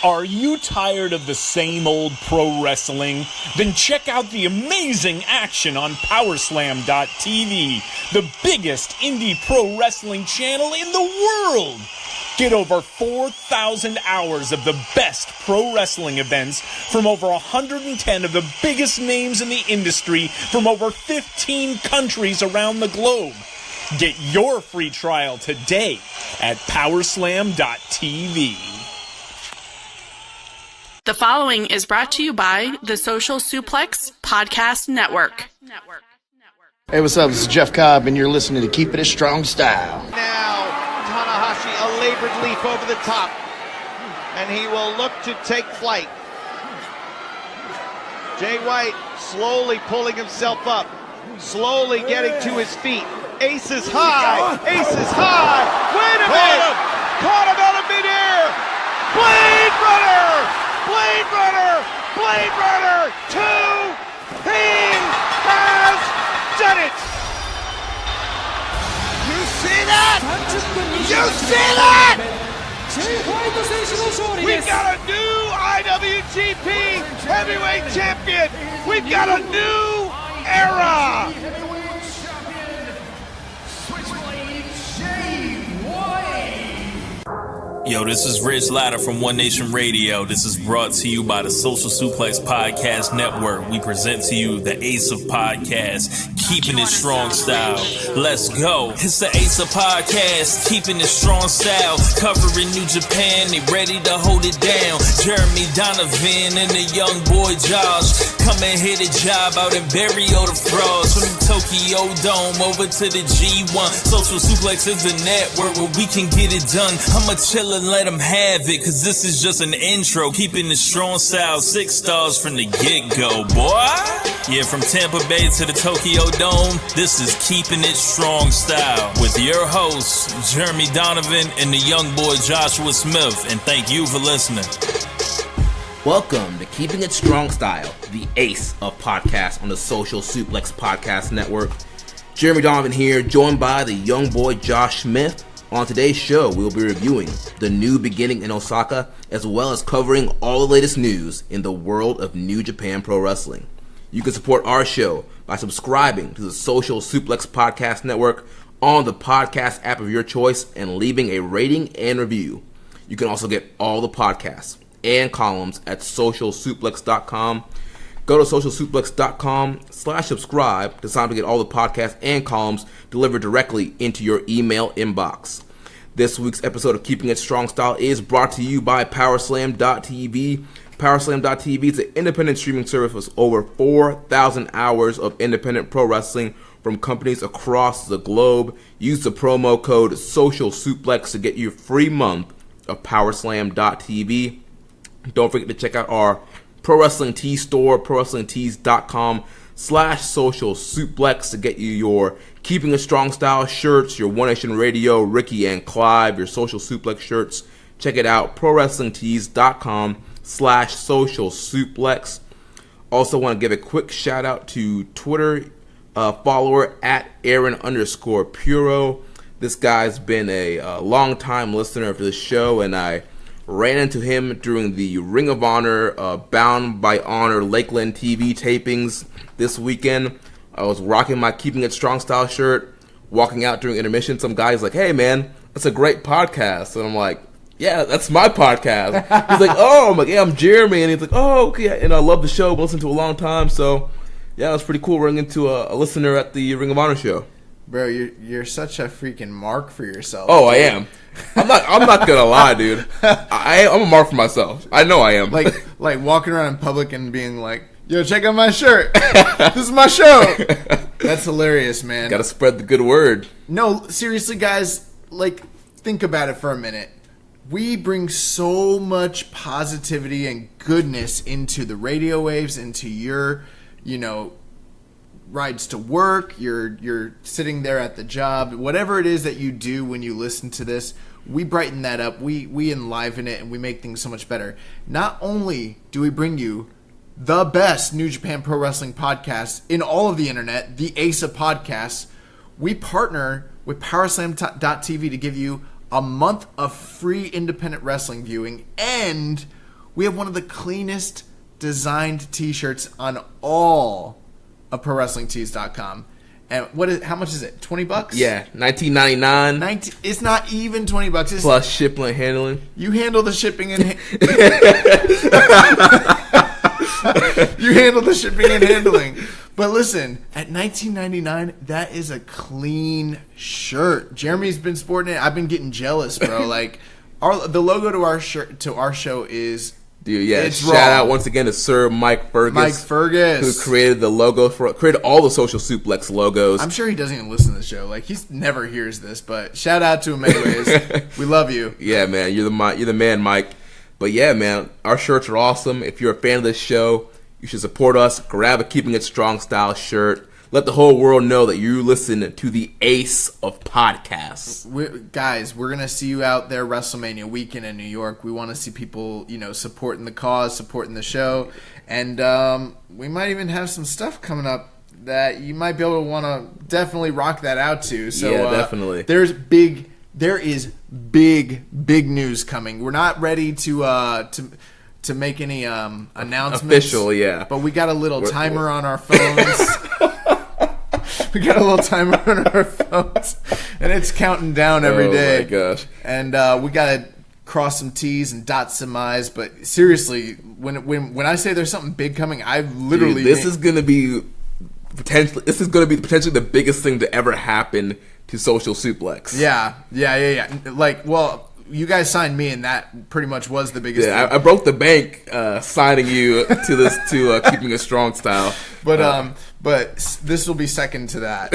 Are you tired of the same old pro wrestling? Then check out the amazing action on Powerslam.tv, the biggest indie pro wrestling channel in the world. Get over 4,000 hours of the best pro wrestling events from over 110 of the biggest names in the industry from over 15 countries around the globe. Get your free trial today at Powerslam.tv. The following is brought to you by the Social Suplex Podcast Network. Hey, what's up? This is Jeff Cobb, and you're listening to Keepin It Strong Style. Now, Tanahashi, a labored leap over the top, and he will look to take flight. Jay White slowly pulling himself up, slowly getting to his feet. Ace is high, Ace is high. Wait a minute! Caught him out of midair! Blade Runner! Blade Runner! Blade Runner! 2! He has done it! You see that? You see that? We've got a new IWGP Heavyweight Champion! We've got a new era! Yo, this is Rich Latta from One Nation Radio. This is brought to you by the Social Suplex Podcast Network. We present to you the Ace of Podcasts, Keepin It Strong Style. Let's go. It's the Ace of Podcasts, Keepin It Strong Style. Covering New Japan, they ready to hold it down. Jeremy Donovan and the young boy Josh. Come and hit a job out in Barrio the Frogs. From the Tokyo Dome over to the G1. Social Suplex is the network where we can get it done. I'ma chill and let them have it, cause this is just an intro. Keeping the strong style, 6 stars from the get-go, boy. Yeah, from Tampa Bay to the Tokyo Dome, this is Keeping It Strong Style with your hosts, Jeremy Donovan and the young boy Joshua Smith. And thank you for listening. Welcome to Keeping It Strong Style, the ace of podcasts on the Social Suplex Podcast Network. Jeremy Donovan here, joined by the young boy Josh Smith. On today's show, we'll be reviewing the new beginning in Osaka, as well as covering all the latest news in the world of New Japan Pro Wrestling. You can support our show by subscribing to the Social Suplex Podcast Network on the podcast app of your choice and leaving a rating and review. You can also get all the podcasts and columns at socialsuplex.com. Go to socialsuplex.com/subscribe to sign up to get all the podcasts and columns delivered directly into your email inbox. This week's episode of Keeping It Strong Style is brought to you by Powerslam.tv. Powerslam.tv is an independent streaming service with over 4,000 hours of independent pro wrestling from companies across the globe. Use the promo code SOCIALSUPLEX to get your free month of Powerslam.tv. Don't forget to check out our Pro Wrestling Tees store, ProWrestlingTees.com/Social Suplex to get you your Keeping It Strong Style shirts, your One Nation Radio, Ricky and Clive, your Social Suplex shirts. Check it out, ProWrestlingTees.com/Social Suplex. Also want to give a quick shout out to Twitter follower at Aaron_Puro. This guy's been a long time listener of this show, and I ran into him during the Ring of Honor Bound by Honor Lakeland TV tapings this weekend. I was rocking my Keeping It Strong Style shirt, walking out during intermission. Some guy's like, "Hey man, that's a great podcast." And I'm like, "Yeah, that's my podcast." He's like, "Oh," I'm like, "Yeah, I'm Jeremy." And he's like, "Oh, okay." And I love the show, been listening to it a long time. So yeah, it was pretty cool running into a listener at the Ring of Honor show. Bro, you're such a freaking mark for yourself. Oh, I am. I'm not gonna lie, dude. I'm a mark for myself. I know I am. Like walking around in public and being like, "Yo, check out my shirt. This is my show." That's hilarious, man. Gotta spread the good word. No, seriously, guys. Like, think about it for a minute. We bring so much positivity and goodness into the radio waves, into your, rides to work, you're sitting there at the job, whatever it is that you do when you listen to this, we brighten that up, we enliven it, and we make things so much better. Not only do we bring you the best New Japan Pro Wrestling podcast in all of the internet, the Ace of Podcasts, we partner with Powerslam.tv to give you a month of free independent wrestling viewing, and We have one of the cleanest designed T-shirts on all of ProWrestlingTees.com. And how much is it? $20? Yeah, $19.99. It's not even $20. It's plus shipping and handling. You handle the shipping and you handle the shipping and handling. But listen, at $19.99, that is a clean shirt. Jeremy's been sporting it. I've been getting jealous, bro. Like the logo to our show is. Dude, yeah, it's shout raw. out once again to Sir Mike Fergus. Mike Fergus. Who created the logo created all the Social Suplex logos. I'm sure he doesn't even listen to the show. Like, he never hears this, but shout out to him anyways. We love you. Yeah, man, you're the man, Mike. But yeah, man, our shirts are awesome. If you're a fan of this show, you should support us. Grab a Keeping It Strong Style shirt. Let the whole world know that you listen to the ace of podcasts. We're going to see you out there WrestleMania weekend in New York. We want to see people, supporting the cause, supporting the show. And we might even have some stuff coming up that you might be able to want to definitely rock that out to. So, yeah, definitely. There is big news coming. We're not ready to make any announcements. Official, yeah. But we got a little timer on our phones. We got a little timer on our phones, and it's counting down every day. Oh, my gosh. And we got to cross some T's and dot some I's. But seriously, when I say there's something big coming, I literally... Dude, this is going to be potentially the biggest thing to ever happen to Social Suplex. Yeah. Like, well... You guys signed me, and that pretty much was the biggest thing. I broke the bank signing you to Keeping It Strong Style. But this will be second to that.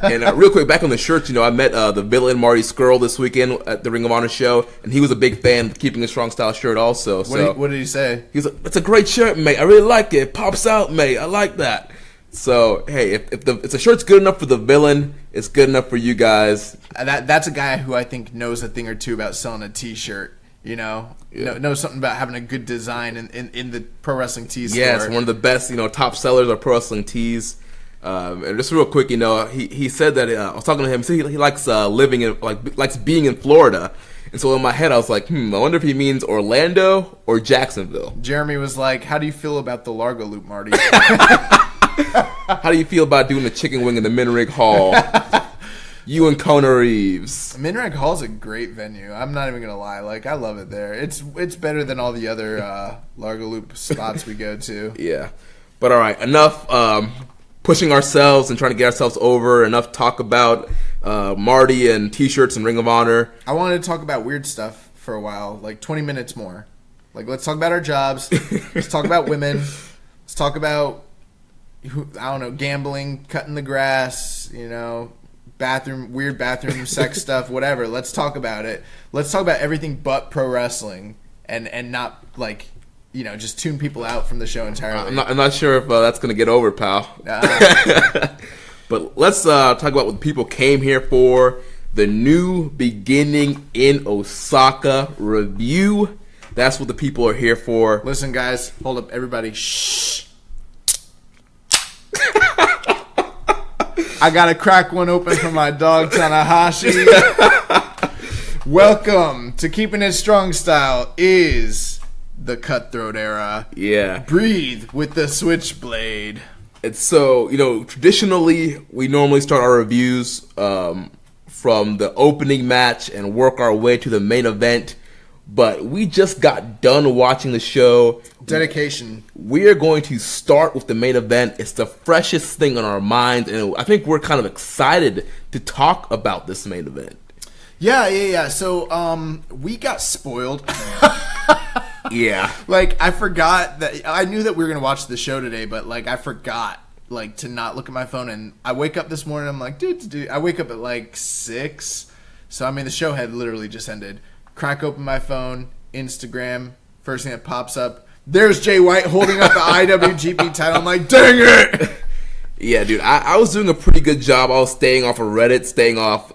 And real quick, back on the shirts, I met the villain Marty Scurll this weekend at the Ring of Honor show, and he was a big fan of Keeping It Strong Style shirt also. What did he say? He's like, "It's a great shirt, mate. I really like it. It pops out, mate. I like that." So, hey, if the shirt's good enough for the villain, it's good enough for you guys. That's a guy who I think knows a thing or two about selling a T-shirt. Knows something about having a good design in the Pro Wrestling Tees store. Yeah, it's one of the best, top sellers of Pro Wrestling Tees. And just real quick, he said that I was talking to him. He said he likes likes being in Florida. And so in my head, I was like, I wonder if he means Orlando or Jacksonville. Jeremy was like, "How do you feel about the Largo Loop, Marty?" How do you feel about doing the chicken wing in the Minrig Hall? You and Kona Reeves. Minrag Hall's a great venue. I'm not even gonna lie. Like, I love it there. It's better than all the other Largo Loop spots we go to. Yeah, but all right, enough pushing ourselves and trying to get ourselves over. Enough talk about Marty and T-shirts and Ring of Honor. I wanted to talk about weird stuff for a while, like 20 minutes more. Like, let's talk about our jobs. Let's talk about women. Let's talk about gambling, cutting the grass, weird bathroom sex stuff, whatever. Let's talk about it. Let's talk about everything but pro wrestling and not just tune people out from the show entirely. I'm not sure if that's going to get over, pal. But let's talk about what people came here for. The New Beginning in Osaka review. That's what the people are here for. Listen, guys. Hold up, everybody. Shh. I gotta crack one open for my dog Tanahashi. Welcome to Keeping It Strong Style is the Cutthroat Era. Yeah. Breathe with the Switchblade. And so, traditionally, we normally start our reviews from the opening match and work our way to the main event. But we just got done watching the show. Dedication. We are going to start with the main event. It's the freshest thing on our minds, and I think we're kind of excited to talk about this main event. Yeah. So, we got spoiled. Yeah. I forgot that I knew that we were going to watch the show today, but I forgot to not look at my phone, and I wake up this morning, I'm like, dude. I wake up at 6. So, the show had literally just ended. Crack open my phone, Instagram, first thing that pops up, there's Jay White holding up the IWGP title. I'm like, dang it! Yeah, dude, I was doing a pretty good job. I was staying off of Reddit, staying off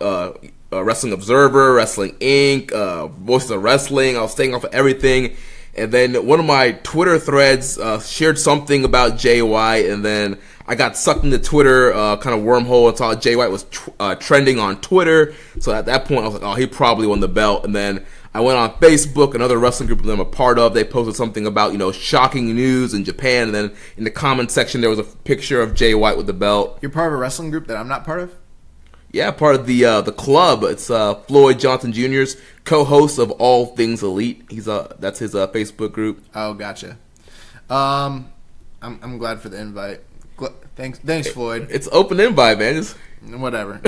Wrestling Observer, Wrestling Inc., Voices of Wrestling. I was staying off of everything. And then one of my Twitter threads shared something about Jay White, and then I got sucked into Twitter kind of wormhole and saw Jay White was trending on Twitter. So at that point, I was like, oh, he probably won the belt. And then I went on Facebook, another wrestling group that I'm a part of. They posted something about, shocking news in Japan. And then in the comment section, there was a picture of Jay White with the belt. You're part of a wrestling group that I'm not part of? Yeah, part of the club. It's Floyd Johnson Jr.'s co-host of All Things Elite. That's his Facebook group. Oh, gotcha. I'm glad for the invite. Thanks, Floyd. It's open invite, man. Whatever.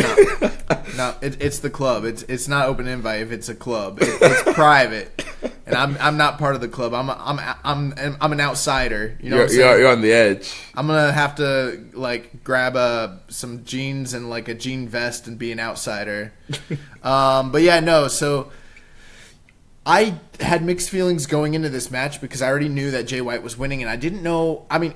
No, it's the club. It's not open invite if it's a club. It's private, and I'm not part of the club. I'm an outsider. You know what I'm saying? You're on the edge. I'm gonna have to grab some jeans and a jean vest and be an outsider. But yeah, no. So I had mixed feelings going into this match because I already knew that Jay White was winning, and I didn't know. I mean,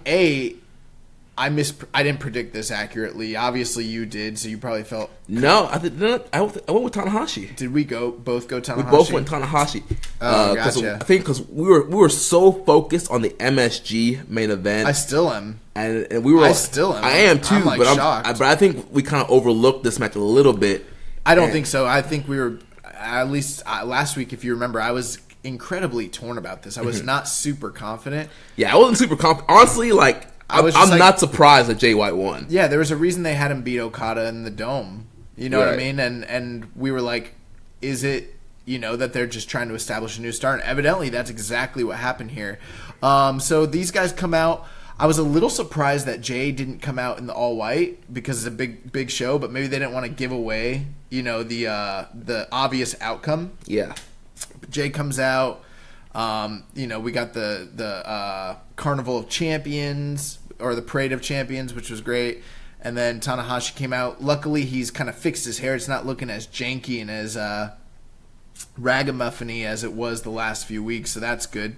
I didn't predict this accurately. Obviously, you did, so you probably felt. No, I went with Tanahashi. Did we both go Tanahashi? We both went Tanahashi. Gotcha. I think because we were so focused on the MSG main event. I still am, and we were. I still am. I am too, I'm shocked. But I think we kind of overlooked this match a little bit. I don't think so. I think we were at least last week. If you remember, I was incredibly torn about this. I was not super confident. Yeah, I wasn't super confident. Honestly, I'm not surprised that Jay White won. Yeah, there was a reason they had him beat Okada in the Dome. You know what I mean? And we were like, is it, that they're just trying to establish a new star? And evidently that's exactly what happened here. So these guys come out. I was a little surprised that Jay didn't come out in the all white because it's a big show, but maybe they didn't want to give away, the obvious outcome. Yeah. But Jay comes out. We got the Carnival of Champions, or the Parade of Champions, which was great. And then Tanahashi came out. Luckily, he's kind of fixed his hair. It's not looking as janky and as ragamuffin-y as it was the last few weeks, so that's good.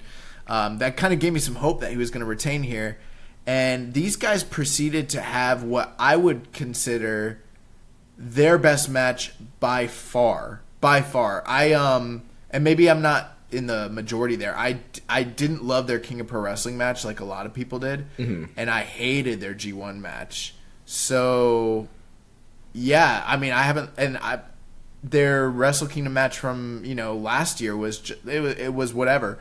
That kind of gave me some hope that he was going to retain here. And these guys proceeded to have what I would consider their best match by far. By far. And maybe I'm not in the majority there. I didn't love their King of Pro Wrestling match like a lot of people did, and I hated their G1 match. So, yeah, I mean, their Wrestle Kingdom match from last year was it was whatever,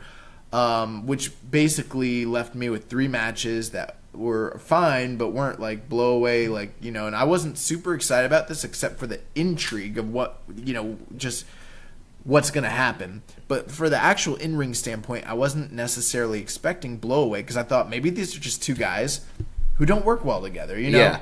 which basically left me with 3 matches that were fine but weren't blow away and I wasn't super excited about this except for the intrigue of what just what's going to happen. But for the actual in-ring standpoint, I wasn't necessarily expecting blow-away because I thought maybe these are just 2 guys who don't work well together, Yeah.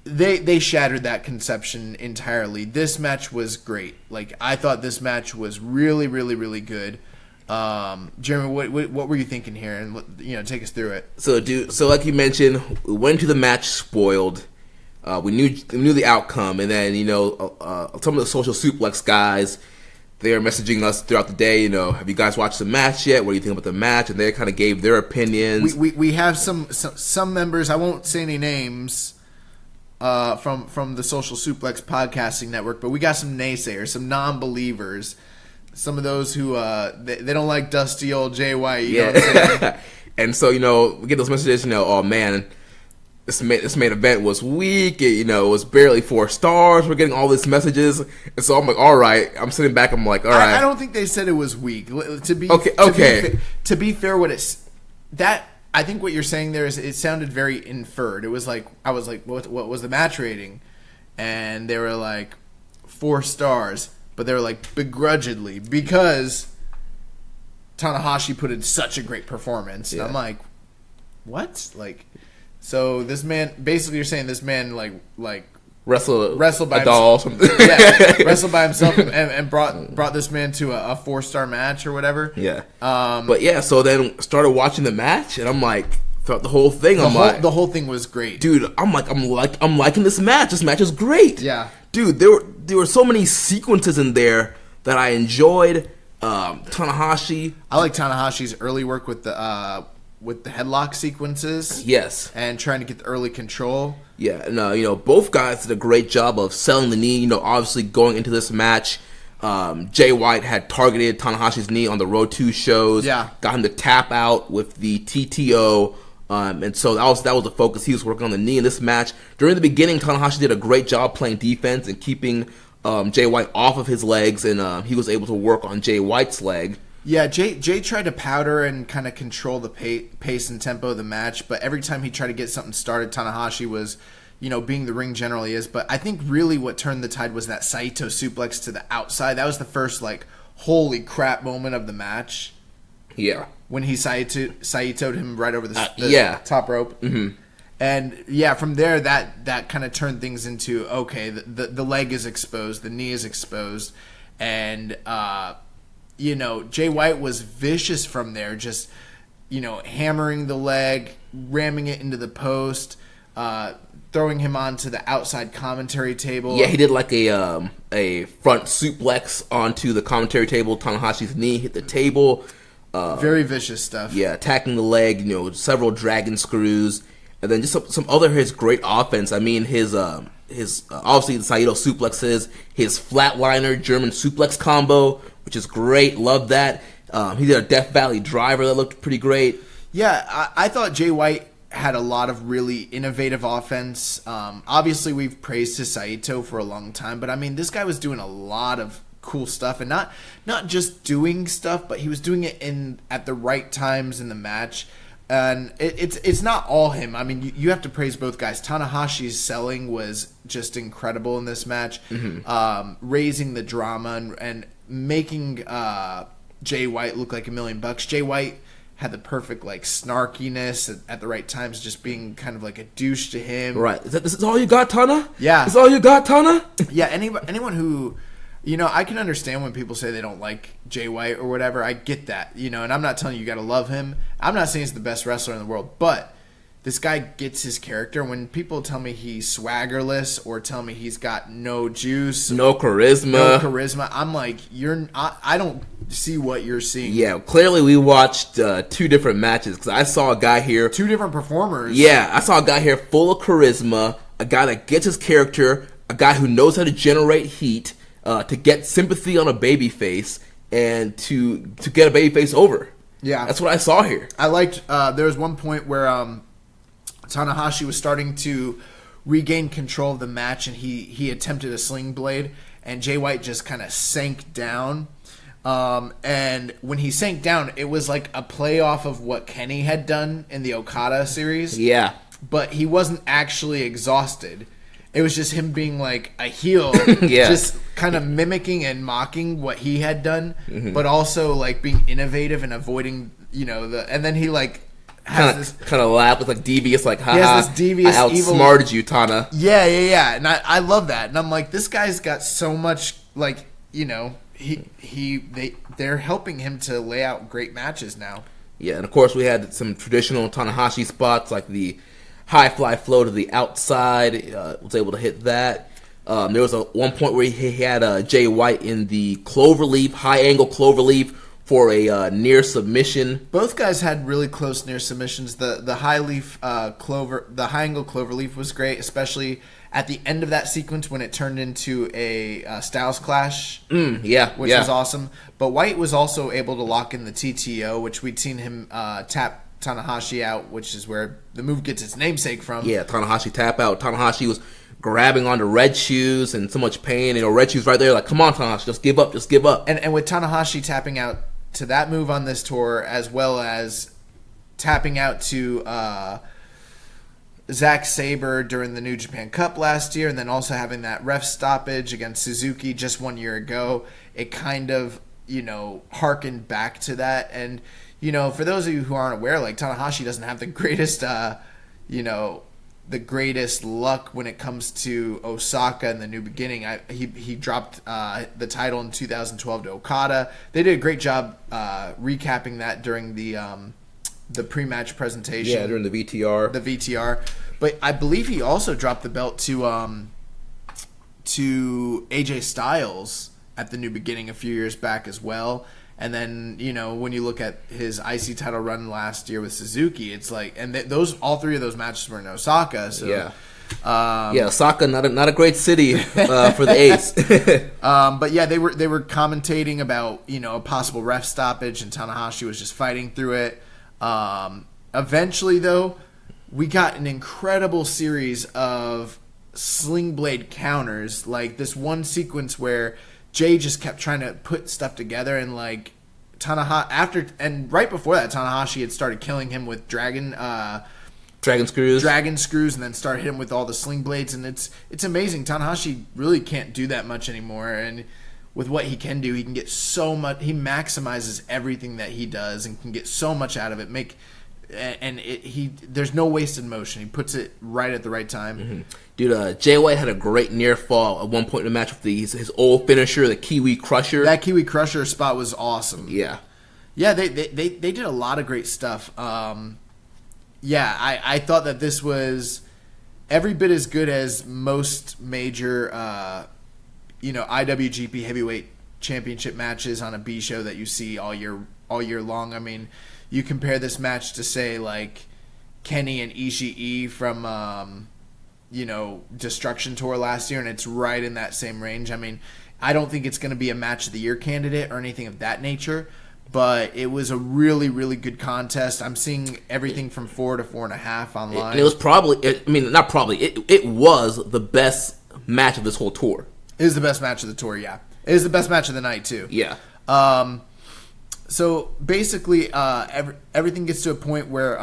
They shattered that conception entirely. This match was great. I thought this match was really, really, really good. Jeremy, what were you thinking here? And take us through it. So like you mentioned, we went to the match spoiled. We knew the outcome, and then some of the Social Suplex guys, they are messaging us throughout the day. Have you guys watched the match yet? What do you think about the match? And they kind of gave their opinions. We have some members. I won't say any names. From the Social Suplex podcasting network, but we got some naysayers, some non-believers, some of those who they don't like dusty old Jay White. You know what I'm saying? And so we get those messages. Oh man, this main event was weak. It was barely 4 stars. We're getting all these messages, and so I'm like, all right. I'm sitting back. I'm like, all right. I don't think they said it was weak. To be fair, I think what you're saying there is it sounded very inferred. It was I was like, what was the match rating? And they were like 4 stars, but they were begrudgingly because Tanahashi put in such a great performance. Yeah. And I'm like, what? So this man, basically you're saying this man wrestled by a doll or something. Yeah, wrestled by himself and brought this man to a 4-star match or whatever. Yeah. But yeah, so then started watching the match, and I'm like, throughout the whole thing, the whole thing was great, dude. I'm liking this match. This match is great. Yeah, dude. There were so many sequences in there that I enjoyed. Tanahashi. I like Tanahashi's early work with the headlock sequences. Yes. And trying to get the early control. Yeah, and both guys did a great job of selling the knee. Obviously going into this match, Jay White had targeted Tanahashi's knee on the Road 2 shows. Yeah. Got him to tap out with the TTO. And so that was the focus. He was working on the knee in this match. During the beginning, Tanahashi did a great job playing defense and keeping Jay White off of his legs, and he was able to work on Jay White's leg. Yeah, Jay tried to powder and kind of control the pace and tempo of the match, but every time he tried to get something started, Tanahashi was, being the ring general he is. But I think really what turned the tide was that Saito suplex to the outside. That was the first, holy crap moment of the match. Yeah. When he Saito'd him right over the top rope. Mm-hmm. And, yeah, from there, that kind of turned things into, okay, the leg is exposed, the knee is exposed, and, Jay White was vicious from there, just, hammering the leg, ramming it into the post, throwing him onto the outside commentary table. Yeah, he did a front suplex onto the commentary table. Tanahashi's knee hit the table. Very vicious stuff. Yeah, attacking the leg, several dragon screws. And then just some other his great offense. I mean, his obviously the Saito suplexes, his flatliner German suplex combo, which is great. Love that. He did a Death Valley driver that looked pretty great. Yeah, I thought Jay White had a lot of really innovative offense. Obviously, we've praised his Saito for a long time, but I mean, this guy was doing a lot of cool stuff, and not just doing stuff, but he was doing it at the right times in the match. And it's not all him. I mean, you have to praise both guys. Tanahashi's selling was just incredible in this match, raising the drama and making Jay White look like $1 million. Jay White had the perfect snarkiness at the right times, just being kind of like a douche to him. Right? This is all you got, Tana? Yeah, this is all you got, Tana? Yeah. Anyone who. I can understand when people say they don't like Jay White or whatever. I get that, and I'm not telling you got to love him. I'm not saying he's the best wrestler in the world, but this guy gets his character. When people tell me he's swaggerless or tell me he's got no juice, no charisma, I'm like, I don't see what you're seeing. Yeah, clearly we watched 2 different matches because I saw a guy here. 2 different performers. Yeah, I saw a guy here full of charisma, a guy that gets his character, a guy who knows how to generate heat. To get sympathy on a babyface and to get a babyface over. Yeah. That's what I saw here. I liked, there was one point where Tanahashi was starting to regain control of the match and he attempted a sling blade and Jay White just kind of sank down. And when he sank down, it was like a play off of what Kenny had done in the Okada series. Yeah. But he wasn't actually exhausted. It was just him being like a heel, yeah. Just kind of mimicking and mocking what he had done, but also being innovative and avoiding, and then he has this kind of laugh with devious haha. He has this devious, I outsmarted you, Tana. Yeah, and I love that, and I'm like, this guy's got so much they're helping him to lay out great matches now. Yeah, and of course we had some traditional Tanahashi spots like the high fly flow to the outside, was able to hit that. There was one point where he had Jay White in the cloverleaf, high angle cloverleaf for a near submission. Both guys had really close near submissions. The high angle cloverleaf was great, especially at the end of that sequence when it turned into a Styles Clash. Which was awesome. But White was also able to lock in the TTO, which we'd seen him tap Tanahashi out, which is where the move gets its namesake from. Yeah, Tanahashi tap out. Tanahashi was grabbing onto Red Shoes in so much pain. Red Shoes right there, come on, Tanahashi, just give up. And with Tanahashi tapping out to that move on this tour, as well as tapping out to Zack Sabre during the New Japan Cup last year, and then also having that ref stoppage against Suzuki just 1 year ago, it kind of, harkened back to that. And for those of you who aren't aware, Tanahashi doesn't have the greatest, the greatest luck when it comes to Osaka in the New Beginning. He dropped the title in 2012 to Okada. They did a great job recapping that during the pre-match presentation. Yeah, during the VTR. But I believe he also dropped the belt to AJ Styles at the New Beginning a few years back as well. And then, when you look at his IC title run last year with Suzuki, it's all 3 of those matches were in Osaka. So, yeah. Osaka, not a great city for the Ace. But yeah, they were commentating about, a possible ref stoppage, and Tanahashi was just fighting through it. Eventually, though, we got an incredible series of sling blade counters. Like this one sequence where Jay just kept trying to put stuff together, and like Tanahashi right before that, Tanahashi had started killing him with dragon screws, and then started hitting him with all the sling blades, and it's amazing. Tanahashi really can't do that much anymore, and with what he can do, he can get so much. He maximizes everything that he does and can get so much out of it. There's no wasted motion. He puts it right at the right time. Mm-hmm. Dude, Jay White had a great near fall at one point in the match with his old finisher, the Kiwi Crusher. That Kiwi Crusher spot was awesome. Yeah. Yeah, they did a lot of great stuff. I thought that this was every bit as good as most major, IWGP Heavyweight Championship matches on a B show that you see all year long. I mean, you compare this match to, say, like Kenny and Ishii from, Destruction Tour last year, and it's right in that same range. I mean, I don't think it's going to be a match of the year candidate or anything of that nature, but it was a really, really good contest. I'm seeing everything from 4 to 4.5 online. And it was it was the best match of this whole tour. It is the best match of the tour, yeah. It is the best match of the night, too. Yeah. So basically, everything gets to a point where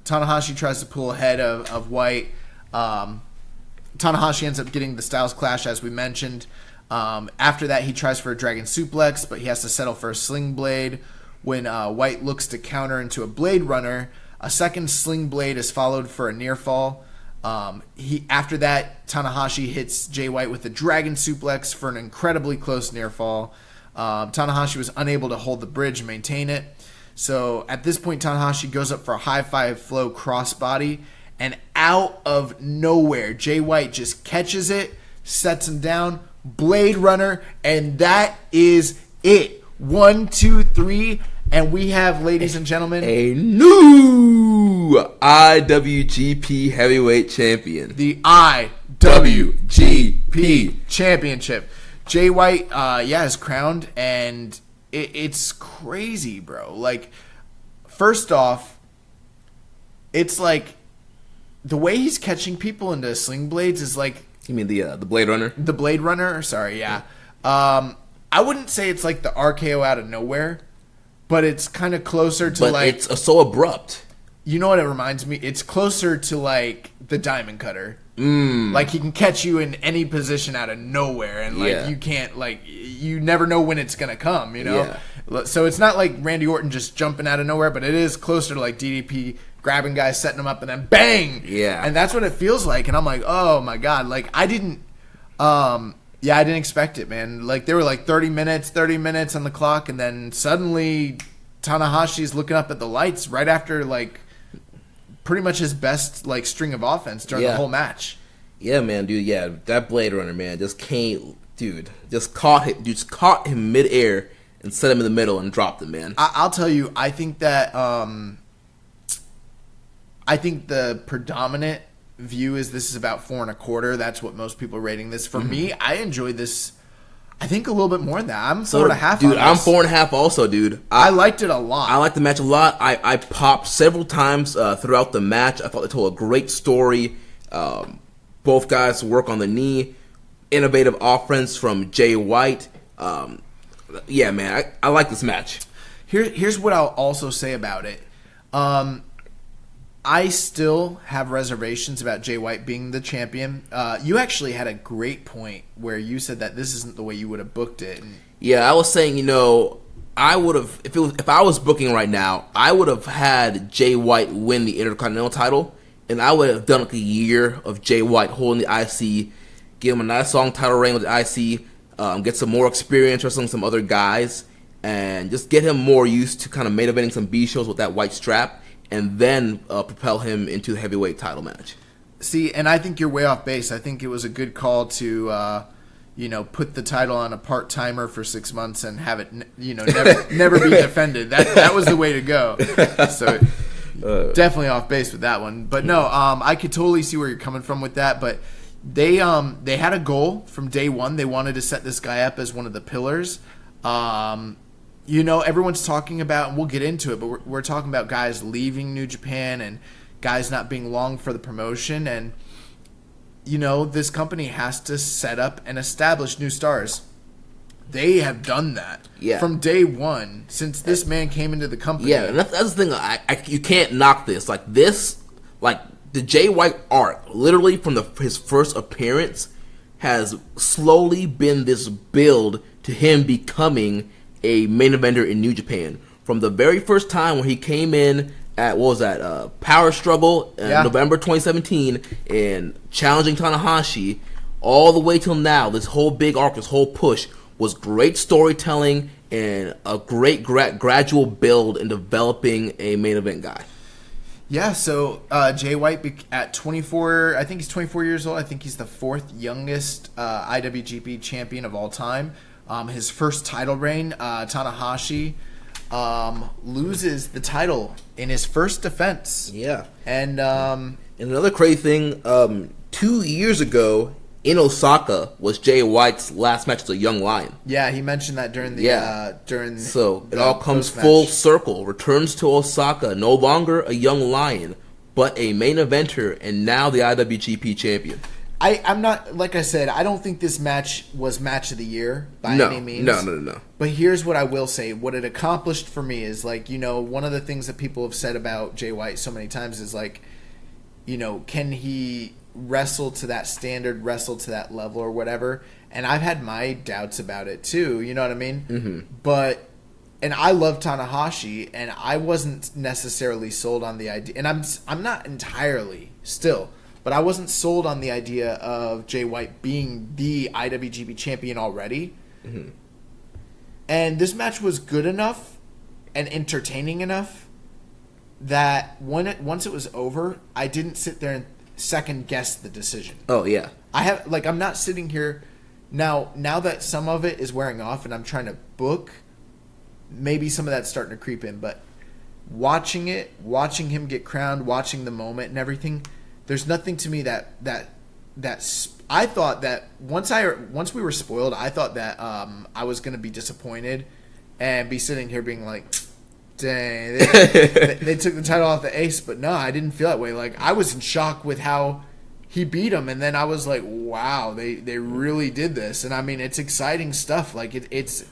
Tanahashi tries to pull ahead of White. Tanahashi ends up getting the Styles Clash, as we mentioned. After that, he tries for a Dragon Suplex, but he has to settle for a Sling Blade. When White looks to counter into a Blade Runner, a second Sling Blade is followed for a near fall. After that, Tanahashi hits Jay White with a Dragon Suplex for an incredibly close near fall. Tanahashi was unable to hold the bridge and maintain it. So at this point, Tanahashi goes up for a high five flow crossbody, and out of nowhere, Jay White just catches it, sets him down, Blade Runner, and that is it. 1, 2, 3, and we have, ladies and gentlemen, a new IWGP Heavyweight Champion. The IWGP Championship. Jay White, is crowned, and it's crazy, bro. Like, first off, it's like the way he's catching people into sling blades is like. You mean the Blade Runner? The Blade Runner. Sorry, yeah. I wouldn't say it's like the RKO out of nowhere, but it's kind of closer to it's so abrupt. You know what it reminds me? It's closer to like the Diamond Cutter. Like he can catch you in any position out of nowhere, and you can't you never know when it's gonna come. Yeah. So it's not like Randy Orton just jumping out of nowhere, but it is closer to like DDP grabbing guys, setting them up, and then bang. Yeah. And that's what it feels like. And I'm like, oh my god, like I didn't expect it, man. Like there were like 30 minutes on the clock, and then suddenly Tanahashi's looking up at the lights right after like pretty much his best like string of offense during the whole match. Yeah, man, dude. Yeah, that Blade Runner, man, just caught him midair and set him in the middle and dropped him, man. I'll tell you, I think that I think the predominant view is this is about 4.25. That's what most people are rating this. For me, I enjoyed this. I think a little bit more than that. I'm 4.5. Dude, I'm 4.5 also, dude. I liked it a lot. I liked the match a lot. I popped several times throughout the match. I thought they told a great story. Both guys work on the knee. Innovative offense from Jay White. Yeah, man, I like this match. Here's what I'll also say about it. I still have reservations about Jay White being the champion. You actually had a great point where you said that this isn't the way you would have booked it. Yeah, I was saying, I would have if I was booking right now, I would have had Jay White win the Intercontinental title, and I would have done like a year of Jay White holding the IC, give him a nice long title reign with the IC, get some more experience wrestling some other guys, and just get him more used to kind of main eventing some B shows with that white strap. And then propel him into the heavyweight title match. See, and I think you're way off base. I think it was a good call to, put the title on a part-timer for 6 months and have it, never be defended. That was the way to go. So definitely off base with that one. But no, I could totally see where you're coming from with that. But they had a goal from day one. They wanted to set this guy up as one of the pillars. Everyone's talking about, and we'll get into it, but we're talking about guys leaving New Japan and guys not being long for the promotion. And this company has to set up and establish new stars. They have done that from day one since this man came into the company. Yeah, and that's the thing. You can't knock this. Like the Jay White arc, literally from his first appearance, has slowly been this build to him becoming a main eventer in New Japan. From the very first time when he came in at, Power Struggle in November 2017 and challenging Tanahashi, all the way till now, this whole big arc, this whole push, was great storytelling and a great gradual build in developing a main event guy. Yeah, so Jay White at 24, I think he's 24 years old. I think he's the fourth youngest IWGP champion of all time. His first title reign, Tanahashi loses the title in his first defense. Yeah. And another crazy thing, 2 years ago in Osaka was Jay White's last match as a young lion. Yeah, he mentioned that during the So it all comes full circle. Returns to Osaka, no longer a young lion, but a main eventer, and now the IWGP champion. I'm not, like I said, I don't think this match was match of the year by any means. No. But here's what I will say. What it accomplished for me is, one of the things that people have said about Jay White so many times is, can he wrestle to that standard, wrestle to that level or whatever? And I've had my doubts about it too, you know what I mean? Mm-hmm. And I love Tanahashi, and I wasn't necessarily sold on the idea, and I'm not entirely still, but I wasn't sold on the idea of Jay White being the IWGP champion already. Mm-hmm. And this match was good enough and entertaining enough that once it was over, I didn't sit there and second guess the decision. Oh yeah. I'm not sitting here now that some of it is wearing off and I'm trying to book, maybe some of that's starting to creep in, but watching him get crowned, watching the moment and everything, there's nothing to me that I thought that once we were spoiled, I thought that I was going to be disappointed and be sitting here being like, dang, they took the title off the Ace, but no, I didn't feel that way. Like, I was in shock with how he beat him, and then I was like, wow, they really did this. And I mean, it's exciting stuff. Like, it's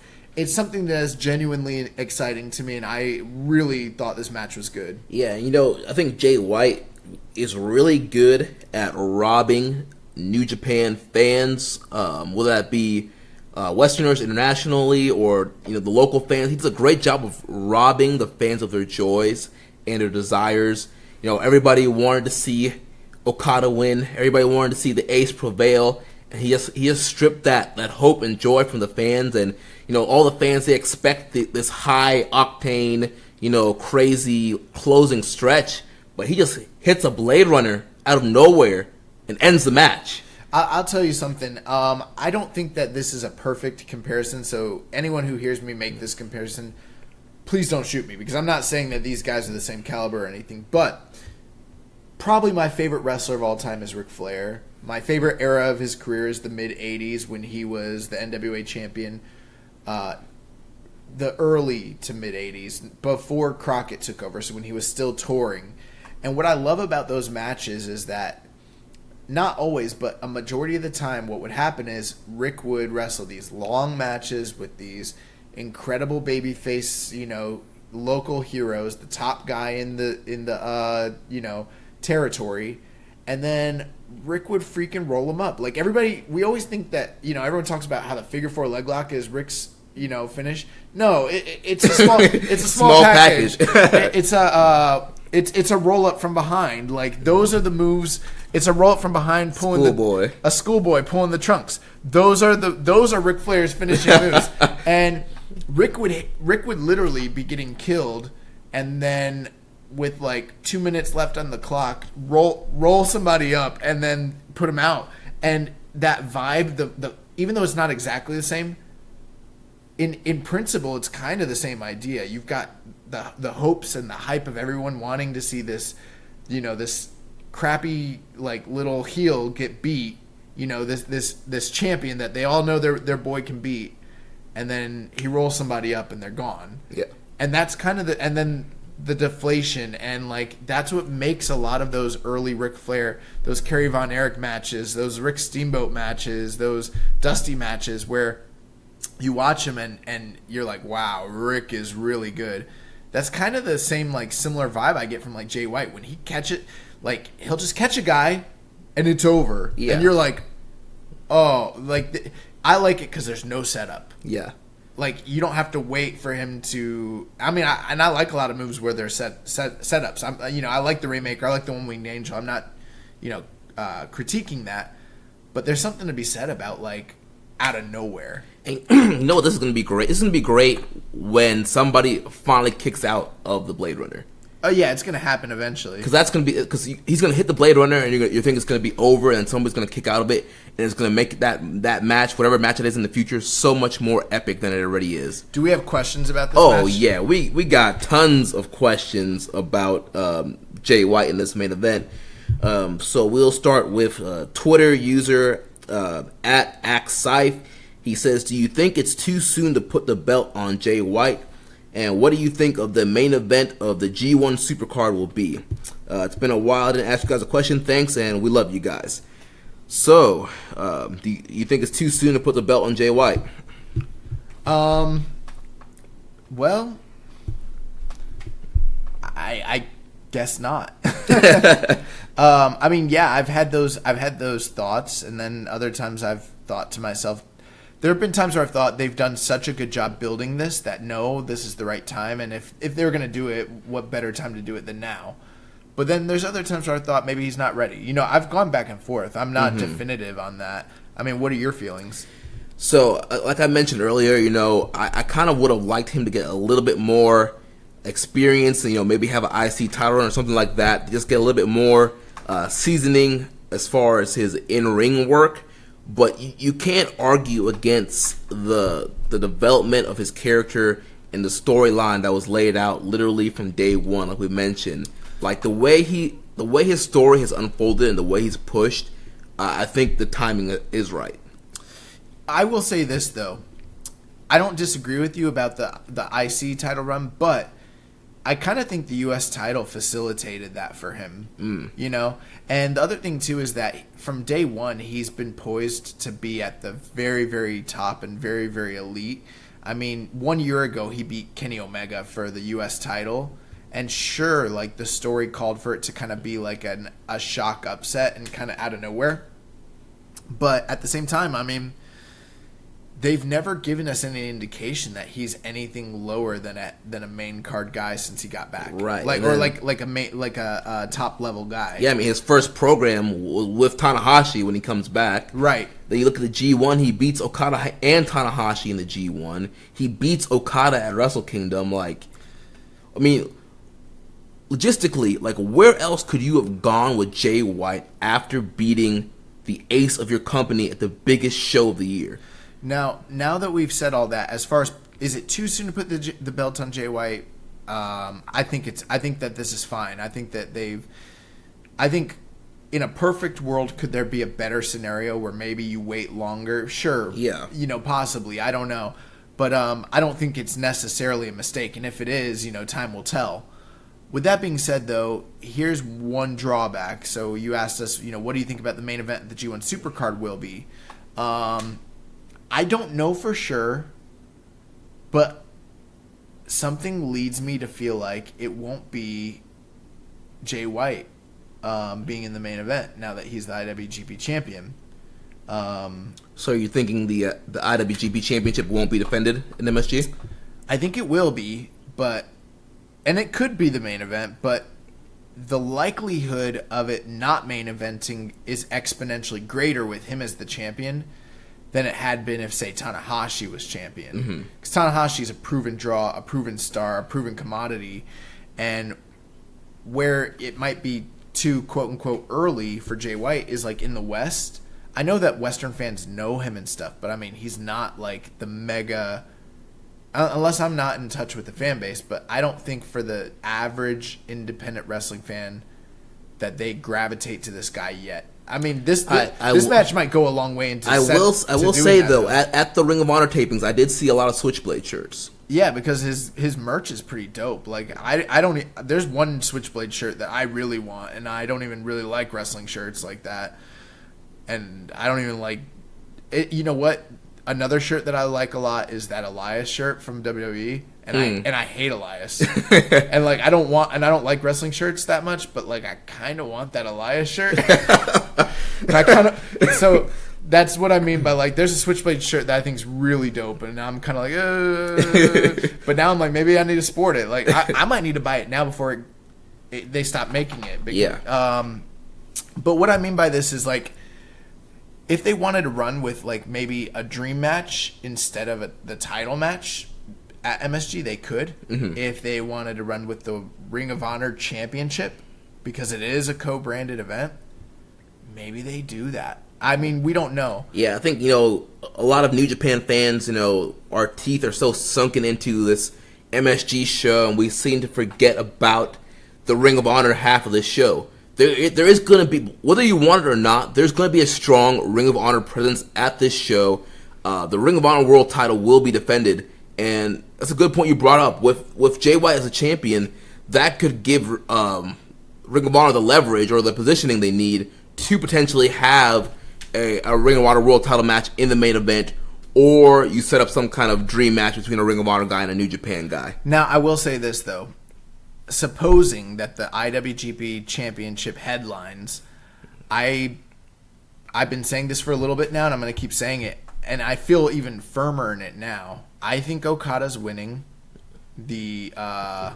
something that is genuinely exciting to me, and I really thought this match was good. Yeah, I think Jay White is really good at robbing New Japan fans, whether that be Westerners internationally or the local fans. He does a great job of robbing the fans of their joys and their desires. Everybody wanted to see Okada win. Everybody wanted to see the Ace prevail, and he just stripped that hope and joy from the fans. And all the fans, they expect this high octane, crazy closing stretch, but he just hits a Blade Runner out of nowhere and ends the match. I'll tell you something. I don't think that this is a perfect comparison, so anyone who hears me make this comparison, please don't shoot me, because I'm not saying that these guys are the same caliber or anything, but probably my favorite wrestler of all time is Ric Flair. My favorite era of his career is the mid-'80s when he was the NWA champion, the early to mid-'80s, before Crockett took over, so when he was still touring. And what I love about those matches is that, not always, but a majority of the time, what would happen is Rick would wrestle these long matches with these incredible babyface, local heroes, the top guy in the territory, and then Rick would freaking roll him up. Like, everybody, we always think that everyone talks about how the figure 4 leg lock is Rick's finish. No, it's a small it's a small package. It's a roll up from behind. Like, those are the moves. It's a roll up from behind, pulling a schoolboy pulling the trunks. Those are Ric Flair's finishing moves. And Rick would literally be getting killed, and then with like 2 minutes left on the clock, roll somebody up and then put him out. And that vibe, the even though it's not exactly the same, in principle, it's kind of the same idea. You've got the hopes and the hype of everyone wanting to see this, this crappy like little heel get beat, this champion that they all know their boy can beat, and then he rolls somebody up and they're gone. Yeah. And that's kind of and then the deflation, and like that's what makes a lot of those early Ric Flair, those Kerry Von Erich matches, those Rick Steamboat matches, those Dusty matches where you watch him and you're like, wow, Rick is really good. That's kind of the same, like, similar vibe I get from like Jay White. When he catch it, like, he'll just catch a guy and it's over. Yeah. And you're like, oh, like, I like it because there's no setup. Yeah. Like, you don't have to wait for him to. I mean, I like a lot of moves where there's setups. I like the Rainmaker. I like the One Winged Angel. I'm not, critiquing that. But there's something to be said about, like, out of nowhere. And you know what? This is going to be great. This is going to be great when somebody finally kicks out of the Blade Runner. Oh yeah, it's going to happen eventually. Because that's going to be he's going to hit the Blade Runner, and you think it's going to be over, and somebody's going to kick out of it, and it's going to make that match, whatever match it is in the future, so much more epic than it already is. Do we have questions about this Oh match? yeah, we got tons of questions about Jay White in this main event. So we'll start with Twitter user at Axscythe. He says, "Do you think it's too soon to put the belt on Jay White? And what do you think of the main event of the G1 Supercard will be? It's been a while. I didn't ask you guys a question. Thanks, and we love you guys." So, do you think it's too soon to put the belt on Jay White? Well, I guess not. I mean, yeah, I've had those thoughts, and then other times I've thought to myself, there have been times where I've thought they've done such a good job building this that no, this is the right time, and if they were going to do it, what better time to do it than now? But then there's other times where I thought maybe he's not ready. I've gone back and forth. I'm not definitive on that. I mean, what are your feelings? So, like I mentioned earlier, I kind of would have liked him to get a little bit more experience and, maybe have an IC title run or something like that. Just get a little bit more seasoning as far as his in-ring work. But you can't argue against the development of his character and the storyline that was laid out literally from day one, like we mentioned. Like the way his story has unfolded and the way he's pushed, I think the timing is right. I will say this though, I don't disagree with you about the IC title run, but I kind of think the U.S. title facilitated that for him, And the other thing, too, is that from day one, he's been poised to be at the very, very top and very, very elite. I mean, 1 year ago, he beat Kenny Omega for the U.S. title. And sure, like, the story called for it to kind of be like a shock upset and kind of out of nowhere. But at the same time, I mean, they've never given us any indication that he's anything lower than a main card guy since he got back, right? Like a top level guy. Yeah, I mean his first program was with Tanahashi when he comes back, right? Then you look at the G1, he beats Okada and Tanahashi in the G1. He beats Okada at Wrestle Kingdom. Like, I mean, logistically, like where else could you have gone with Jay White after beating the ace of your company at the biggest show of the year? Now that we've said all that, as far as is it too soon to put the belt on Jay White? I think that this is fine. I think in a perfect world, could there be a better scenario where maybe you wait longer? Sure. Yeah. Possibly. I don't know, but I don't think it's necessarily a mistake. And if it is, time will tell. With that being said, though, here's one drawback. So you asked us, what do you think about the main event the G1 Supercard will be? I don't know for sure, but something leads me to feel like it won't be Jay White being in the main event now that he's the IWGP champion. So you're thinking the IWGP championship won't be defended in MSG? I think it will be, and it could be the main event, but the likelihood of it not main eventing is exponentially greater with him as the champion than it had been if, say, Tanahashi was champion. Because Tanahashi's a proven draw, a proven star, a proven commodity, and where it might be too quote-unquote early for Jay White is like in the West. I know that Western fans know him and stuff, but I mean, he's not like the mega... Unless I'm not in touch with the fan base, but I don't think for the average independent wrestling fan that they gravitate to this guy yet. I mean, this match might go a long way into. I will say though, at the Ring of Honor tapings, I did see a lot of Switchblade shirts. Yeah, because his merch is pretty dope. Like I don't. There's one Switchblade shirt that I really want, and I don't even really like wrestling shirts like that. And I don't even like it. You know what? Another shirt that I like a lot is that Elias shirt from WWE, and I hate Elias. And like I don't like wrestling shirts that much, but like I kind of want that Elias shirt. And so that's what I mean by like there's a Switchblade shirt that I think is really dope, and now I'm kind of like, but now I'm like maybe I need to sport it. Like I might need to buy it now before they stop making it. Because, but what I mean by this is like, if they wanted to run with like maybe a dream match instead of the title match at MSG, they could. Mm-hmm. If they wanted to run with the Ring of Honor Championship, because it is a co-branded event, maybe they do that. I mean, we don't know. Yeah, I think, a lot of New Japan fans, our teeth are so sunken into this MSG show, and we seem to forget about the Ring of Honor half of this show. There is going to be, whether you want it or not, there's going to be a strong Ring of Honor presence at this show. The Ring of Honor World title will be defended, and that's a good point you brought up. With Jay White as a champion, that could give Ring of Honor the leverage or the positioning they need to potentially have a Ring of Honor World title match in the main event, or you set up some kind of dream match between a Ring of Honor guy and a New Japan guy. Now, I will say this, though. Supposing that the IWGP Championship headlines, I've been saying this for a little bit now, and I'm going to keep saying it, and I feel even firmer in it now. I think Okada's winning the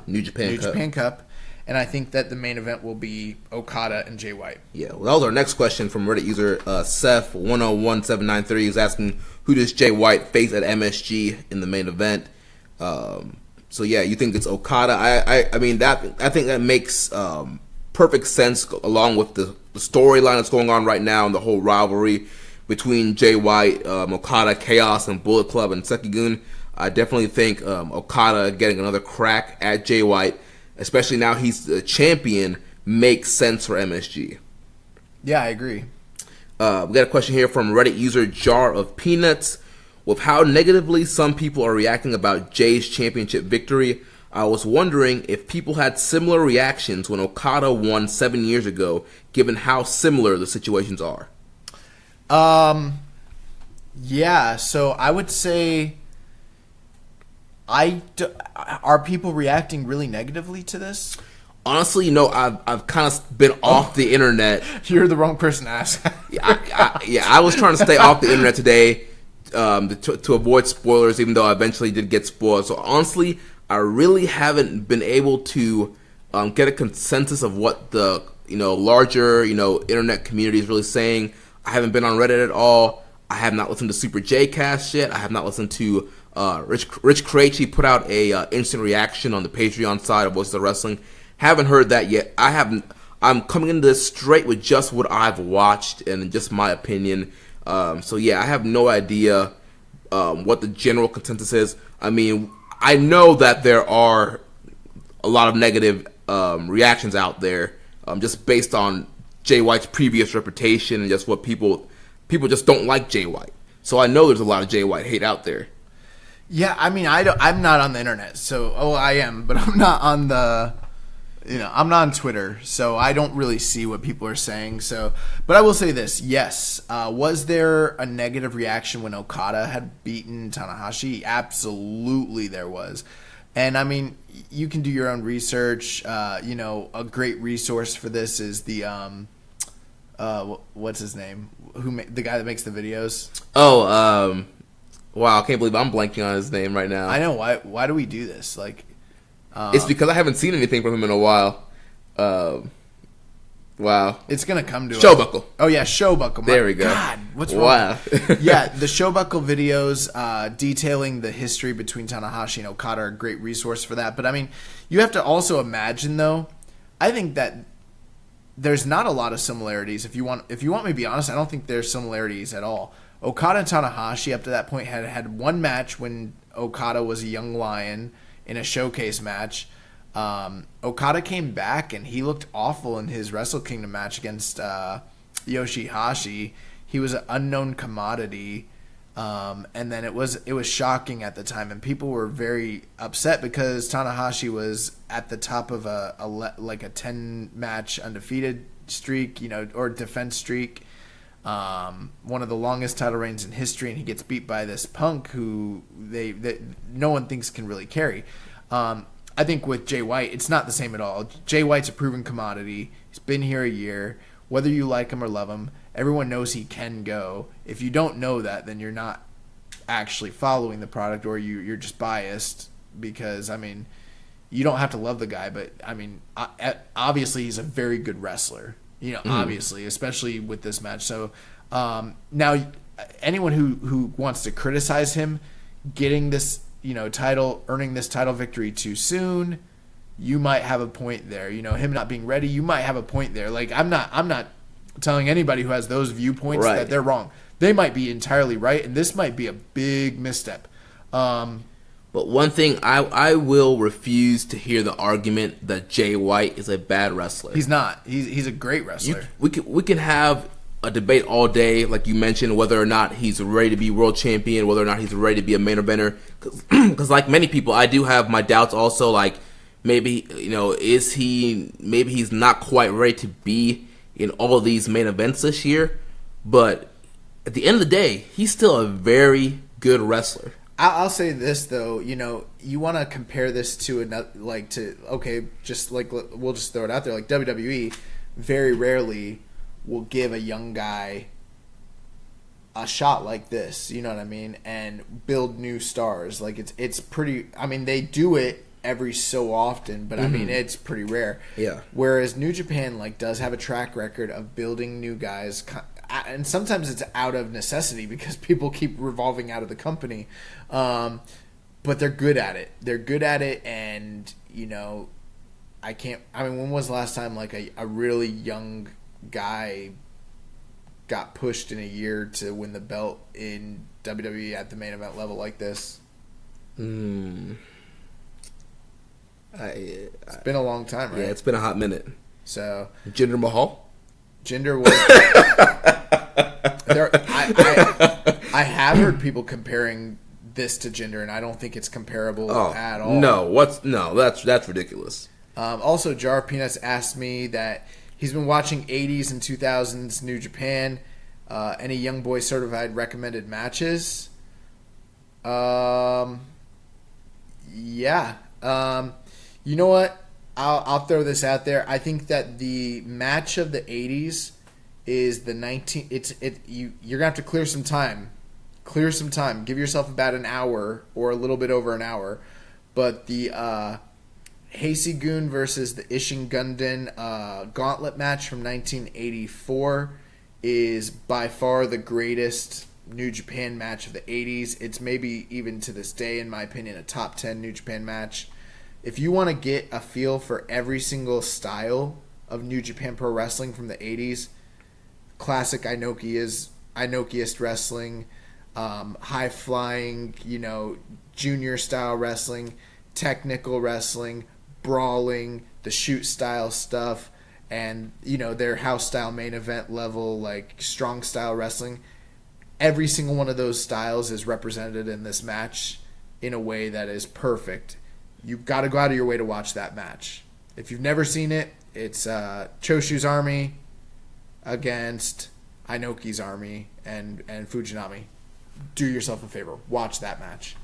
New Japan Cup. And I think that the main event will be Okada and Jay White. Yeah, well, that was our next question from Reddit user Seth101793. He's asking, who does Jay White face at MSG in the main event? So yeah, you think it's Okada? I mean I think that makes perfect sense along with the storyline that's going on right now and the whole rivalry between Jay White, Okada, Chaos, and Bullet Club and Sekigun. I definitely think Okada getting another crack at Jay White, especially now he's the champion, makes sense for MSG. Yeah, I agree. We got a question here from Reddit user Jar of Peanuts. With how negatively some people are reacting about Jay's championship victory, I was wondering if people had similar reactions when Okada won 7 years ago, given how similar the situations are. Yeah, so I would say, are people reacting really negatively to this? Honestly, I've kind of been off the internet. You're the wrong person to ask. I was trying to stay off the internet today to avoid spoilers, even though I eventually did get spoiled. So honestly, I really haven't been able to get a consensus of what the larger internet community is really saying. I haven't been on Reddit at all. I have not listened to Super J-Cast yet. I have not listened to Rich Krejci put out a instant reaction on the Patreon side of Voices of Wrestling. Haven't heard that yet. I'm coming into this straight with just what I've watched and just my opinion. So yeah, I have no idea what the general consensus is. I mean, I know that there are a lot of negative reactions out there, just based on Jay White's previous reputation and just what people just don't like Jay White. So I know there's a lot of Jay White hate out there. Yeah, I mean, I'm not on the internet, so I am, but I'm not on the. I'm not on Twitter, so I don't really see what people are saying. So, but I will say this: yes, was there a negative reaction when Okada had beaten Tanahashi? Absolutely, there was. And I mean, you can do your own research. A great resource for this is the what's his name? The guy that makes the videos? Oh, wow! I can't believe I'm blanking on his name right now. I know why. Why do we do this? Like. It's because I haven't seen anything from him in a while. Wow. It's going to come to Showbuckle. Oh, yeah, Showbuckle. There we go. God, what's wrong? Wow. Yeah, the Showbuckle videos detailing the history between Tanahashi and Okada are a great resource for that. But, I mean, you have to also imagine, though, I think that there's not a lot of similarities. If you want me to be honest, I don't think there's similarities at all. Okada and Tanahashi, up to that point, had one match when Okada was a young lion in a showcase match. Okada came back and he looked awful in his Wrestle Kingdom match against Yoshihashi. He was an unknown commodity. And then it was shocking at the time, and people were very upset because Tanahashi was at the top of a 10-match undefeated streak, or defense streak, one of the longest title reigns in history, and he gets beat by this Punk who no one thinks can really carry. I think with Jay White, it's not the same at all. Jay White's a proven commodity. He's been here a year. Whether you like him or love him, everyone knows he can go. If you don't know that, then you're not actually following the product, or you're just biased because, you don't have to love the guy, but, obviously he's a very good wrestler, obviously, especially with this match. So now anyone who wants to criticize him getting this, title, earning this title victory too soon, you might have a point there. Him not being ready, you might have a point there. Like, I'm not telling anybody who has those viewpoints that they're wrong. They might be entirely right, and this might be a big misstep. But one thing, I will refuse to hear the argument that Jay White is a bad wrestler. He's not. He's a great wrestler. We can have a debate all day, like you mentioned, whether or not he's ready to be world champion, whether or not he's ready to be a main eventer. Because like many people, I do have my doubts also, like, maybe, maybe he's not quite ready to be in all of these main events this year. But at the end of the day, he's still a very good wrestler. I'll say this, though. You want to compare this to another, we'll just throw it out there. Like, WWE very rarely will give a young guy a shot like this, you know what I mean, and build new stars. Like, it's pretty, they do it every so often, but it's pretty rare. Yeah. Whereas New Japan does have a track record of building new guys, and sometimes it's out of necessity because people keep revolving out of the company. But they're good at it. They're good at it, and when was the last time a really young guy got pushed in a year to win the belt in WWE at the main event level like this? It's been a long time, right? Yeah, it's been a hot minute. So Jinder Mahal? Jinder was I have heard people comparing this to Jinder, and I don't think it's comparable at all. No, that's ridiculous. Also, Jar of Peanuts asked me that he's been watching 80s and 2000s New Japan. Any Young Boy Certified recommended matches? Yeah. You know what? I'll throw this out there. I think that the match of the 80s is the 19. You're gonna have to clear some time. Give yourself about an hour or a little bit over an hour. But the Heisei-gun versus the Ishin Gundam gauntlet match from 1984 is by far the greatest New Japan match of the 80s. It's maybe even to this day, in my opinion, a top 10 New Japan match. If you want to get a feel for every single style of New Japan Pro Wrestling from the 80s, classic Inokiist wrestling, high-flying, junior style wrestling, technical wrestling, brawling, the shoot style stuff, and, their house style main event level, strong style wrestling. Every single one of those styles is represented in this match in a way that is perfect. You've got to go out of your way to watch that match. If you've never seen it, it's Choshu's Army against Inoki's Army and Fujinami. Do yourself a favor. Watch that match.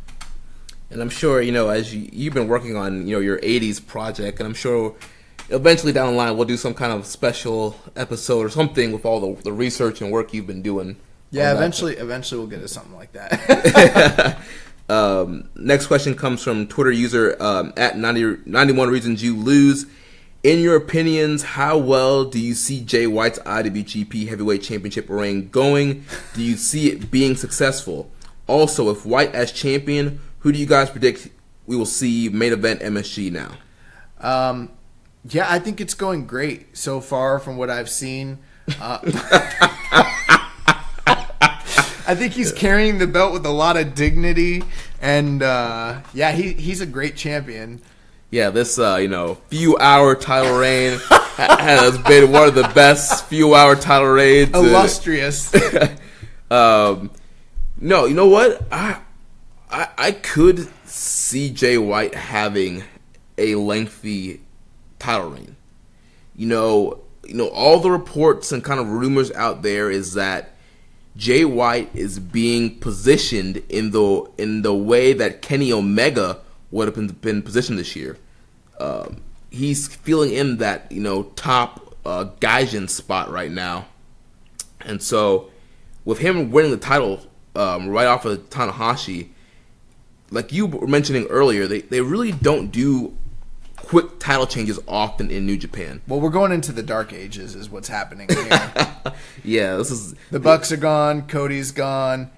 And I'm sure, as you've been working on, your 80s project, and I'm sure eventually down the line we'll do some kind of special episode or something with all the research and work you've been doing. Yeah, eventually we'll get to something like that. Next question comes from Twitter user at 91 Reasons You Lose. In your opinions, how well do you see Jay White's IWGP Heavyweight Championship reign going? Do you see it being successful? Also, if White as champion, who do you guys predict we will see main event MSG now? Yeah, I think it's going great so far from what I've seen. I think he's carrying the belt with a lot of dignity, and he's a great champion. Yeah, this few-hour title reign has been one of the best few-hour title reigns. Illustrious. No, you know what? I could see Jay White having a lengthy title reign. You know, all the reports and kind of rumors out there is that Jay White is being positioned in the way that Kenny Omega would have been positioned this year. He's feeling in that top Gaijin spot right now, and so with him winning the title right off of Tanahashi, like you were mentioning earlier, they really don't do quick title changes often in New Japan. Well, we're going into the dark ages is what's happening here. Yeah, this is... The Bucks are gone, Cody's gone,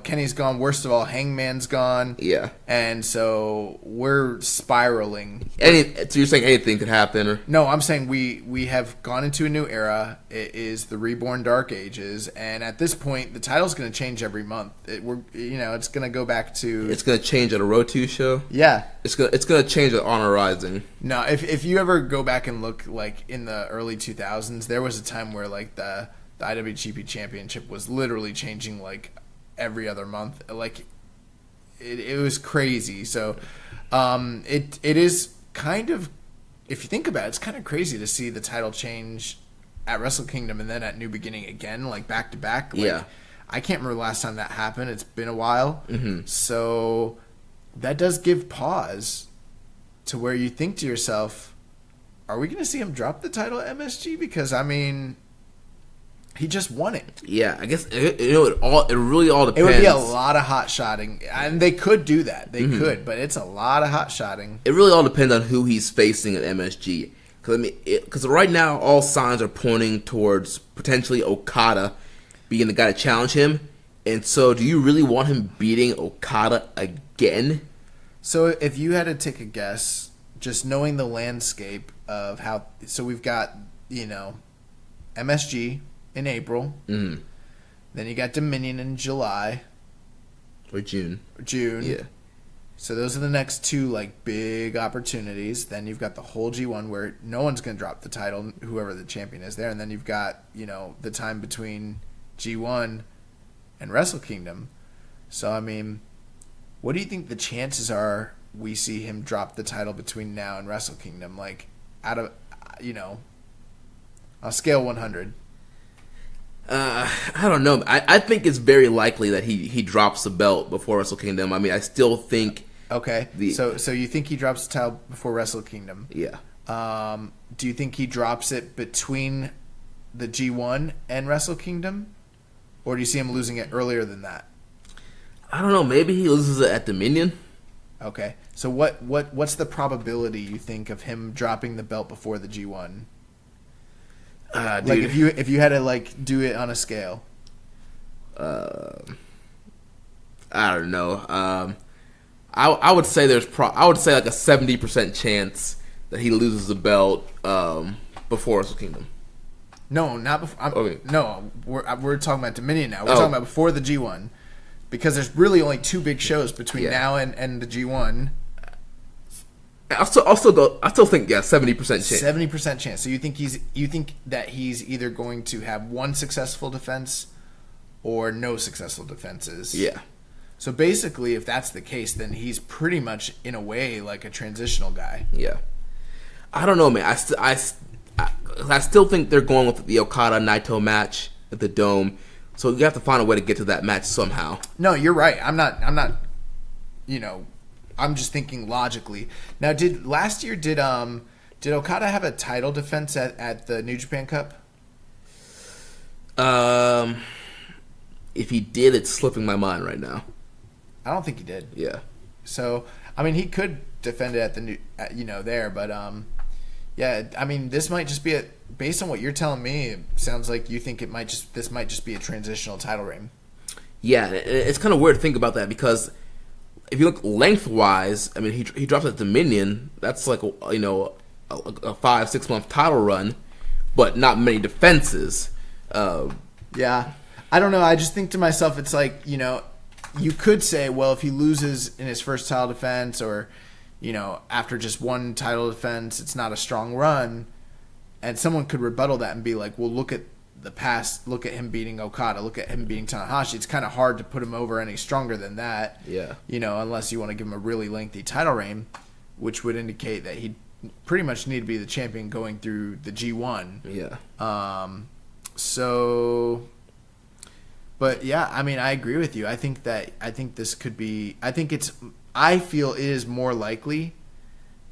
Kenny's gone, worst of all, Hangman's gone. Yeah. And so we're spiraling. So you're saying anything could happen? Or? No, I'm saying we have gone into a new era. It is the reborn dark ages, and at this point, the title's going to change every month. It's going to go back to... It's going to change at a Road 2 show? Yeah. It's going to change at Honor Rising. No, if you ever go back and look, like, in the early 2000s, there was a time where, like, the IWGP Championship was literally changing, like, every other month. Like, it was crazy. So it is kind of, if you think about it, it's kind of crazy to see the title change at Wrestle Kingdom and then at New Beginning again, like back to back. Like, yeah. I can't remember the last time that happened. It's been a while. Mm-hmm. So that does give pause to where you think to yourself, are we going to see him drop the title at MSG? Because, I mean, he just won it. Yeah, I guess it really all depends. It would be a lot of hot shotting, and they could do that. They could, but it's a lot of hot shotting. It really all depends on who he's facing at MSG. Because right now, all signs are pointing towards potentially Okada being the guy to challenge him. And so, do you really want him beating Okada again? So, if you had to take a guess, just knowing the landscape of how... So, we've got, MSG in April. Mm-hmm. Then you got Dominion in July. Or June. Yeah. So those are the next two, like, big opportunities. Then you've got the whole G1 where no one's going to drop the title, whoever the champion is there. And then you've got, the time between G1 and Wrestle Kingdom. So, I mean, what do you think the chances are we see him drop the title between now and Wrestle Kingdom? Like, out of, on a scale 100. I don't know. I think it's very likely that he drops the belt before Wrestle Kingdom. I mean, I still think... Okay, so you think he drops the title before Wrestle Kingdom? Yeah. Do you think he drops it between the G1 and Wrestle Kingdom? Or do you see him losing it earlier than that? I don't know. Maybe he loses it at Dominion. Okay, so what's the probability, you think, of him dropping the belt before the G1? Dude. Like, if you had to, like, do it on a scale. I don't know. I would say I would say like a 70% chance that he loses the belt before Wrestle Kingdom. No, not before. Okay. No, we're talking about Dominion now. We're talking about before the G1, because there's really only two big shows between now and the G1. I'll still think 70% chance. 70% chance. So you think that he's either going to have one successful defense or no successful defenses. Yeah. So basically, if that's the case, then he's pretty much, in a way, like a transitional guy. Yeah. I don't know, man. I still think they're going with the Okada Naito match at the Dome. So you have to find a way to get to that match somehow. No, you're right. I'm not. I'm just thinking logically. Now, did Okada have a title defense at the New Japan Cup? If he did, it's slipping my mind right now. I don't think he did. Yeah. So, I mean, he could defend it at the there, but yeah. I mean, this might just be based on what you're telling me. It sounds like you think this might just be a transitional title reign. Yeah, it's kind of weird to think about that because if you look lengthwise, I mean, he drops at Dominion. That's like a 5-6 month title run, but not many defenses. Yeah, I don't know. I just think to myself, it's like you could say, well, if he loses in his first title defense, or after just one title defense, it's not a strong run. And someone could rebuttal that and be like, well, look at the past. Look at him beating Okada. Look at him beating Tanahashi. It's kind of hard to put him over any stronger than that. Yeah. Unless you want to give him a really lengthy title reign, which would indicate that he'd pretty much need to be the champion going through the G1. Yeah. But yeah, I mean, I agree with you. I think this could be. I feel it is more likely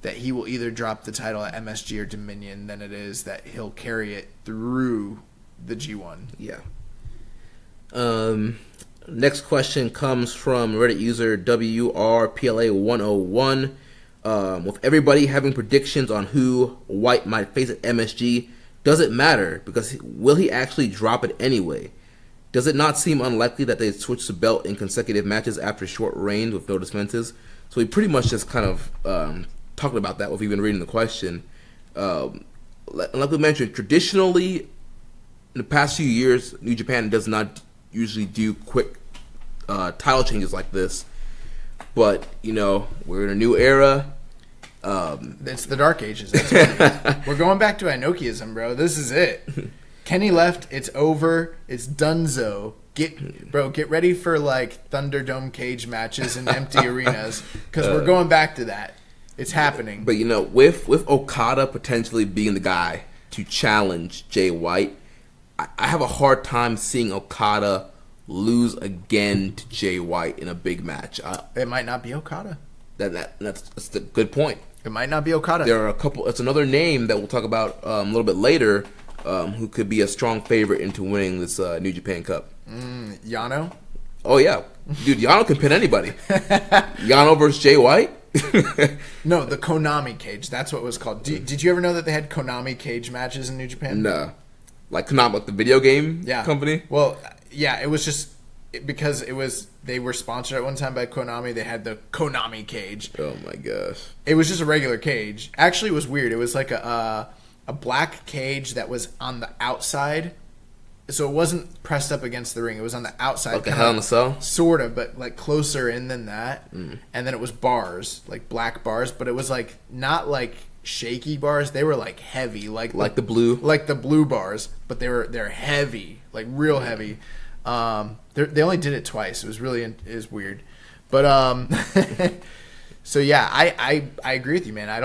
that he will either drop the title at MSG or Dominion than it is that he'll carry it through the G1. Yeah. Next question comes from Reddit user WRPLA101. With everybody having predictions on who White might face at MSG, does it matter? Because will he actually drop it anyway? Does it not seem unlikely that they switch the belt in consecutive matches after short reigns with no defenses? So he pretty much just kind of talking about that if you've been reading the question. Like we mentioned, traditionally, in the past few years, New Japan does not usually do quick title changes like this. But, we're in a new era. It's the Dark Ages. That's what we're going back to Inokiism, bro. This is it. Kenny left. It's over. It's donezo. Get ready for like Thunderdome cage matches in empty arenas because we're going back to that. It's happening. But with Okada potentially being the guy to challenge Jay White, I have a hard time seeing Okada lose again to Jay White in a big match. It might not be Okada. That's a good point. It might not be Okada. There are a couple. It's another name that we'll talk about a little bit later, who could be a strong favorite into winning this New Japan Cup. Yano? Oh yeah, dude, Yano can pin anybody. Yano versus Jay White. No, the Konami cage. That's what it was called. Did you ever know that they had Konami cage matches in New Japan? No, like Konami, like the video game company. Well, yeah, it was just because they were sponsored at one time by Konami. They had the Konami cage. Oh my gosh! It was just a regular cage. Actually, it was weird. It was like a black cage that was on the outside. So it wasn't pressed up against the ring. It was on the outside. Like a Hell in a Cell? Sort of, but like closer in than that. And then it was bars, like black bars, but it was like not like shaky bars. They were like heavy, like the blue, like the blue bars, but they're heavy, like real heavy. They only did it twice. It was weird, but so yeah, I agree with you, man. I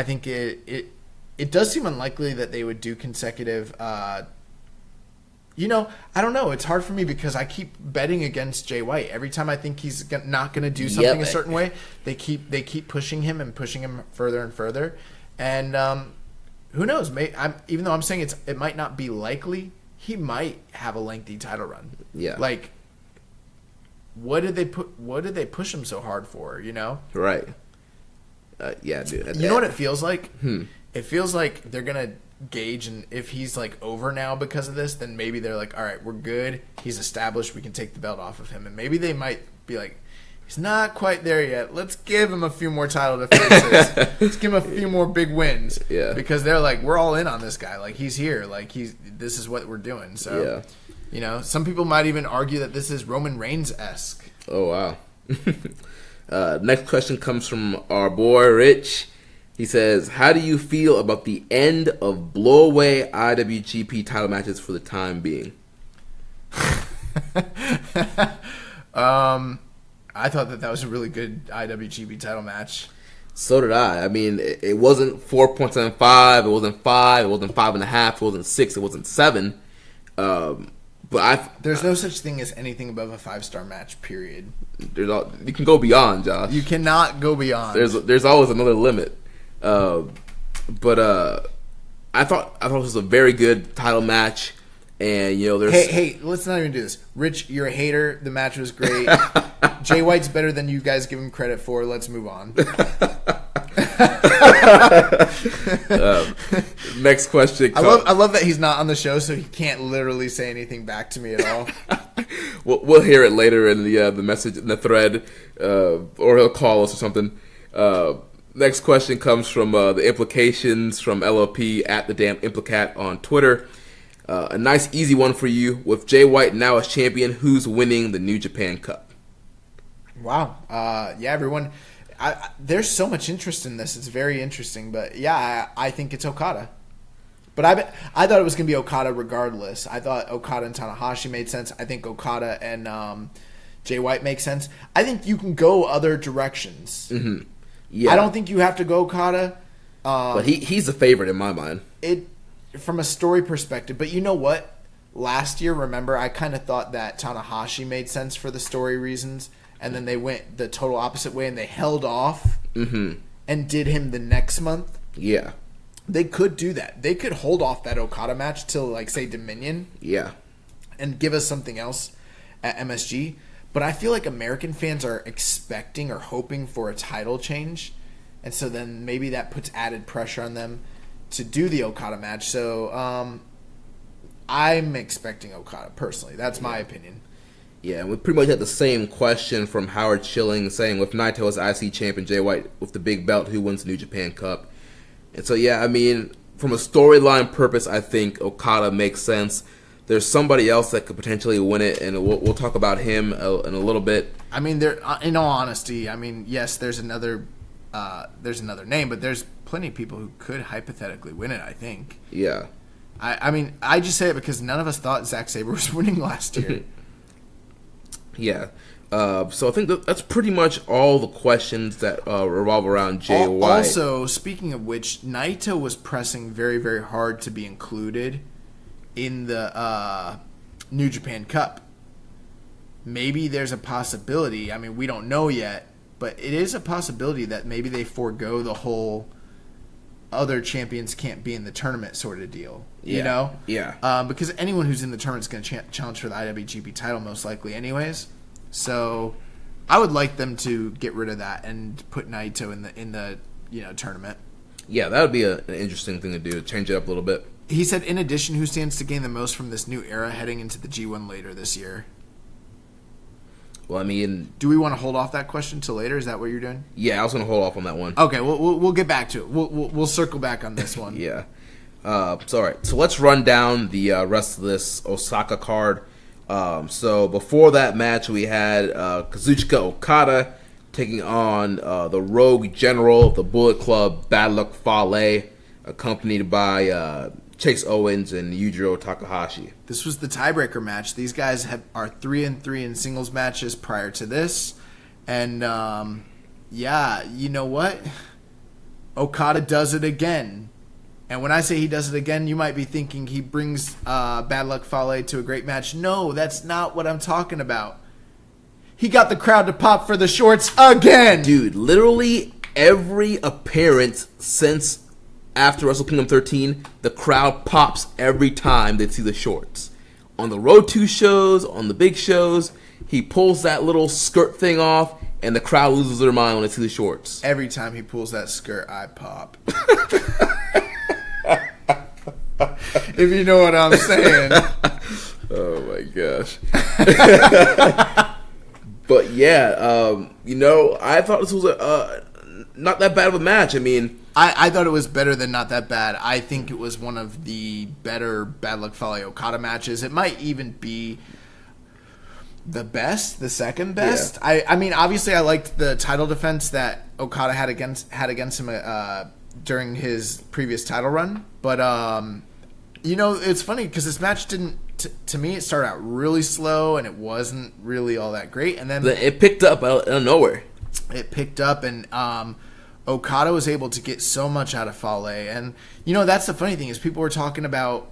think it does seem unlikely that they would do consecutive. I don't know. It's hard for me because I keep betting against Jay White. Every time I think he's not going to do something a certain way, they keep pushing him further and further. And who knows? Even though I'm saying it might not be likely, he might have a lengthy title run. Yeah. Like, what did they push him so hard for? Right. Yeah, dude. You know what it feels like? It feels like they're gonna gauge, and if he's like over now because of this, then maybe they're like, all right, we're good. He's established. We can take the belt off of him, and maybe they might be like, he's not quite there yet. Let's give him a few more title defenses. Let's give him a few more big wins. Yeah, because they're like, we're all in on this guy. Like he's here. Like this is what we're doing. So some people might even argue that this is Roman Reigns-esque. Oh wow. Next question comes from our boy Rich. He says, how do you feel about the end of blow-away IWGP title matches for the time being? I thought that was a really good IWGP title match. So did I. I mean, it wasn't 4.75, it wasn't 5, it wasn't 5.5, it wasn't 6, it wasn't 7. There's no such thing as anything above a 5-star match, period. You can go beyond, Josh. You cannot go beyond. There's always another limit. I thought it was a very good title match, and there's hey, let's not even do this. Rich, you're a hater. The match was great. Jay White's better than you guys give him credit for. Let's move on. Next question. I love that he's not on the show, so he can't literally say anything back to me at all. We'll hear it later in the message in the thread, or he'll call us or something. Next question comes from the Implications from LLP at the damn Implicat on Twitter. A nice easy one for you. With Jay White now as champion, who's winning the New Japan Cup? Wow. Everyone. There's so much interest in this. It's very interesting. But yeah, I think it's Okada. But I thought it was going to be Okada regardless. I thought Okada and Tanahashi made sense. I think Okada and Jay White make sense. I think you can go other directions. Mm-hmm. Yeah. I don't think you have to go Okada. But he's a favorite in my mind. From a story perspective. But you know what? Last year, remember, I kind of thought that Tanahashi made sense for the story reasons. And then they went the total opposite way and they held off and did him the next month. Yeah. They could do that. They could hold off that Okada match till, like, say, Dominion. Yeah. And give us something else at MSG. But I feel like American fans are expecting or hoping for a title change. And so then maybe that puts added pressure on them to do the Okada match. So I'm expecting Okada, personally. That's my opinion. Yeah, and we pretty much had the same question from Howard Schilling saying with Naito as IC champion, Jay White with the big belt, who wins the New Japan Cup? And so, yeah, I mean, from a storyline purpose, I think Okada makes sense. There's somebody else that could potentially win it, and we'll talk about him in a little bit. I mean, there. In all honesty, I mean, yes, there's another name, but there's plenty of people who could hypothetically win it, I think. Yeah. I mean, I just say it because none of us thought Zack Sabre was winning last year. Yeah. So I think that's pretty much all the questions that revolve around Jay White. Also, speaking of which, Naito was pressing very, very hard to be included in the New Japan Cup. Maybe there's a possibility. I mean, we don't know yet, but it is a possibility that maybe they forego the whole other champions can't be in the tournament sort of deal. Yeah. You know? Yeah. Because anyone who's in the tournament is going to challenge for the IWGP title most likely anyways. So I would like them to get rid of that and put Naito in the tournament. Yeah, that would be an interesting thing to do, to change it up a little bit. He said, in addition, who stands to gain the most from this new era heading into the G1 later this year? Well, I mean... Do we want to hold off that question till later? Is that what you're doing? Yeah, I was going to hold off on that one. Okay, we'll get back to it. We'll circle back on this one. Yeah. All right. So let's run down the rest of this Osaka card. So before that match, we had Kazuchika Okada taking on the Rogue General of the Bullet Club, Bad Luck Fale, accompanied by Chase Owens and Yujiro Takahashi. This was the tiebreaker match. These guys are 3-3 in singles matches prior to this. And, yeah, you know what? Okada does it again. And when I say he does it again, you might be thinking he brings Bad Luck Fale to a great match. No, that's not what I'm talking about. He got the crowd to pop for the shorts again! Dude, literally every appearance since after Wrestle Kingdom 13, the crowd pops every time they see the shorts. On the Road 2 shows, on the big shows, he pulls that little skirt thing off, and the crowd loses their mind when they see the shorts. Every time he pulls that skirt, I pop. If you know what I'm saying. Oh my gosh. But yeah, I thought this was not that bad of a match. I mean, I thought it was better than not that bad. I think it was one of the better Bad Luck Fale Okada matches. It might even be the second best. Yeah. I mean, obviously I liked the title defense that Okada had against him during his previous title run. But, it's funny because this match didn't, to me, it started out really slow and it wasn't really all that great. And then it picked up out of nowhere. It picked up and Okada was able to get so much out of Fale. And, that's the funny thing is people were talking about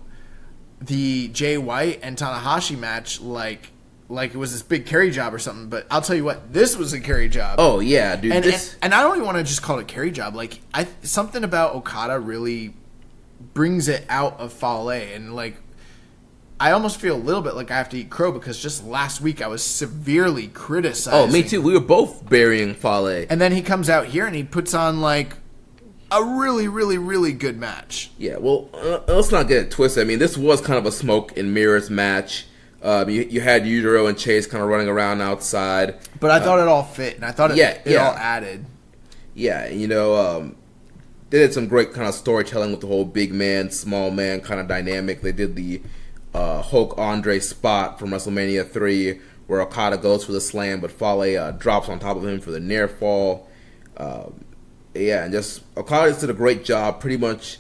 the Jay White and Tanahashi match like it was this big carry job or something. But I'll tell you what, this was a carry job. Oh, yeah, dude. And I don't even want to just call it a carry job. Something about Okada really brings it out of Fale. And, I almost feel a little bit like I have to eat crow because just last week I was severely criticizing. Oh, me too. We were both burying Fale. And then he comes out here and he puts on, a really, really, really good match. Yeah, well, let's not get it twisted. I mean, this was kind of a smoke and mirrors match. You had Yujiro and Chase kind of running around outside. But I thought it all fit, and I thought it all added. Yeah, they did some great kind of storytelling with the whole big man, small man kind of dynamic. They did the Hulk Andre spot from WrestleMania 3 where Okada goes for the slam, but Fale drops on top of him for the near fall. And just Okada just did a great job pretty much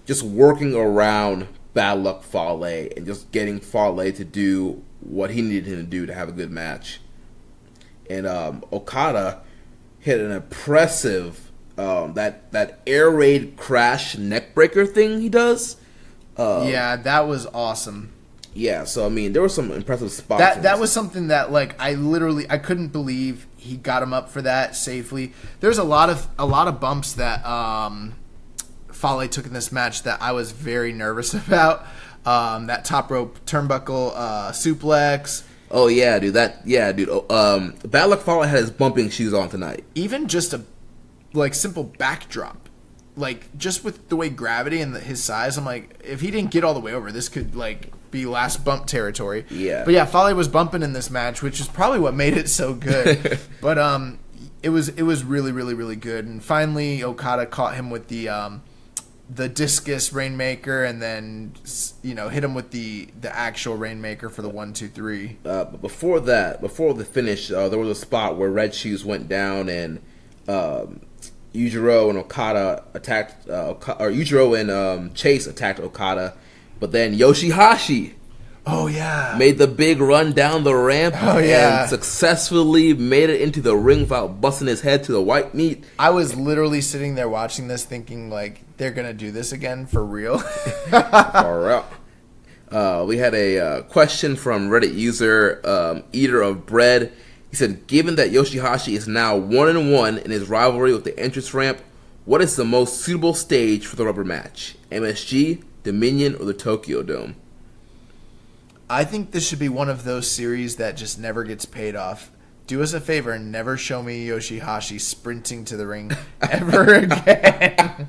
just working around Bad Luck Fale and just getting Fale to do what he needed him to do to have a good match. And Okada hit an impressive that air raid crash neckbreaker thing he does. Yeah, that was awesome. Yeah, so I mean, there were some impressive spots. That was something that like I couldn't believe he got him up for that safely. There's a lot of bumps that Fale took in this match that I was very nervous about. That top rope turnbuckle suplex. Oh yeah, dude. Bad Luck Fale had his bumping shoes on tonight. Even just a simple backdrop, like just with the way gravity and his size, I'm like, if he didn't get all the way over, this could be last bump territory. Yeah. But yeah, Fale was bumping in this match, which is probably what made it so good. But it was really, really, really good. And finally, Okada caught him with the discus Rainmaker, and then hit him with the actual Rainmaker for the 1-2-3. But before the finish, there was a spot where Red Shoes went down, and Yujiro and Okada attacked, or Yujiro and Chase attacked Okada, but then Yoshihashi made the big run down the ramp and successfully made it into the ring without busting his head to the white meat. I was literally sitting there watching this thinking, they're going to do this again for real. Far out. We had a question from Reddit user, Eater of Bread. He said, given that Yoshihashi is now 1-1 in his rivalry with the entrance ramp, what is the most suitable stage for the rubber match? MSG, Dominion, or the Tokyo Dome? I think this should be one of those series that just never gets paid off. Do us a favor and never show me Yoshihashi sprinting to the ring ever again.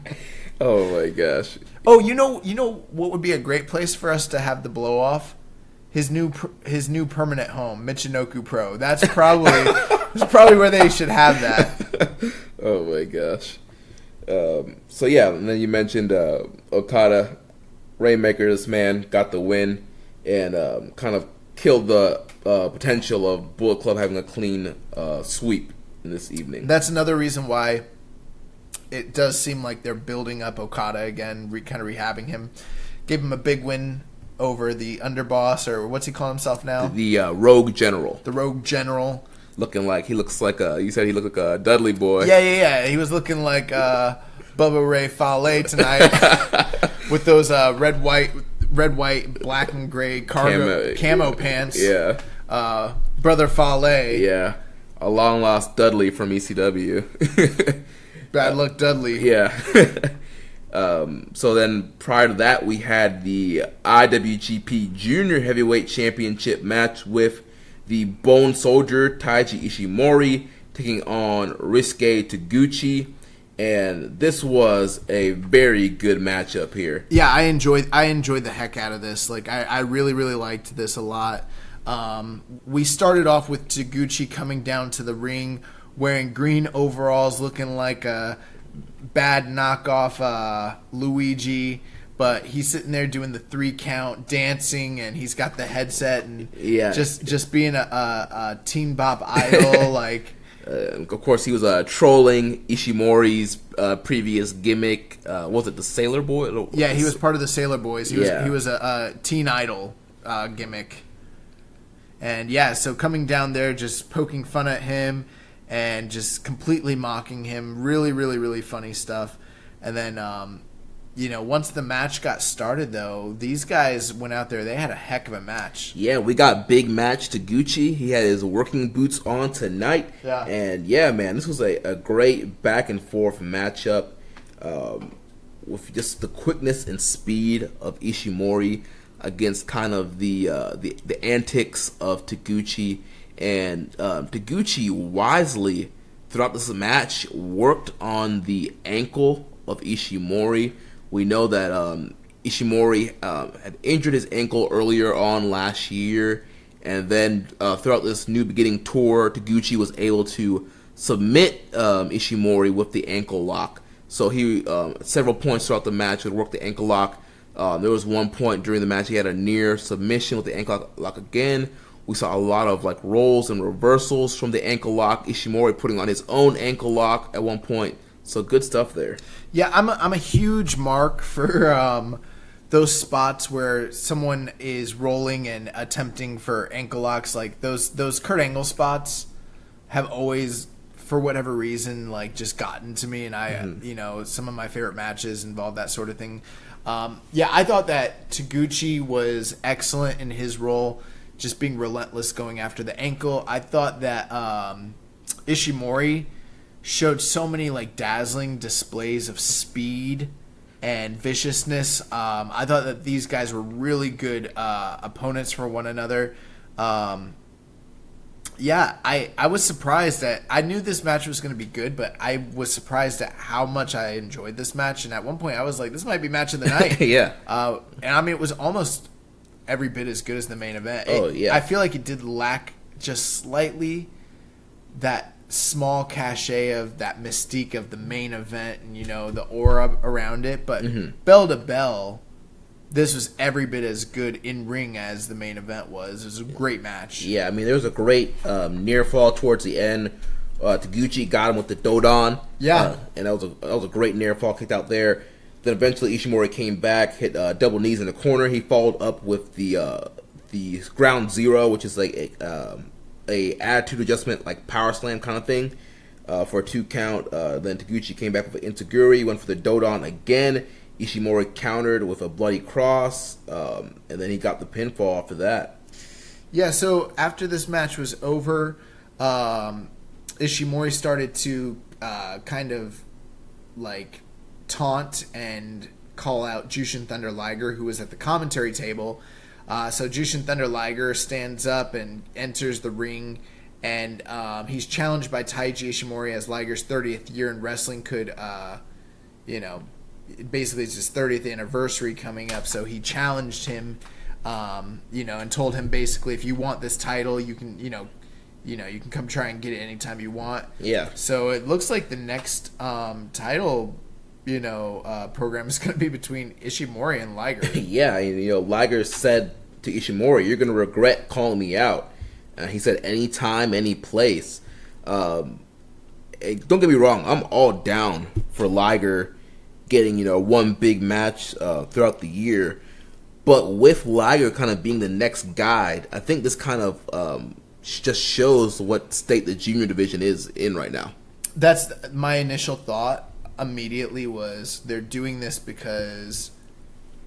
Oh my gosh. Oh, you know what would be a great place for us to have the blow off? His new permanent home, Michinoku Pro. That's probably where they should have that. Oh my gosh. So yeah, and then you mentioned Okada, Rainmaker. This man got the win and kind of killed the potential of Bullet Club having a clean sweep in this evening. That's another reason why it does seem like they're building up Okada again, kind of rehabbing him. Gave him a big win over the underboss, or what's he call himself now? The Rogue General. The Rogue General. He looks like you said he looked like a Dudley boy. Yeah. He was looking like Bubba Ray Fale tonight with those red, white, black and gray camo pants. Yeah. Brother Fale. Yeah. A long lost Dudley from ECW. Bad luck Dudley. Yeah. So then prior to that, we had the IWGP Junior Heavyweight Championship match with the Bone Soldier Taiji Ishimori taking on Ryusuke Taguchi, and this was a very good matchup here. Yeah, I enjoyed the heck out of this. I really, really liked this a lot. We started off with Taguchi coming down to the ring wearing green overalls, looking like a bad knockoff Luigi, but he's sitting there doing the 3 count, dancing, and he's got the headset and just being a teen bop idol. Of course, he was trolling Ishimori's previous gimmick. Was it the Sailor Boy? Yeah, he was part of the Sailor Boys. He was a teen idol gimmick, and so coming down there, just poking fun at him and just completely mocking him. Really, really, really funny stuff. And then, once the match got started, though, these guys went out there. They had a heck of a match. Yeah, we got big match Taguchi. He had his working boots on tonight. Yeah. And, yeah, man, this was a great back-and-forth matchup with just the quickness and speed of Ishimori against kind of the antics of Taguchi. And Taguchi wisely, throughout this match, worked on the ankle of Ishimori. We know that Ishimori had injured his ankle earlier on last year, and then throughout this New Beginning tour, Taguchi was able to submit Ishimori with the ankle lock. So he, several points throughout the match, would work the ankle lock. There was one point during the match he had a near submission with the ankle lock again. We saw a lot of rolls and reversals from the ankle lock. Ishimori putting on his own ankle lock at one point, So good stuff there. Yeah, I'm a huge mark for those spots where someone is rolling and attempting for ankle locks. Like those Kurt Angle spots have always, for whatever reason, like just gotten to me. And I, some of my favorite matches involve that sort of thing. I thought that Taguchi was excellent in his role, just being relentless going after the ankle. I thought that Ishimori showed so many like dazzling displays of speed and viciousness. I thought that these guys were really good opponents for one another. I was surprised that I knew this match was going to be good, but I was surprised at how much I enjoyed this match. And at one point I was like, this might be match of the night. Yeah. And I mean, it was almost every bit as good as the main event. I feel like it did lack just slightly that small cachet of that mystique of the main event and, the aura around it. But bell to bell, this was every bit as good in ring as the main event was. It was a great match. Yeah, I mean, there was a great near fall towards the end. Taguchi got him with the Dodon. Yeah. And that was a great near fall, kicked out there. Then eventually Ishimori came back, hit double knees in the corner. He followed up with the ground zero, which is like a attitude adjustment, like power slam kind of thing, for a 2 count. Then Taguchi came back with an Integuri, went for the Dodon again. Ishimori countered with a bloody cross, and then he got the pinfall after that. Yeah, so after this match was over, Ishimori started to kind of like taunt and call out Jushin Thunder Liger, who was at the commentary table. So Jushin Thunder Liger stands up and enters the ring, and he's challenged by Taiji Ishimori as Liger's 30th year in wrestling could, basically it's his 30th anniversary coming up. So he challenged him, and told him basically, if you want this title, you can, you can come try and get it anytime you want. Yeah. So it looks like the next title program is going to be between Ishimori and Liger. Yeah, Liger said to Ishimori, "You're going to regret calling me out." He said, "Anytime, any place." Don't get me wrong, I'm all down for Liger getting one big match throughout the year, but with Liger kind of being the next guy, I think this kind of just shows what state the junior division is in right now. That's my initial thought. Immediately was they're doing this because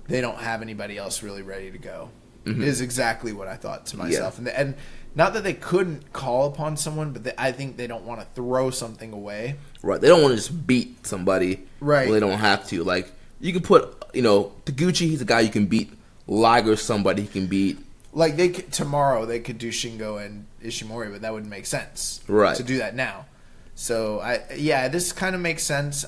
they don't have anybody else really ready to go. Is exactly what I thought to myself. Yeah. And not that they couldn't call upon someone, but I think they don't want to throw something away. Right. They don't want to just beat somebody. Right. When they don't have to. Like, you can put, Taguchi, he's a guy you can beat. Liger, somebody he can beat. Like, tomorrow they could do Shingo and Ishimori, but that wouldn't make sense. Right. To do that now. So this kind of makes sense.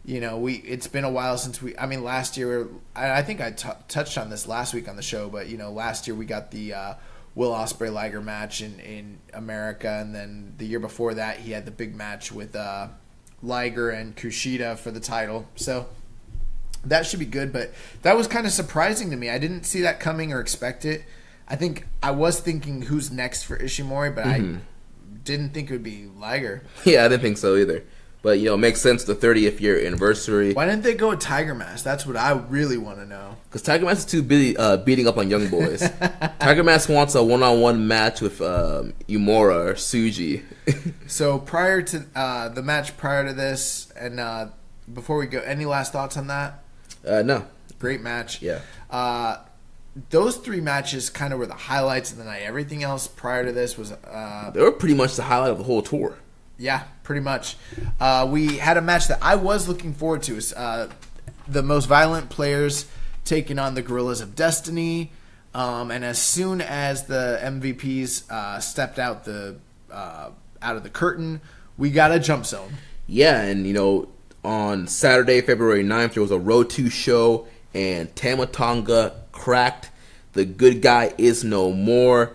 It's been a while since last year. I think I touched on this last week on the show, but last year we got the Will Ospreay Liger match in America, and then the year before that he had the big match with Liger and Kushida for the title. So that should be good, but that was kind of surprising to me. I didn't see that coming or expect it. I think I was thinking who's next for Ishimori, but I didn't think it would be Liger. Yeah, I didn't think so either. But, it makes sense, the 30th year anniversary. Why didn't they go with Tiger Mask? That's what I really want to know. Because Tiger Mask is too busy beating up on young boys. Tiger Mask wants a one-on-one match with Umura or Tsuji. So prior to the match prior to this, and before we go, any last thoughts on that? No. Great match. Yeah. Those 3 matches kind of were the highlights of the night. Everything else prior to this was... they were pretty much the highlight of the whole tour. Yeah, pretty much. We had a match that I was looking forward to. It's, the Most Violent Players taking on the Gorillas of Destiny. And as soon as the MVPs stepped out of the curtain, we got a jump zone. Yeah, and on Saturday, February 9th, there was a Road 2 show, and Tama Tonga cracked. The good guy is no more.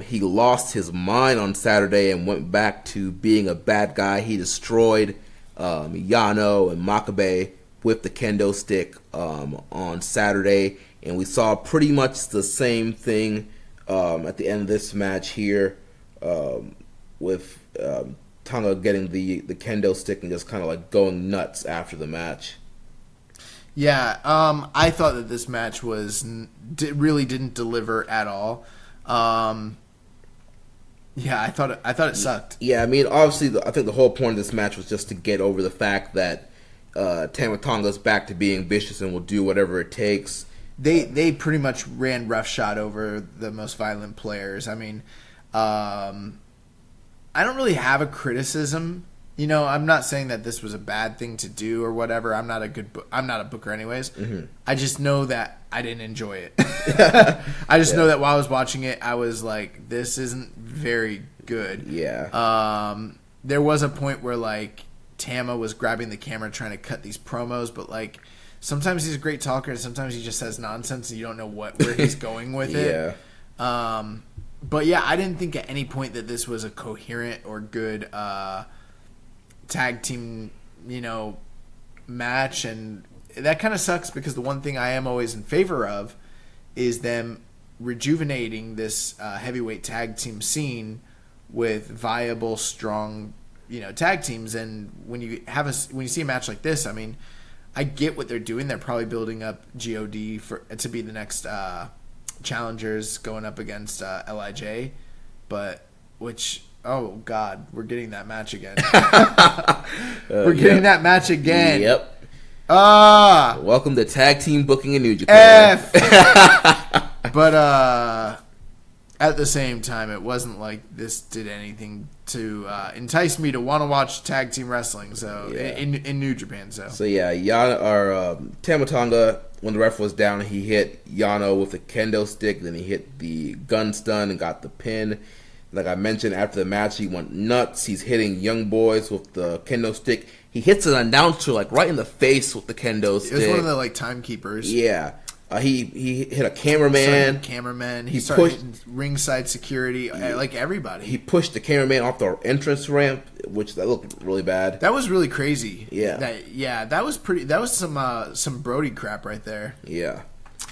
He lost his mind on Saturday and went back to being a bad guy. He destroyed Yano and Makabe with the kendo stick on Saturday, and we saw pretty much the same thing at the end of this match here with Tonga getting the kendo stick and just kind of like going nuts after the match. Yeah, I thought that this match really didn't deliver at all. Yeah, I thought it sucked. Yeah, I mean, obviously, I think the whole point of this match was just to get over the fact that Tama Tonga's back to being vicious and will do whatever it takes. They pretty much ran roughshod over the most violent players. I mean, I don't really have a criticism. You know, I'm not saying that this was a bad thing to do or whatever. I'm not a booker anyways. Mm-hmm. I just know that I didn't enjoy it. I just know that while I was watching it, I was like, this isn't very good. Yeah. There was a point where like Tama was grabbing the camera trying to cut these promos, but like sometimes he's a great talker and sometimes he just says nonsense and you don't know where he's going with it. Yeah. But yeah, I didn't think at any point that this was a coherent or good tag team, match, and that kind of sucks because the one thing I am always in favor of is them rejuvenating this heavyweight tag team scene with viable, strong, tag teams. And when you see a match like this, I mean, I get what they're doing. They're probably building up God to be the next challengers going up against LIJ, oh God, we're getting that match again. We're getting that match again. Yep. Welcome to tag team booking in New Japan. But at the same time, it wasn't like this did anything to entice me to want to watch tag team wrestling. So in New Japan, Tama Tonga, when the ref was down, he hit Yano with a kendo stick. Then he hit the gun stun and got the pin. Like I mentioned, after the match, he went nuts. He's hitting young boys with the kendo stick. He hits an announcer like right in the face with the kendo stick. It was one of the like timekeepers. Yeah. He hit a cameraman. He started hitting ringside security, like everybody. He pushed the cameraman off the entrance ramp, which that looked really bad. That was really crazy. Yeah. That was some Brody crap right there. Yeah.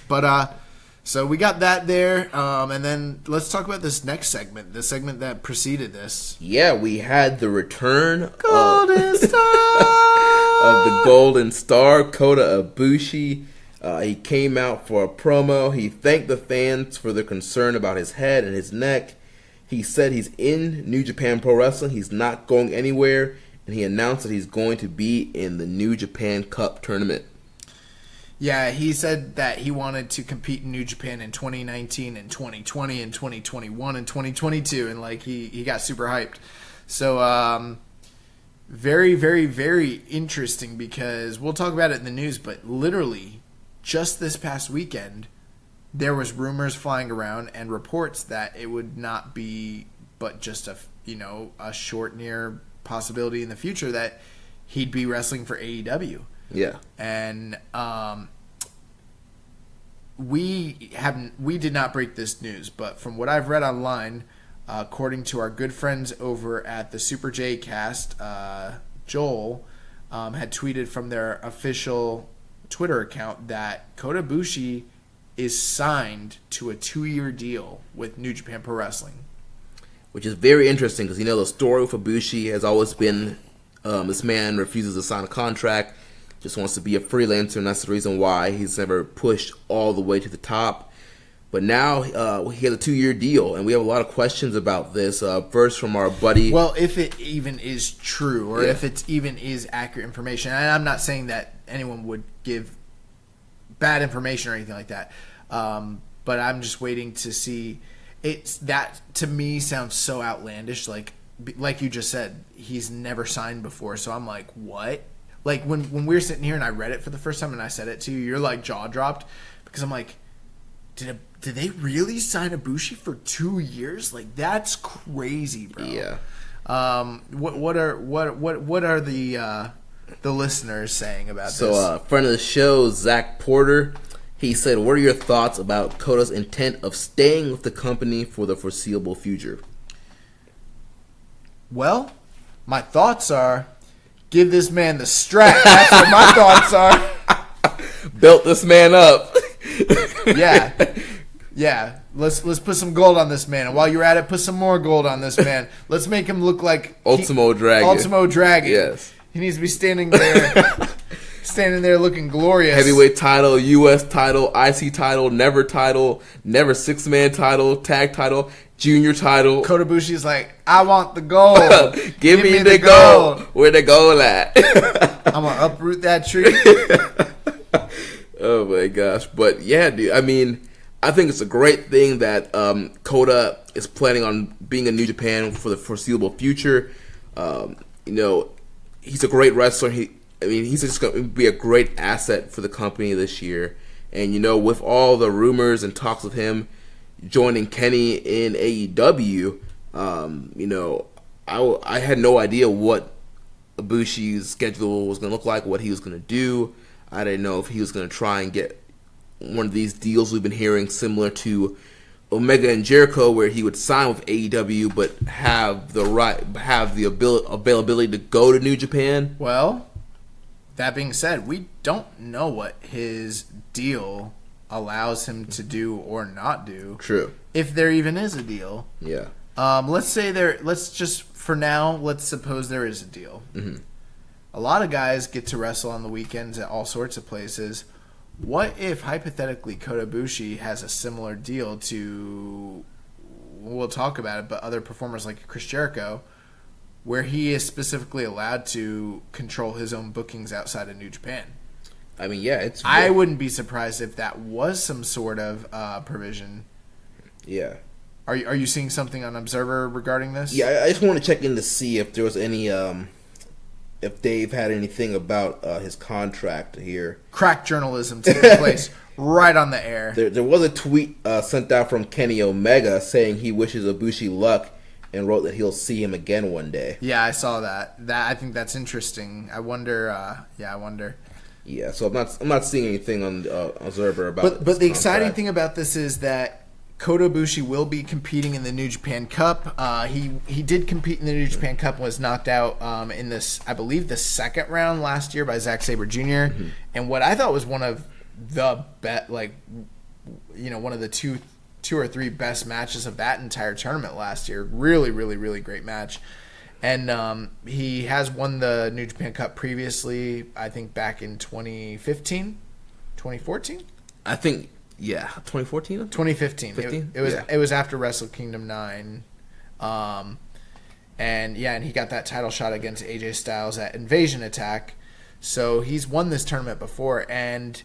But so we got that there, and then let's talk about this next segment, the segment that preceded this. Yeah, we had the return Golden Star of the Golden Star, Kota Ibushi. He came out for a promo. He thanked the fans for their concern about his head and his neck. He said he's in New Japan Pro Wrestling. He's not going anywhere, and he announced that he's going to be in the New Japan Cup tournament. Yeah, he said that he wanted to compete in New Japan in 2019 and 2020 and 2021 and 2022, and like he got super hyped. So very, very, very interesting because we'll talk about it in the news, but literally just this past weekend there was rumors flying around and reports that it would not be but just a short near possibility in the future that he'd be wrestling for AEW. Yeah. And we did not break this news, but from what I've read online, according to our good friends over at the Super J Cast, Joel had tweeted from their official Twitter account that Kota Ibushi is signed to a 2-year deal with New Japan Pro Wrestling. Which is very interesting because, the story with Ibushi has always been this man refuses to sign a contract, just wants to be a freelancer, and that's the reason why he's never pushed all the way to the top. But now he has a 2-year deal, and we have a lot of questions about this. First from our buddy. Well, if it even is true, or if it even is accurate information, and I'm not saying that anyone would give bad information or anything like that, but I'm just waiting to see. That to me sounds so outlandish. Like you just said, he's never signed before, so I'm like, what? Like when we were sitting here and I read it for the first time and I said it to you, you're like jaw dropped because I'm like, did they really sign Ibushi for 2 years? Like that's crazy, bro. Yeah. What are the listeners saying about this? So, friend of the show, Zach Porter, he said, "What are your thoughts about Kota's intent of staying with the company for the foreseeable future?" Well, my thoughts are, give this man the strap. That's what my thoughts are. Built this man up. Yeah. Yeah, let's put some gold on this man. And while you're at it, put some more gold on this man. Let's make him look like Ultimo Dragon. Ultimo Dragon. Yes. He needs to be standing there looking glorious. Heavyweight title, U.S. title, IC title, never 6-man title, tag title, junior title. Kota Ibushi's like, I want the gold. Give me the gold. Where the gold at? I'm going to uproot that tree. Oh, my gosh. But, yeah, dude, I mean, I think it's a great thing that Kota is planning on being in New Japan for the foreseeable future. He's a great wrestler. He's just going to be a great asset for the company this year. And, with all the rumors and talks of him joining Kenny in AEW, I had no idea what Ibushi's schedule was going to look like, what he was going to do. I didn't know if he was going to try and get one of these deals we've been hearing similar to Omega and Jericho, where he would sign with AEW but have the availability to go to New Japan. Well, that being said, we don't know what his deal allows him to do or not do. True. If there even is a deal. Yeah. Let's suppose there is a deal. Mm-hmm. A lot of guys get to wrestle on the weekends at all sorts of places. What if, hypothetically, Kota Ibushi has a similar deal to, we'll talk about it, but other performers like Chris Jericho, where he is specifically allowed to control his own bookings outside of New Japan? I mean, yeah, I wouldn't be surprised if that was some sort of provision. Yeah. Are you seeing something on Observer regarding this? Yeah, I just want to check in to see if there was any... if Dave had anything about his contract here. Crack journalism took place right on the air. There was a tweet sent out from Kenny Omega saying he wishes Ibushi luck and wrote that he'll see him again one day. Yeah, I saw that. I think that's interesting. I wonder. Yeah, so I'm not seeing anything on Observer about. But the exciting thing about this is that Kota Ibushi will be competing in the New Japan Cup. He did compete in the New Japan Cup and was knocked out in this, I believe, the second round last year by Zack Sabre Jr. Mm-hmm. And what I thought was one of the one of the two or three best matches of that entire tournament last year. Really, really, really great match. And he has won the New Japan Cup previously, I think back in 2015, 2014? I think... Yeah, 2014? 2015. It was after Wrestle Kingdom 9. And he got that title shot against AJ Styles at Invasion Attack. So he's won this tournament before, and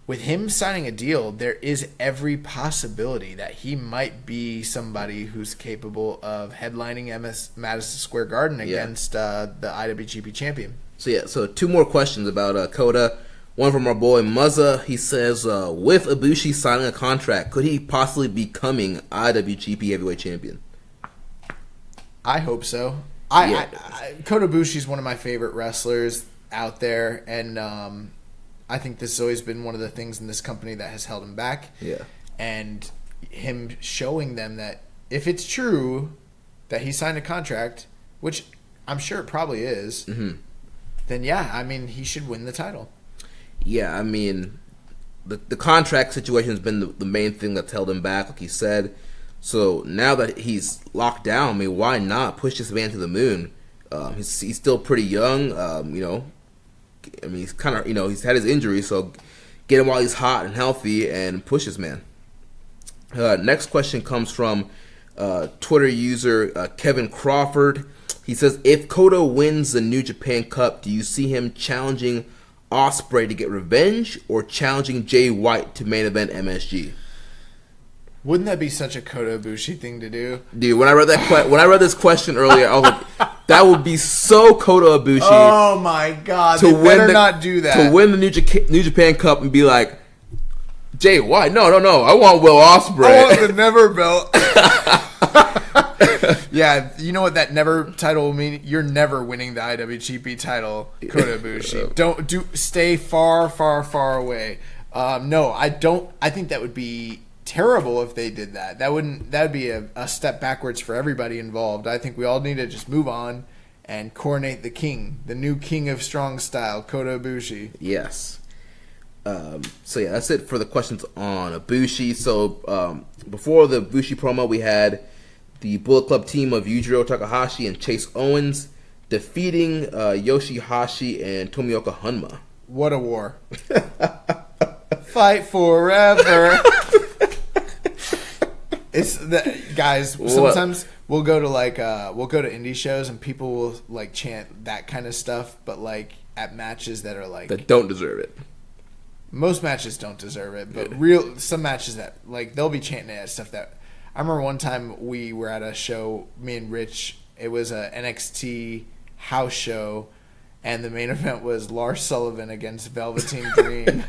with him signing a deal, there is every possibility that he might be somebody who's capable of headlining Madison Square Garden against the IWGP champion. So two more questions about Kota. One from our boy Muzza. He says, with Ibushi signing a contract, could he possibly be becoming IWGP Heavyweight Champion? I hope so. Kota Ibushi is one of my favorite wrestlers out there, and I think this has always been one of the things in this company that has held him back. Yeah. And him showing them that if it's true that he signed a contract, which I'm sure it probably is, mm-hmm. then he should win the title. Yeah, I mean, the contract situation has been the main thing that's held him back, like he said. So now that he's locked down, why not push this man to the moon? He's still pretty young. He's kind of, he's had his injury, so get him while he's hot and healthy and push this man. Next question comes from Twitter user Kevin Crawford. He says, if Kota wins the New Japan Cup, do you see him challenging Ospreay to get revenge or challenging Jay White to main event MSG? Wouldn't that be such a Kota Ibushi thing to do? Dude, when I read this question earlier, I was like, that would be so Kota Ibushi. Oh my god, they better not do that. To win the New Japan Cup and be like, Jay White, no, I want Will Ospreay. I want the Never belt. Yeah, you know what that Never title will mean? You're never winning the IWGP title, Kota Ibushi. Stay far, far, far away. No, I don't. I think that would be terrible if they did that. That would be a step backwards for everybody involved. I think we all need to just move on and coronate the king, the new king of strong style, Kota Ibushi. Yes. So yeah, that's it for the questions on Ibushi. So before the Ibushi promo, we had the Bullet Club team of Yujiro Takahashi and Chase Owens defeating Yoshihashi and Tomioka Hanma. What a war. Fight forever. It's the guys. Sometimes we'll go to indie shows and people will like chant that kind of stuff, but like at matches that are like that don't deserve it. Most matches don't deserve it, but some matches that like they'll be chanting at stuff that. I remember one time we were at a show, me and Rich. It was a NXT house show, and the main event was Lars Sullivan against Velveteen Dream.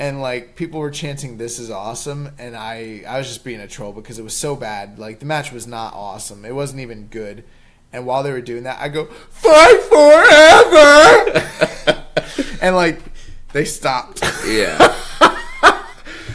And like people were chanting "This is awesome," and I was just being a troll because it was so bad. Like the match was not awesome; it wasn't even good. And while they were doing that, I go "Fight forever," and like they stopped. Yeah.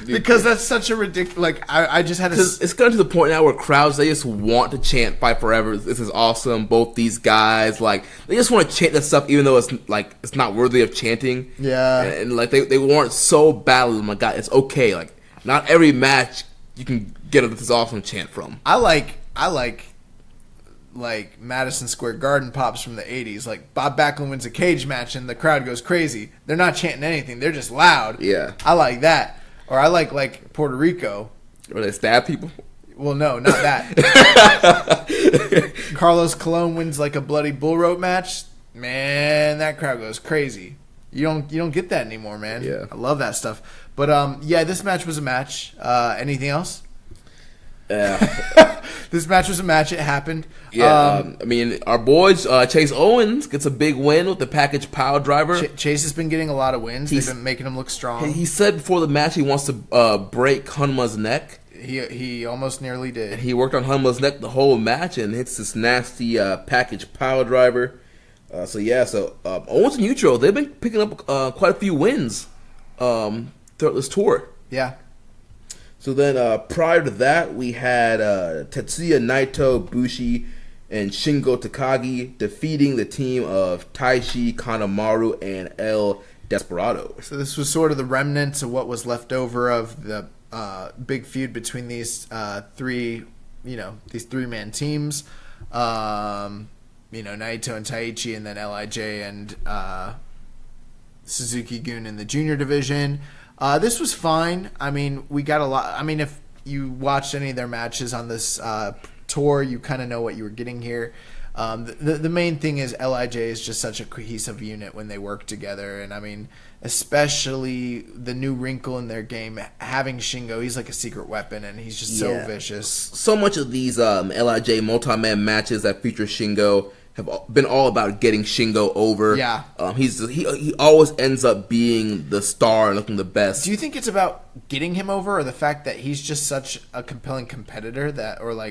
Because that's such a ridiculous. Like I just had to. It's gotten to the point now where crowds they just want to chant "Fight Forever." This is awesome. Both these guys like they just want to chant this stuff, even though it's not worthy of chanting. Yeah, and like they want so badly. Oh my God, it's okay. Like not every match you can get a "This is awesome" chant from. I like Madison Square Garden pops from the 80s. Like Bob Backlund wins a cage match and the crowd goes crazy. They're not chanting anything. They're just loud. Yeah, I like that. Or I like Puerto Rico. Where they stab people? Well, no, not that. Carlos Colon wins like a bloody bull rope match. Man, that crowd goes crazy. You don't get that anymore, man. Yeah. I love that stuff. But yeah, this match was a match. Anything else? Yeah. This match was a match. It happened. Yeah. I mean, our boys, Chase Owens gets a big win with the package pile driver. Chase has been getting a lot of wins. They've been making him look strong. He said before the match he wants to break Hanma's neck. He almost nearly did. He worked on Hanma's neck the whole match and hits this nasty package pile driver. So Owens and Yujiro, they've been picking up quite a few wins throughout this tour. Yeah. So then prior to that, we had Tetsuya Naito, Bushi, and Shingo Takagi defeating the team of Taishi, Kanemaru, and El Desperado. So this was sort of the remnants of what was left over of the big feud between these these three-man teams. Naito and Taichi, and then LIJ and Suzuki-gun in the junior division. This was fine. I mean, we got a lot. I mean, if you watched any of their matches on this tour, you kind of know what you were getting here. The main thing is LIJ is just such a cohesive unit when they work together. And, I mean, especially the new wrinkle in their game, having Shingo, he's like a secret weapon, and he's just so vicious. So much of these LIJ multi-man matches that feature Shingo have been all about getting Shingo over. Yeah. He always ends up being the star and looking the best. Do you think it's about getting him over, or the fact that he's just such a compelling competitor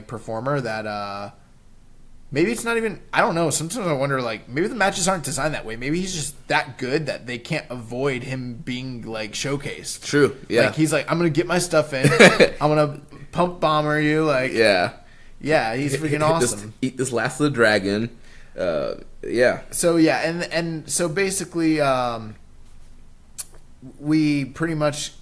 performer that maybe it's not even, I don't know, sometimes I wonder, like, maybe the matches aren't designed that way. Maybe he's just that good that they can't avoid him being, like, showcased. True, yeah. Like, he's like, I'm going to get my stuff in. I'm going to pump bomber you. Like, yeah, he's freaking awesome. Eat this last of the dragon. Yeah. So yeah, and so basically, we pretty much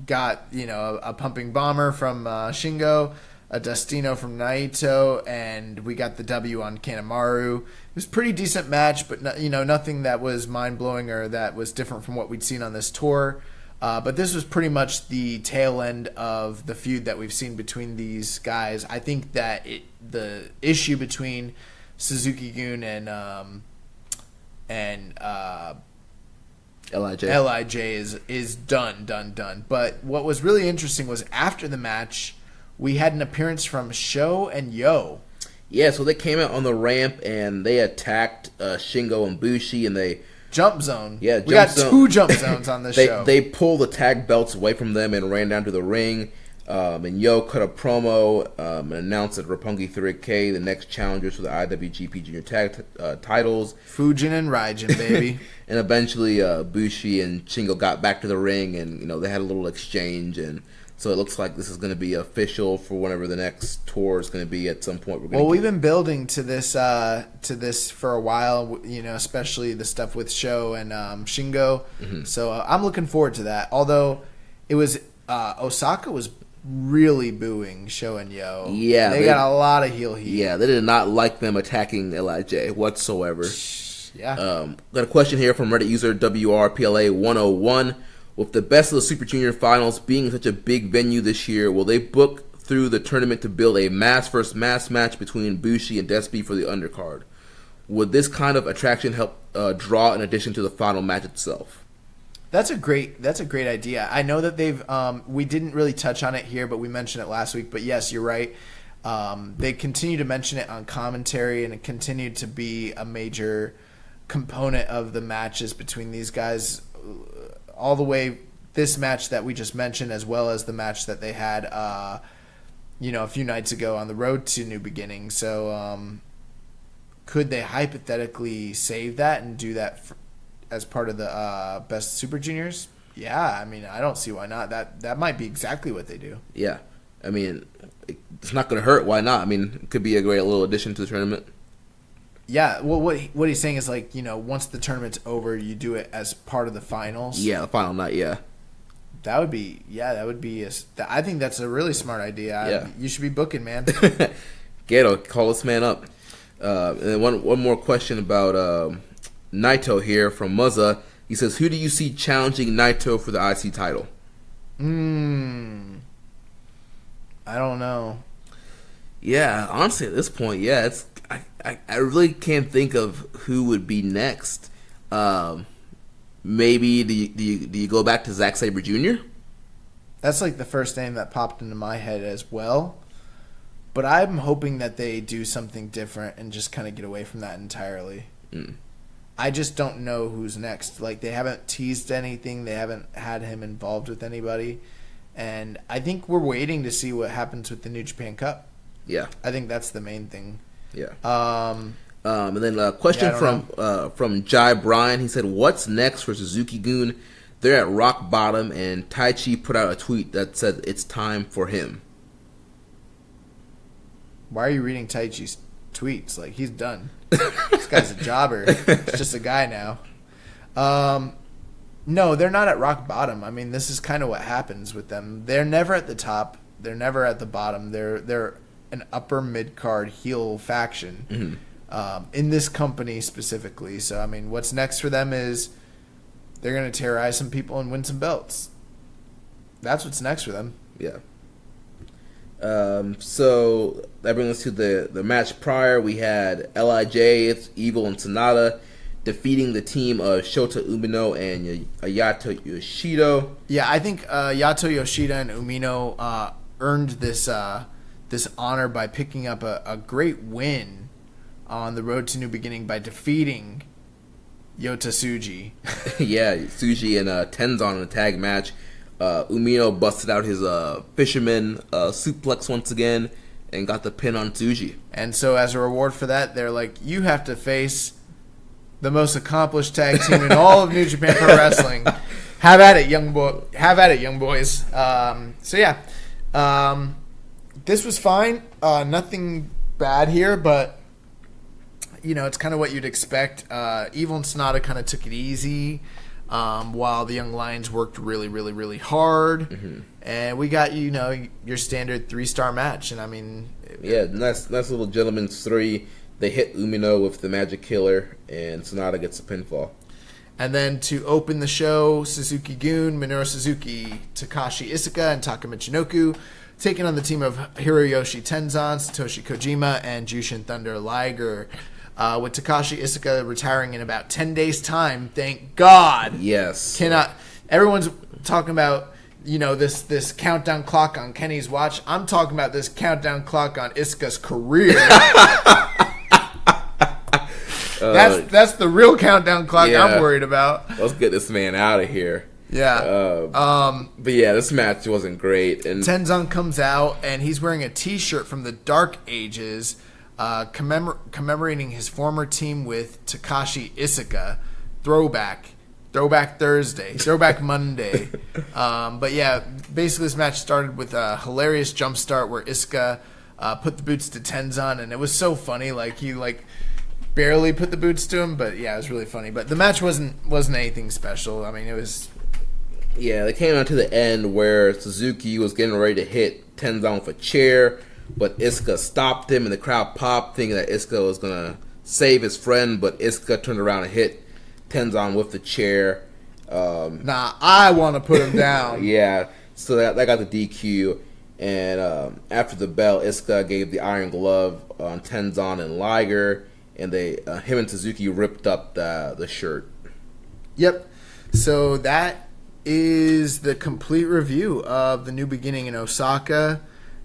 got a pumping bomber from Shingo, a Destino from Naito, and we got the W on Kanemaru. It was a pretty decent match, but nothing that was mind blowing or that was different from what we'd seen on this tour. But this was pretty much the tail end of the feud that we've seen between these guys. I think that the issue between Suzuki-gun and LIJ is done. But what was really interesting was after the match, we had an appearance from Sho and Yo. Yeah, so they came out on the ramp and they attacked Shingo and Bushi, and they jump zone. Yeah, we got two jump zones on this show. They pulled the tag belts away from them and ran down to the ring. And Yo cut a promo and announced that Roppongi 3K, the next challengers for the IWGP Junior Tag titles. Fujin and Raijin, baby. And eventually Bushi and Shingo got back to the ring, and they had a little exchange, and So it looks like this is going to be official for whenever the next tour is going to be at some point. We've been building to this for a while, especially the stuff with Sho and Shingo. Mm-hmm. So I'm looking forward to that. Although it was Osaka was really booing Sho and Yo. Yeah, they got a lot of heel heat. Yeah, they did not like them attacking LIJ whatsoever. Yeah. Got a question here from Reddit user WRPLA101. With the Best of the Super Junior Finals being such a big venue this year, will they book through the tournament to build a mass versus mass match between Bushi and Despy for the undercard? Would this kind of attraction help draw in addition to the final match itself? That's a great idea. I know that they've we didn't really touch on it here, but we mentioned it last week. But yes, you're right. They continue to mention it on commentary, and it continued to be a major component of the matches between these guys. All the way this match that we just mentioned, as well as the match that they had, a few nights ago on the road to New Beginning. So, could they hypothetically save that and do that as part of the Best Super Juniors? Yeah, I mean, I don't see why not. That might be exactly what they do. Yeah, I mean, it's not going to hurt. Why not? I mean, it could be a great little addition to the tournament. Yeah, well, what he's saying is once the tournament's over, you do it as part of the finals. Yeah, the final night. Yeah, that would be. I think that's a really smart idea. Yeah, you should be booking, man. Gato, call this man up. And then one more question about Naito here from Muzza. He says, "Who do you see challenging Naito for the IC title?" I don't know. Yeah, honestly, at this point, it's. I really can't think of who would be next. Maybe do you go back to Zack Sabre Jr.? That's the first name that popped into my head as well. But I'm hoping that they do something different and just kind of get away from that entirely. I just don't know who's next. They haven't teased anything. They haven't had him involved with anybody. And I think we're waiting to see what happens with the New Japan Cup. Yeah. I think that's the main thing. Yeah. And then a question from Jai Bryan. He said, "What's next for Suzuki-gun? They're at rock bottom, and Taichi put out a tweet that said it's time for him." Why are you reading Taichi's tweets? He's done. This guy's a jobber. He's just a guy now. No, they're not at rock bottom. I mean, this is kind of what happens with them. They're never at the top. They're never at the bottom. They're an upper mid-card heel faction in this company specifically. So, I mean, what's next for them is they're going to terrorize some people and win some belts. That's what's next for them. Yeah. So that brings us to the match prior. We had LIJ, it's Evil and Sonata defeating the team of Shota Umino and Yato Yoshido. Yeah, I think Yato Yoshida and Umino earned this honor by picking up a great win on the road to New Beginning by defeating Yota Tsuji. Yeah, Tsuji and Tenzan in a tag match. Umino busted out his fisherman suplex once again and got the pin on Tsuji. And so as a reward for that, they're like, you have to face the most accomplished tag team in all of New Japan Pro Wrestling. Have at it, young boys. So yeah. This was fine. Nothing bad here, but it's kind of what you'd expect. Evil and Sonata kind of took it easy, while the Young Lions worked really, really, really hard. Mm-hmm. And we got your standard 3-star match. And I mean, nice little gentleman's 3. They hit Umino with the Magic Killer, and Sonata gets a pinfall. And then to open the show, Suzuki-gun, Minoru Suzuki, Takashi Iizuka, and Taka Michinoku taking on the team of Hiroyoshi Tenzan, Satoshi Kojima, and Jushin Thunder Liger. With Takashi Iizuka retiring in about 10 days' time, thank God. Yes. Everyone's talking about, this countdown clock on Kenny's watch. I'm talking about this countdown clock on Iizuka's career. That's the real countdown clock I'm worried about. Let's get this man out of here. Yeah. But yeah, this match wasn't great. And Tenzan comes out, and he's wearing a T-shirt from the Dark Ages, commemorating his former team with Takashi Iizuka. Throwback. Throwback Thursday, Throwback Monday. But yeah, basically this match started with a hilarious jump start where Iizuka put the boots to Tenzan, and it was so funny. Like he barely put the boots to him, but yeah, it was really funny. But the match wasn't anything special. I mean, it was. Yeah, they came on to the end where Suzuki was getting ready to hit Tenzan with a chair, but Iizuka stopped him, and the crowd popped, thinking that Iizuka was gonna save his friend, but Iizuka turned around and hit Tenzan with the chair. I want to put him down. Yeah, so that got the DQ. And after the bell, Iizuka gave the Iron Glove on Tenzan and Liger, and him and Suzuki ripped up the shirt. Yep. So that is the complete review of the New Beginning in Osaka.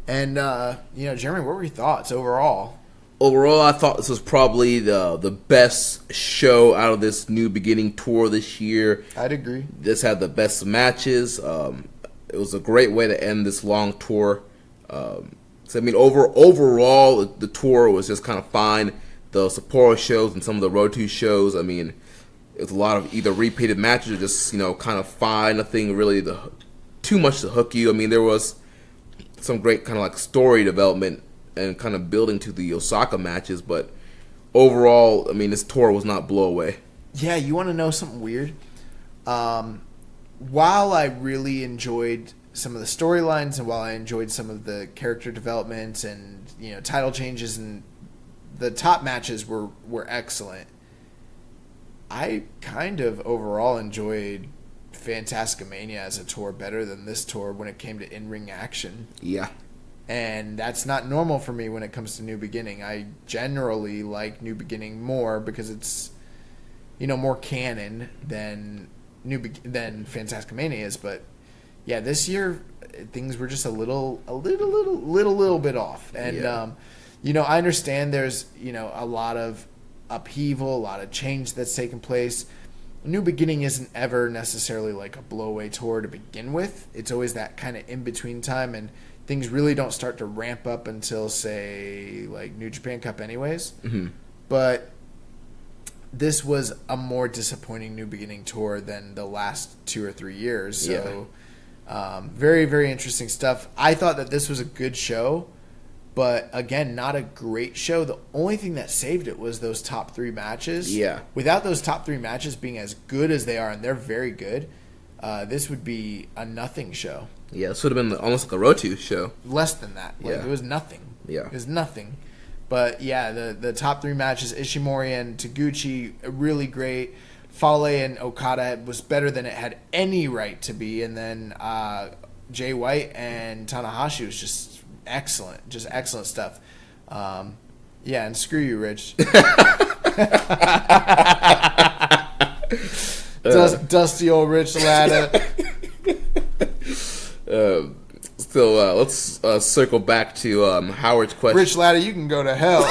And Jeremy, what were your thoughts overall? Overall, I thought this was probably the best show out of this New Beginning tour this year. I'd agree. This had the best matches. It was a great way to end this long tour. Overall, the tour was just kind of fine. The Sapporo shows and some of the Road 2 shows, I mean, it was a lot of either repeated matches or just, kind of fine. Nothing really too much to hook you. I mean, there was some great kind of story development and kind of building to the Osaka matches, but overall, I mean, this tour was not blow away. Yeah, you want to know something weird? While I really enjoyed some of the storylines and while I enjoyed some of the character developments and title changes and the top matches were excellent, I kind of overall enjoyed Fantasticmania as a tour better than this tour when it came to in-ring action. Yeah. And that's not normal for me when it comes to New Beginning. I generally like New Beginning more because it's, more canon than Fantasticmania is. But yeah, this year things were just a little bit off. And yeah. I understand there's a lot of upheaval, a lot of change that's taken place. New Beginning isn't ever necessarily like a blowaway tour to begin with. It's always that kind of in-between time, and things really don't start to ramp up until, say, like New Japan Cup anyways. Mm-hmm. But this was a more disappointing New Beginning tour than the last 2 or 3 years. So very, very interesting stuff. I thought that this was a good show, but again, not a great show. The only thing that saved it was those top 3 matches. Yeah. Without those top 3 matches being as good as they are, and they're very good, this would be a nothing show. Yeah, this would have been almost like a Road 2 show. Less than that. Like, Yeah. It was nothing. Yeah. It was nothing. But yeah, the top 3 matches, Ishimori and Taguchi, really great. Fale and Okada was better than it had any right to be. And then Jay White and Tanahashi was just excellent. Just excellent stuff. Yeah, and screw you, Rich. Dusty old Rich Latta. Let's circle back to Howard's question. Rich Latta, you can go to hell.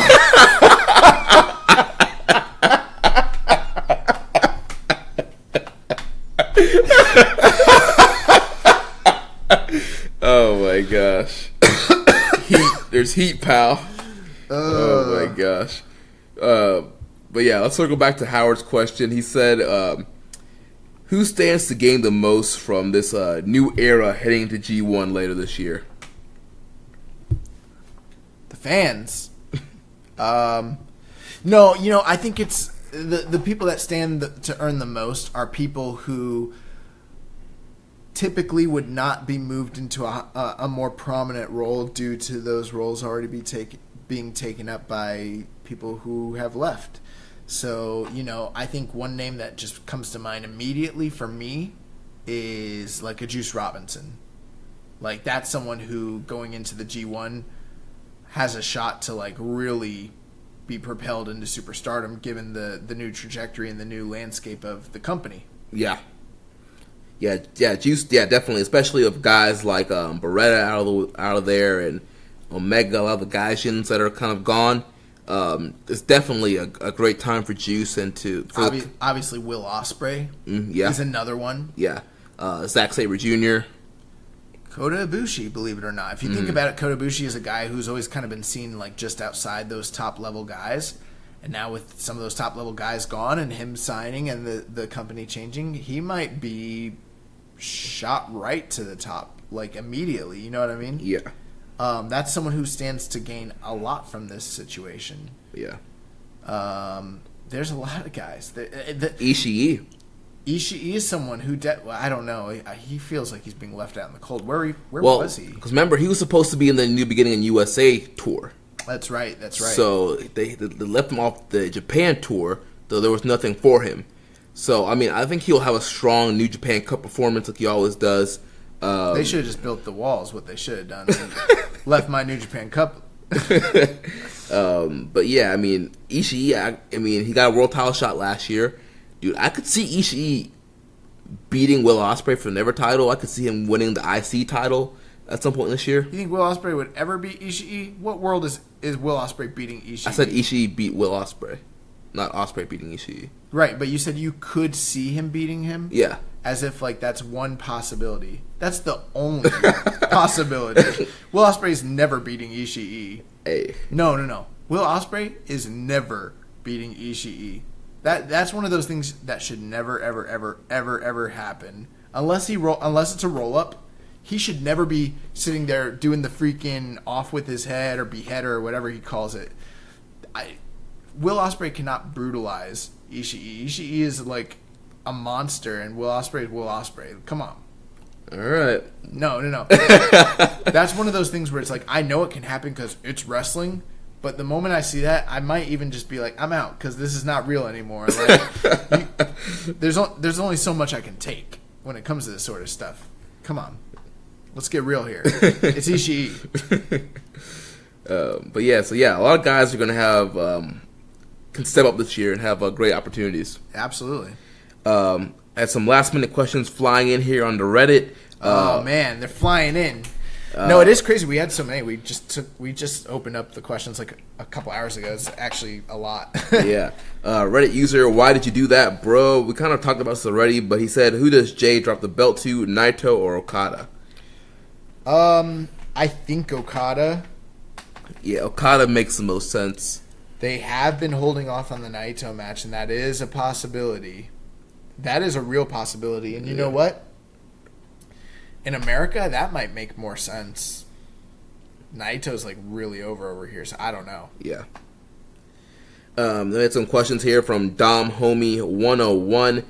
Oh my gosh. There's heat, pal. Oh my gosh. But yeah, let's circle back to Howard's question. He said, who stands to gain the most from this new era heading into G1 later this year? The fans. No, I think it's the people that stand to earn the most are people who typically would not be moved into a more prominent role due to those roles already being taken up by people who have left. So, I think one name that just comes to mind immediately for me is like a Juice Robinson. Like, that's someone who, going into the G1, has a shot to, like, really be propelled into superstardom given the new trajectory and the new landscape of the company. Yeah. Yeah, Juice, yeah, definitely, especially of guys like Beretta out of there and Omega, a lot of the Gaijins that are kind of gone. It's definitely a great time for Juice and obviously Will Ospreay yeah. is another one. Yeah. Zack Sabre Jr. Kota Ibushi, believe it or not. If you think about it, Kota Ibushi is a guy who's always kind of been seen like just outside those top level guys. And now with some of those top level guys gone and him signing and the company changing, he might be shot right to the top, like immediately. You know what I mean? Yeah. That's someone who stands to gain a lot from this situation. Yeah. There's a lot of guys. Ishii. Ishii is someone who, I don't know, he feels like he's being left out in the cold. Where was he? Because remember, he was supposed to be in the New Beginning in USA tour. That's right. So they left him off the Japan tour, though there was nothing for him. So, I mean, I think he'll have a strong New Japan Cup performance like he always does. They should have just built the walls, what they should have done. Left my New Japan Cup. But yeah, I mean, Ishii, I mean, he got a world title shot last year. Dude, I could see Ishii beating Will Ospreay for the Never title. I could see him winning the IC title at some point this year. You think Will Ospreay would ever beat Ishii? What world is Will Ospreay beating Ishii? I said Ishii beat Will Ospreay, not Ospreay beating Ishii. Right, but you said you could see him beating him? Yeah. As if, like, that's one possibility. That's the only possibility. Will Ospreay's never beating Ishii. Hey. No. Will Ospreay is never beating Ishii. That's one of those things that should never, ever happen. Unless it's a roll-up, he should never be sitting there doing the freaking off with his head or beheader or whatever he calls it. Will Ospreay cannot brutalize Ishii. Ishii is like a monster, and Will Ospreay is Will Ospreay. Come on. All right. No. That's one of those things where it's like, I know it can happen because it's wrestling, but the moment I see that, I might even just be like, I'm out because this is not real anymore. Like, there's only so much I can take when it comes to this sort of stuff. Come on. Let's get real here. It's Ishii. But yeah, a lot of guys are going to have can step up this year and have great opportunities. Absolutely. Had some last minute questions flying in here on the Reddit. Oh man, they're flying in. No, it is crazy. We had so many. We just opened up the questions like a couple hours ago. It's actually a lot. Yeah. Reddit user, why did you do that, bro? We kind of talked about this already, but he said, who does Jay drop the belt to, Naito or Okada? I think Okada. Yeah, Okada makes the most sense. They have been holding off on the Naito match, and that is a possibility. That is a real possibility. And you know what? In America, that might make more sense. Naito's like really over here, so I don't know. Yeah. Then we had some questions here from Dom Homie 101.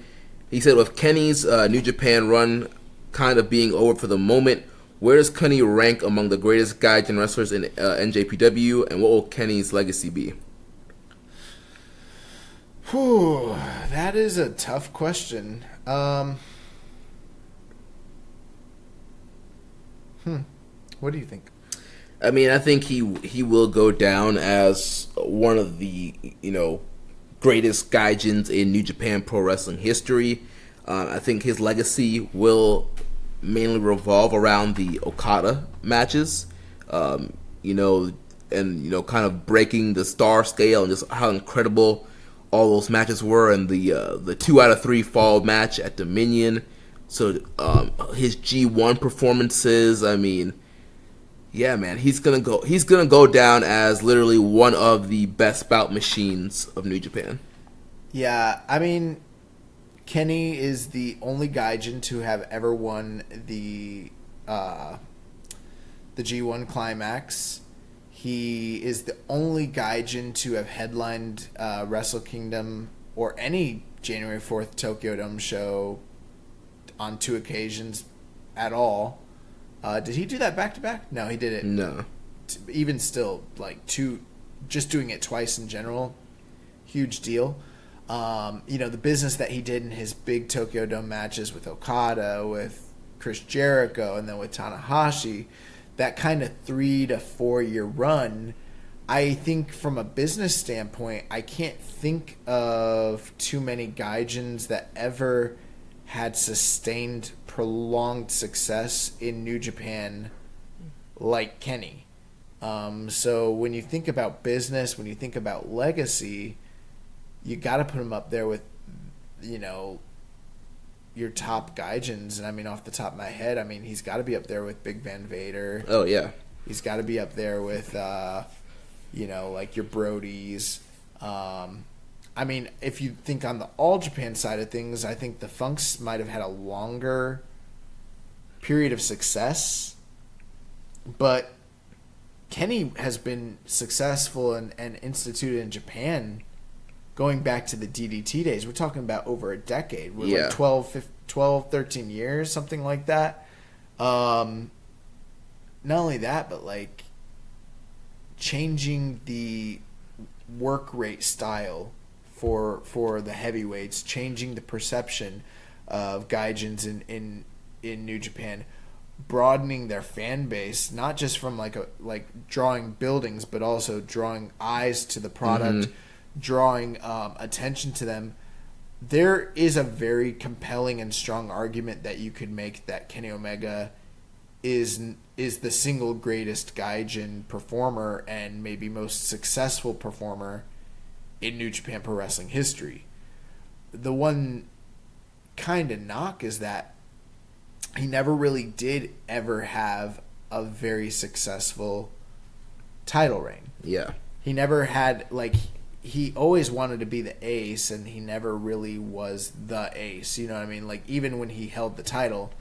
He said, with Kenny's New Japan run kind of being over for the moment, where does Kenny rank among the greatest Gaijin wrestlers in NJPW, and what will Kenny's legacy be? Whew, that is a tough question. What do you think? I mean, I think he will go down as one of the, greatest Gaijins in New Japan Pro Wrestling history. I think his legacy will mainly revolve around the Okada matches, kind of breaking the star scale and just how incredible all those matches were, and the 2 out of 3 fall match at Dominion. So his G1 performances, I mean, yeah, man, he's gonna go down as literally one of the best bout machines of New Japan. Yeah, I mean, Kenny is the only Gaijin to have ever won the G1 Climax. He is the only Gaijin to have headlined Wrestle Kingdom or any January 4th Tokyo Dome show on 2 occasions at all. Did he do that back-to-back? No, he did it. No. Even still, like, just doing it twice in general, huge deal. The business that he did in his big Tokyo Dome matches with Okada, with Chris Jericho, and then with Tanahashi, that kind of 3 to 4 year run, I think from a business standpoint, I can't think of too many Gaijins that ever had sustained prolonged success in New Japan like Kenny. So when you think about business, when you think about legacy, you got to put him up there with, your top Gaijins. And I mean, off the top of my head, I mean, he's got to be up there with Big Van Vader. Oh, yeah. He's got to be up there with, like your Brodies. I mean, if you think on the All Japan side of things, I think the Funks might have had a longer period of success, but Kenny has been successful and instituted in Japan going back to the DDT days. We're talking about over a decade. We're like 12, 13 years, something like that. Not only that, but like changing the work rate style for the heavyweights, changing the perception of gaijins in New Japan, broadening their fan base, not just from like drawing buildings, but also drawing eyes to the product, drawing attention to them. There is a very compelling and strong argument that you could make that Kenny Omega is the single greatest gaijin performer and maybe most successful performer in New Japan Pro Wrestling history. The one kind of knock is that he never really did ever have a very successful title reign. Yeah. He never had, like, he always wanted to be the ace, and he never really was the ace. You know what I mean? Like, even when he held the title,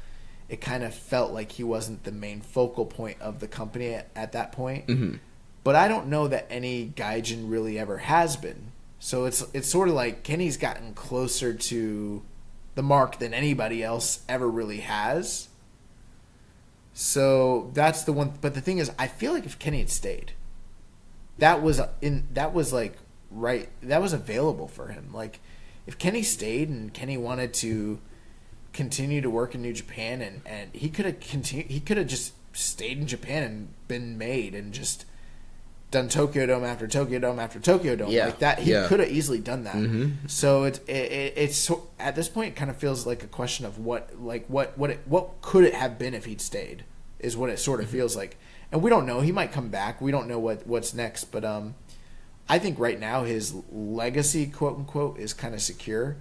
it kind of felt like he wasn't the main focal point of the company at that point. Mm-hmm. But I don't know that any gaijin really ever has been. So it's sort of like Kenny's gotten closer to the mark than anybody else ever really has. So that's the one. But the thing is, I feel like if Kenny had stayed, that was available for him. Like, if Kenny stayed and Kenny wanted to continue to work in New Japan, and he could have just stayed in Japan and been made and just done Tokyo Dome after Tokyo Dome after Tokyo Dome like that. He could have easily done that. Mm-hmm. So it's at this point, it kind of feels like a question of what could it have been if he'd stayed, is what it sort of feels like. And we don't know. He might come back. We don't know what's next. But I think right now his legacy, quote unquote, is kind of secure.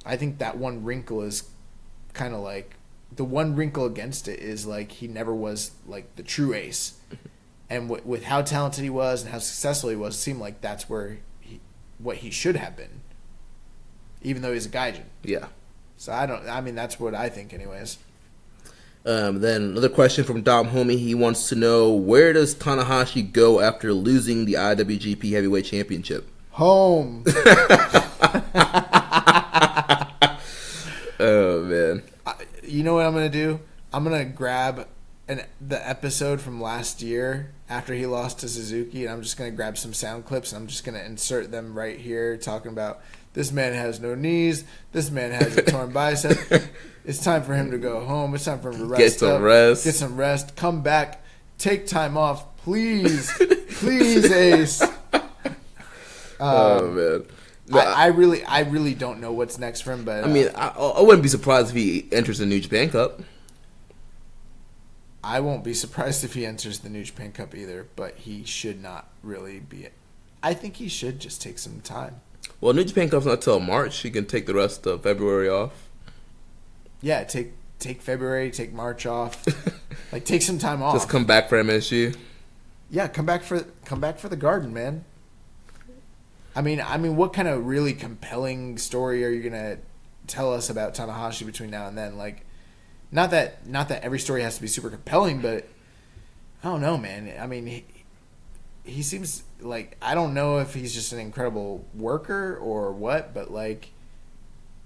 I think that one wrinkle is kind of like, the one wrinkle against it is like he never was like the true ace. And with how talented he was and how successful he was, it seemed like that's what he should have been, even though he's a gaijin. Yeah. So that's what I think anyways. Then another question from Dom Homie. He wants to know, where does Tanahashi go after losing the IWGP Heavyweight Championship? Home. Oh, man. You know what I'm going to do? I'm going to grab the episode from last year after he lost to Suzuki, and I'm just going to grab some sound clips, and I'm just going to insert them right here, talking about this man has no knees, this man has a torn bicep. It's time for him to go home. It's time for him to rest Get some rest. Come back. Take time off. Please. Please, Ace. Oh, man. I really don't know what's next for him, but... I mean, I wouldn't be surprised if he enters the New Japan Cup. I won't be surprised if he enters the New Japan Cup either, but he should not really be... I think he should just take some time. Well, New Japan Cup's not till March. He can take the rest of February off. Yeah, take February, take March off. Like, take some time off. Just come back for MSG. Yeah, come back for the Garden, man. I mean, what kind of really compelling story are you gonna tell us about Tanahashi between now and then? Like, not that every story has to be super compelling, but I don't know, man. I mean, he seems like, I don't know if he's just an incredible worker or what, but like,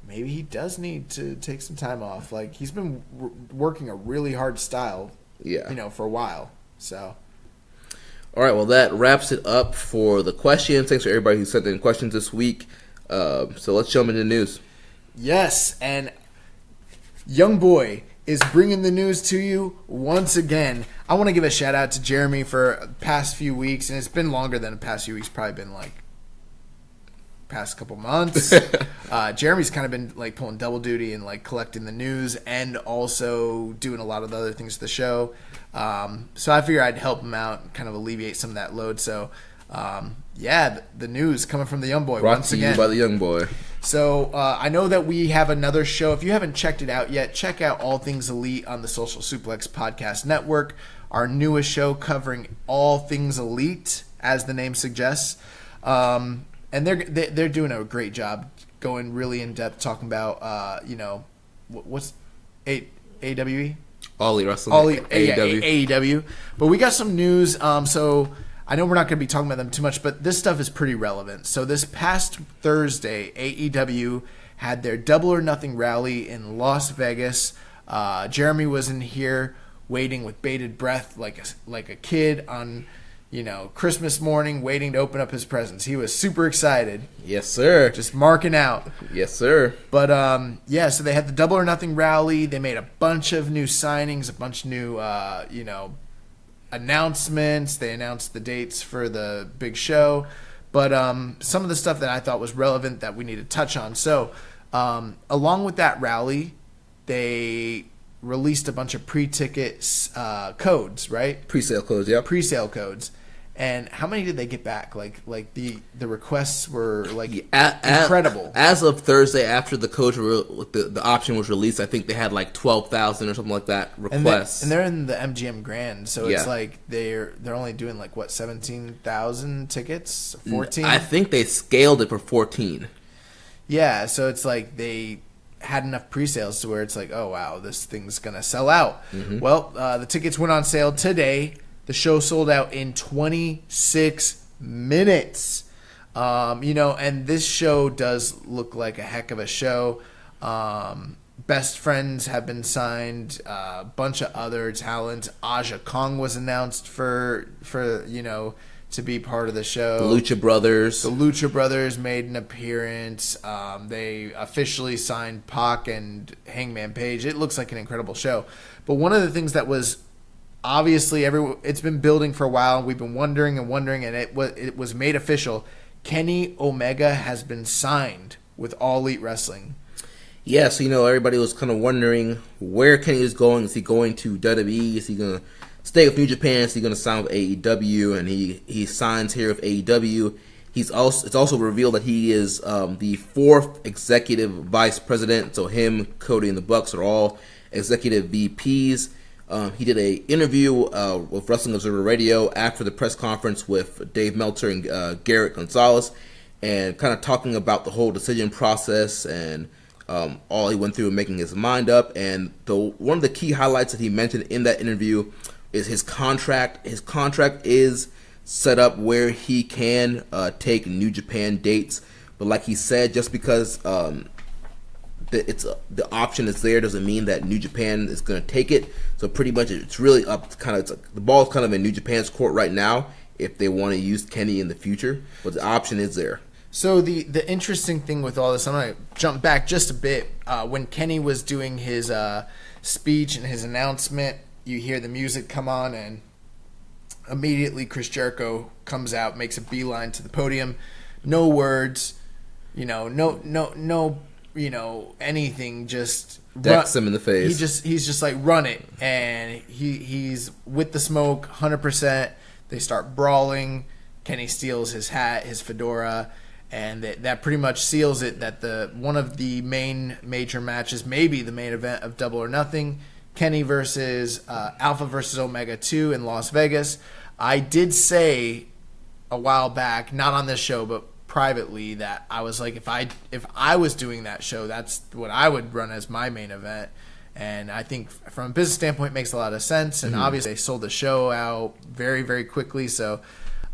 maybe he does need to take some time off. Like, he's been working a really hard style, for a while. So. All right, well, that wraps it up for the questions. Thanks for everybody who sent in questions this week. So let's jump into the news. Yes, and Young Boy is bringing the news to you once again. I want to give a shout out to Jeremy for the past few weeks, and it's been longer than the past few weeks. Probably been like past couple months. Jeremy's kind of been like pulling double duty and like collecting the news and also doing a lot of the other things to the show. So I figured I'd help him out and kind of alleviate some of that load. So the news coming from the Young Boy once again. Brought to you by the Young Boy. So I know that we have another show. If you haven't checked it out yet, check out All Things Elite on the Social Suplex Podcast Network, our newest show covering all things elite, as the name suggests. and they're doing a great job going really in depth talking about what's AEW? All Elite Wrestling. AEW. But we got some news. So I know we're not going to be talking about them too much, but this stuff is pretty relevant. So this past Thursday, AEW had their Double or Nothing rally in Las Vegas. Jeremy was in here waiting with bated breath like a kid on Christmas morning waiting to open up his presents. He was super excited. Yes, sir. Just marking out. Yes, sir. But so they had the Double or Nothing rally. They made a bunch of new signings, a bunch of new announcements. They announced the dates for the big show. But some of the stuff that I thought was relevant that we need to touch on. So along with that rally, they released a bunch of pre-ticket codes, right? Pre-sale codes, yeah. Pre-sale codes. And how many did they get back? Like the requests were incredible. As of Thursday, after the codes the option was released, I think they had 12,000 or something like that requests. And they're in the MGM Grand, so it's they're only doing 17,000 tickets, 14. I think they scaled it for 14. Yeah, so it's they had enough pre-sales to where it's oh wow, this thing's gonna sell out. Mm-hmm. Well, the tickets went on sale today. The show sold out in 26 minutes. And this show does look like a heck of a show. Best Friends have been signed. A bunch of other talent. Aja Kong was announced for to be part of the show. The Lucha Brothers made an appearance. They officially signed Pac and Hangman Page. It looks like an incredible show. But one of the things that was obviously it's been building for a while. We've been wondering, and it was made official. Kenny Omega has been signed with All Elite Wrestling. Yeah, so everybody was kind of wondering where Kenny is going. Is he going to WWE? Is he going to stay with New Japan? Is he going to sign with AEW? And he signs here with AEW. It's also revealed that he is the fourth executive vice president. So him, Cody, and the Bucks are all executive VPs. He did an interview with Wrestling Observer Radio after the press conference with Dave Meltzer and Garrett Gonzalez, and kind of talking about the whole decision process and all he went through and making his mind up. And one of the key highlights that he mentioned in that interview is his contract. His contract is set up where he can take New Japan dates, but like he said, just because the option is there doesn't mean that New Japan is going to take it. So pretty much it's really up to the ball's kind of in New Japan's court right now if they want to use Kenny in the future, but the option is there. So the interesting thing with all this, I'm going to jump back just a bit. When Kenny was doing his speech and his announcement, you hear the music come on, and immediately Chris Jericho comes out, makes a beeline to the podium. No words, no anything, just decks him in the face. He's just like, run it, and he's with the smoke 100%. They start brawling. Kenny steals his hat, his fedora, and that pretty much seals it that one of the main major matches, maybe the main event of Double or Nothing, Kenny versus Alpha versus Omega 2 in Las Vegas. I did say a while back, not on this show, but privately, that I was like, if I was doing that show, that's what I would run as my main event. And I think from a business standpoint, it makes a lot of sense. And obviously, they sold the show out very, very quickly, so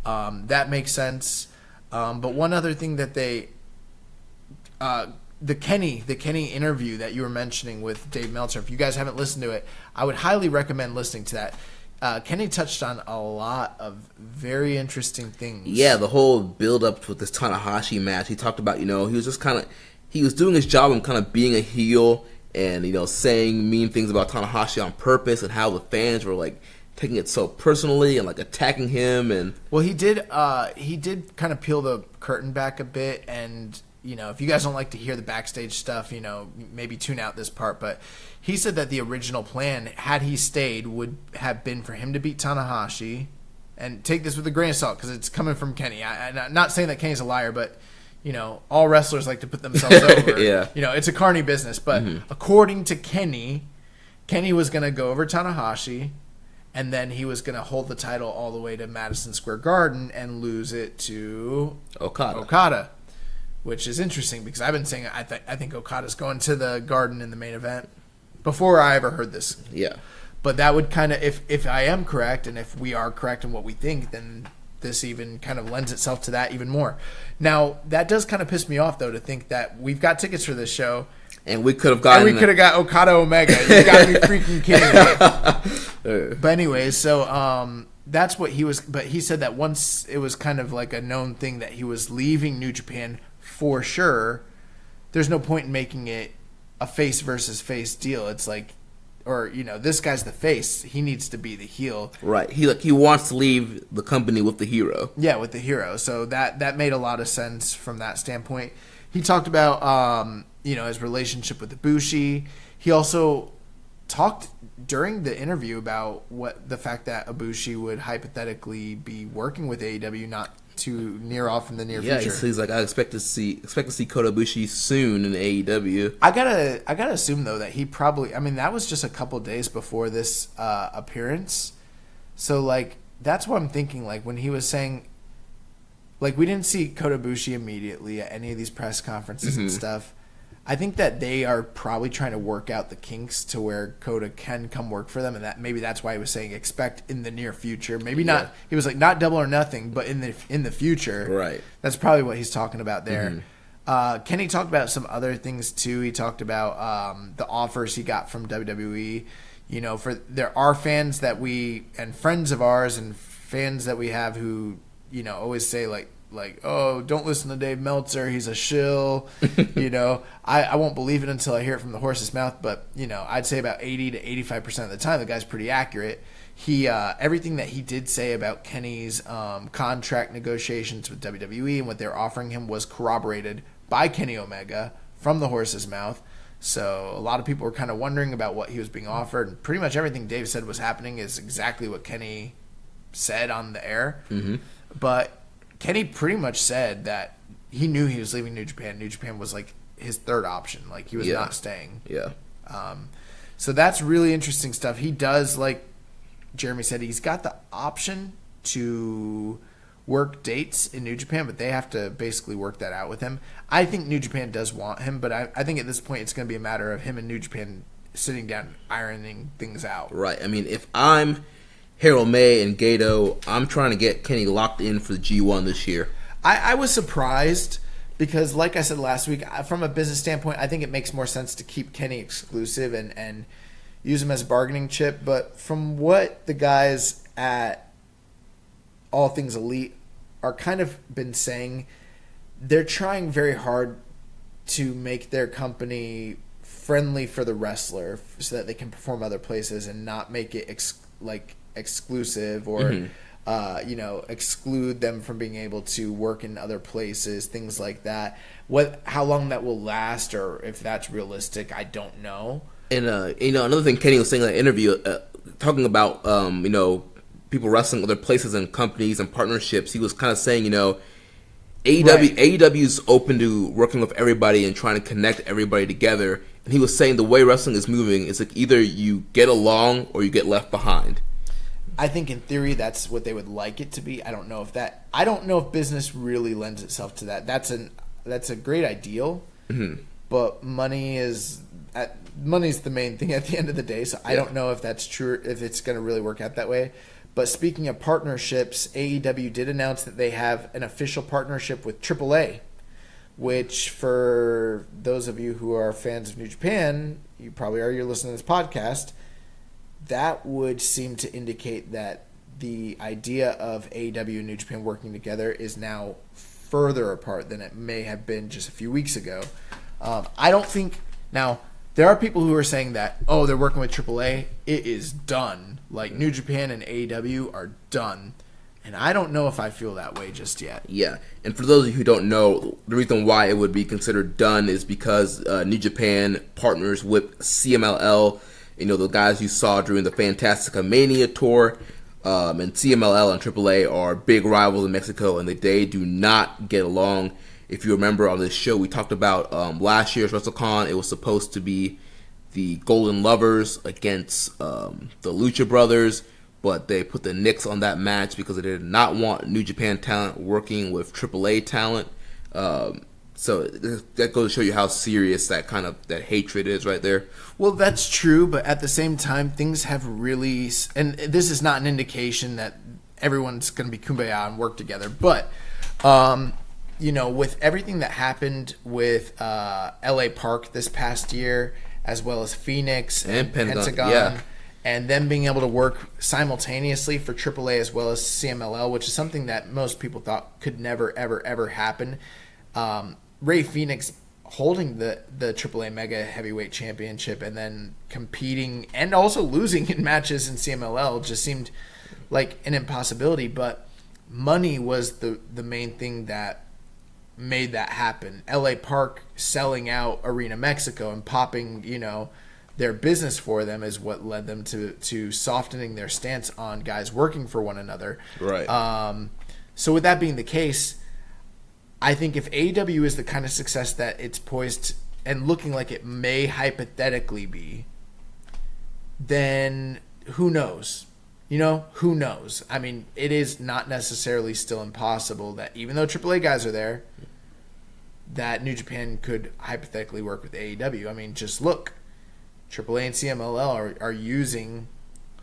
that makes sense. But one other thing that the Kenny interview that you were mentioning with Dave Meltzer, if you guys haven't listened to it, I would highly recommend listening to that. Kenny touched on a lot of very interesting things. Yeah, the whole build-up with this Tanahashi match. He talked about, he was just he was doing his job and kind of being a heel and, saying mean things about Tanahashi on purpose, and how the fans were, taking it so personally and, attacking him. And well, he did kind of peel the curtain back a bit, and, if you guys don't like to hear the backstage stuff, maybe tune out this part, but he said that the original plan, had he stayed, would have been for him to beat Tanahashi. And take this with a grain of salt, because it's coming from Kenny. I'm not saying that Kenny's a liar, but, all wrestlers like to put themselves over. Yeah. It's a carny business. But according to Kenny was going to go over Tanahashi and then he was going to hold the title all the way to Madison Square Garden and lose it to Okada, which is interesting because I've been saying I think Okada's going to the Garden in the main event before I ever heard this. Yeah. But that would kind of, if I am correct and if we are correct in what we think, then this even kind of lends itself to that even more. Now, that does kind of piss me off, though, to think that we've got tickets for this show. And we could have got Okada Omega. You got to be freaking kidding me. But anyways, so that's what he was. But he said that once it was kind of like a known thing that he was leaving New Japan for sure, there's no point in making it a face versus face deal. It's like, or this guy's the face. He needs to be the heel. Right. He wants to leave the company with the hero. Yeah, with the hero. So that made a lot of sense from that standpoint. He talked about his relationship with Ibushi. He also talked during the interview about the fact that Ibushi would hypothetically be working with AEW not too near off in the near future. Yeah, he's like, I expect to see Kota Ibushi soon in AEW. I gotta assume though that he probably, that was just a couple days before this appearance, so like that's what I'm thinking. Like when he was saying, like we didn't see Kota Ibushi immediately at any of these press conferences and stuff. I think that they are probably trying to work out the kinks to where Kota can come work for them, and that maybe that's why he was saying expect in the near future. Maybe not. He was like not Double or Nothing, but in the future. Right. That's probably what he's talking about there. Kenny talked about some other things too. He talked about the offers he got from WWE. There are fans that we and friends of ours and fans that we have who always say like, oh, don't listen to Dave Meltzer. He's a shill. I won't believe it until I hear it from the horse's mouth. But, I'd say about 80 to 85% of the time, the guy's pretty accurate. He everything that he did say about Kenny's contract negotiations with WWE and what they're offering him was corroborated by Kenny Omega from the horse's mouth. So a lot of people were kind of wondering about what he was being offered. And pretty much everything Dave said was happening is exactly what Kenny said on the air. But Kenny pretty much said that he knew he was leaving New Japan. New Japan was like his third option. Like he was not staying. Yeah. So that's really interesting stuff. He does, like Jeremy said, he's got the option to work dates in New Japan, but they have to basically work that out with him. I think New Japan does want him, but I think at this point it's going to be a matter of him and New Japan sitting down ironing things out. Right. If I'm Harold May and Gato, I'm trying to get Kenny locked in for the G1 this year. I was surprised because, like I said last week, from a business standpoint, I think it makes more sense to keep Kenny exclusive and use him as a bargaining chip. But from what the guys at All Things Elite are kind of been saying, they're trying very hard to make their company friendly for the wrestler so that they can perform other places and not make it exclusive or exclude them from being able to work in other places, things like that. How long that will last or if that's realistic, I don't know. And another thing Kenny was saying in that interview, talking about people wrestling other places and companies and partnerships, he was kind of saying AEW is open to working with everybody and trying to connect everybody together. And he was saying the way wrestling is moving, it's like either you get along or you get left behind. I think in theory that's what they would like it to be. I don't know if business really lends itself to that. That's a great ideal, but money's the main thing at the end of the day. So I don't know if that's true, if it's going to really work out that way. But speaking of partnerships, AEW did announce that they have an official partnership with AAA, which for those of you who are fans of New Japan, you probably are, you're listening to this podcast, that would seem to indicate that the idea of AEW and New Japan working together is now further apart than it may have been just a few weeks ago. I don't think... Now, there are people who are saying that, they're working with AAA. It is done. Like, New Japan and AEW are done. And I don't know if I feel that way just yet. Yeah, and for those of you who don't know, the reason why it would be considered done is because New Japan partners with CMLL, the guys you saw during the Fantastica Mania tour, and CMLL and AAA are big rivals in Mexico, and they do not get along. If you remember on this show, we talked about last year's WrestleCon. It was supposed to be the Golden Lovers against the Lucha Brothers, but they put the nix on that match because they did not want New Japan talent working with AAA talent. So that goes to show you how serious that hatred is right there. Well, that's true, but at the same time, things have really, and this is not an indication that everyone's going to be kumbaya and work together, but with everything that happened with LA Park this past year, as well as Phoenix and Pentagon, and them being able to work simultaneously for AAA as well as CMLL, which is something that most people thought could never, ever, ever happen. Ray Phoenix holding the AAA Mega Heavyweight Championship and then competing and also losing in matches in CMLL just seemed like an impossibility, but money was the main thing that made that happen. LA Park selling out Arena Mexico and popping, their business for them is what led them to softening their stance on guys working for one another. Right. So with that being the case, I think if AEW is the kind of success that it's poised and looking like it may hypothetically be, then who knows? Who knows? I mean, it is not necessarily still impossible that even though AAA guys are there, that New Japan could hypothetically work with AEW. I mean, just look. AAA and CMLL are using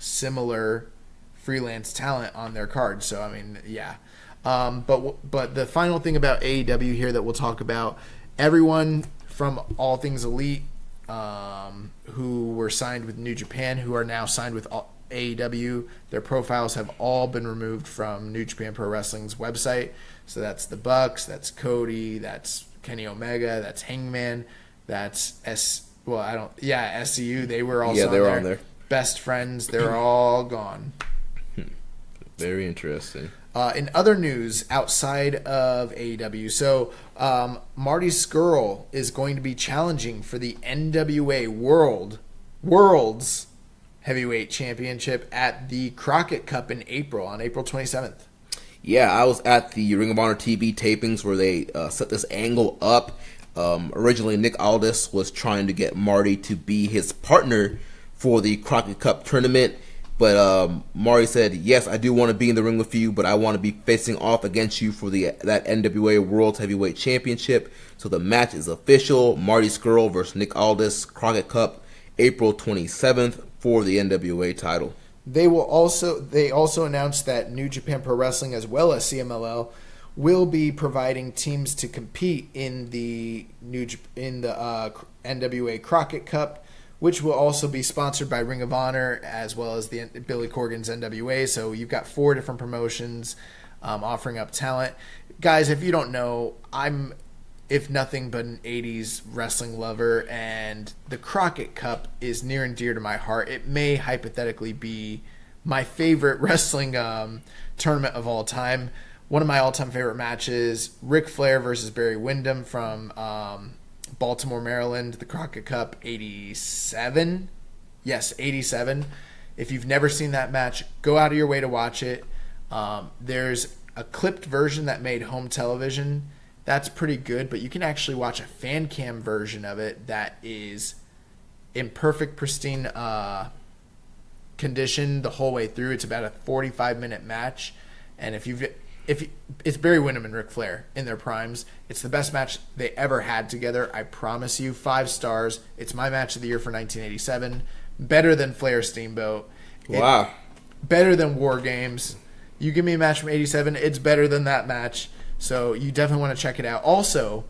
similar freelance talent on their cards. So, I mean, yeah. But the final thing about AEW here that we'll talk about, everyone from All Things Elite who were signed with New Japan, who are now signed with AEW, their profiles have all been removed from New Japan Pro Wrestling's website. So that's the Bucks, that's Cody, that's Kenny Omega, that's Hangman, that's SCU. They were also on there. Best Friends, they're all gone. Very interesting. In other news outside of AEW, so Marty Scurll is going to be challenging for the NWA World's Heavyweight Championship at the Crockett Cup in April, on April 27th. Yeah, I was at the Ring of Honor TV tapings where they set this angle up. Originally, Nick Aldis was trying to get Marty to be his partner for the Crockett Cup tournament. But Marty said, yes, I do want to be in the ring with you, but I want to be facing off against you for that NWA World Heavyweight Championship. So the match is official. Marty Scurll versus Nick Aldis, Crockett Cup, April 27th for the NWA title. They also announced that New Japan Pro Wrestling as well as CMLL will be providing teams to compete in the NWA Crockett Cup, which will also be sponsored by Ring of Honor as well as the Billy Corgan's NWA. So you've got 4 different promotions offering up talent. Guys, if you don't know, I'm, if nothing but an 80s wrestling lover, and the Crockett Cup is near and dear to my heart. It may hypothetically be my favorite wrestling tournament of all time. One of my all-time favorite matches, Ric Flair versus Barry Windham from Baltimore, Maryland, the Crockett Cup, 87. Yes, 87. If you've never seen that match, go out of your way to watch it. There's a clipped version that made home television. That's pretty good, but you can actually watch a fan cam version of it that is in perfect, pristine condition the whole way through. It's about a 45-minute match, and if it's Barry Windham and Ric Flair in their primes. It's the best match they ever had together. I promise you, 5 stars. It's my match of the year for 1987. Better than Flair Steamboat. Wow. Better than War Games. You give me a match from 87, it's better than that match. So you definitely want to check it out. Also,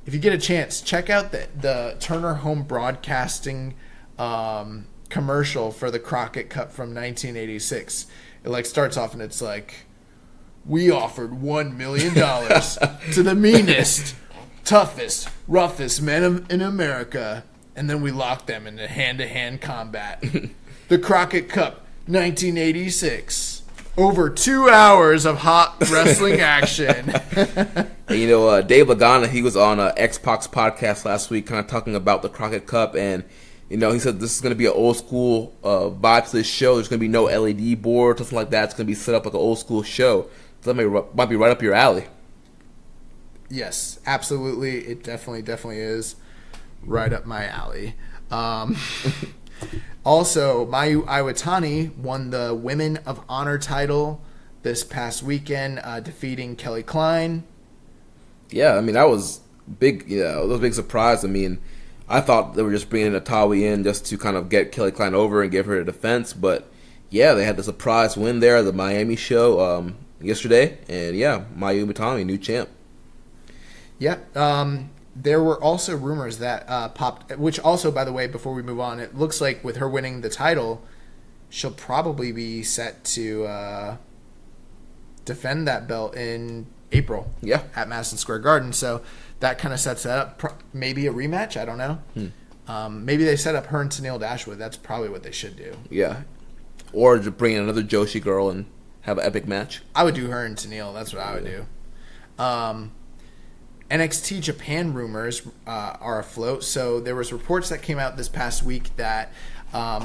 if you get a chance, check out the Turner Home Broadcasting commercial for the Crockett Cup from 1986. It starts off and it's like, we offered $1 million to the meanest, toughest, roughest men in America, and then we locked them into hand-to-hand combat. The Crockett Cup, 1986. Over 2 hours of hot wrestling action. Dave Lagana, he was on X-Pac's podcast last week kind of talking about the Crockett Cup, and he said this is going to be an old school vibe to this show. There's going to be no LED board, something like that. It's going to be set up like an old school show. So that might be right up your alley. Yes, absolutely. It definitely is right up my alley. Also, Mayu Iwatani won the Women of Honor title this past weekend, defeating Kelly Klein. Yeah, I mean, that was big. Yeah, it was a big surprise. I mean, I thought they were just bringing Atawi in just to kind of get Kelly Klein over and give her a defense. But, yeah, they had the surprise win there at the Miami show yesterday. And, yeah, Mayu Iwatani, new champ. Yeah. There were also rumors that popped, which also, by the way, before we move on, it looks like with her winning the title, she'll probably be set to defend that belt in April. Yeah. At Madison Square Garden. So that kind of sets that up. Maybe a rematch. I don't know. Maybe they set up her and Tennille Dashwood. That's probably what they should do. Yeah. Or just bring in another Joshi girl and have an epic match. I would do her and Tennille. That's what I would do. NXT Japan rumors are afloat. So there was reports that came out this past week that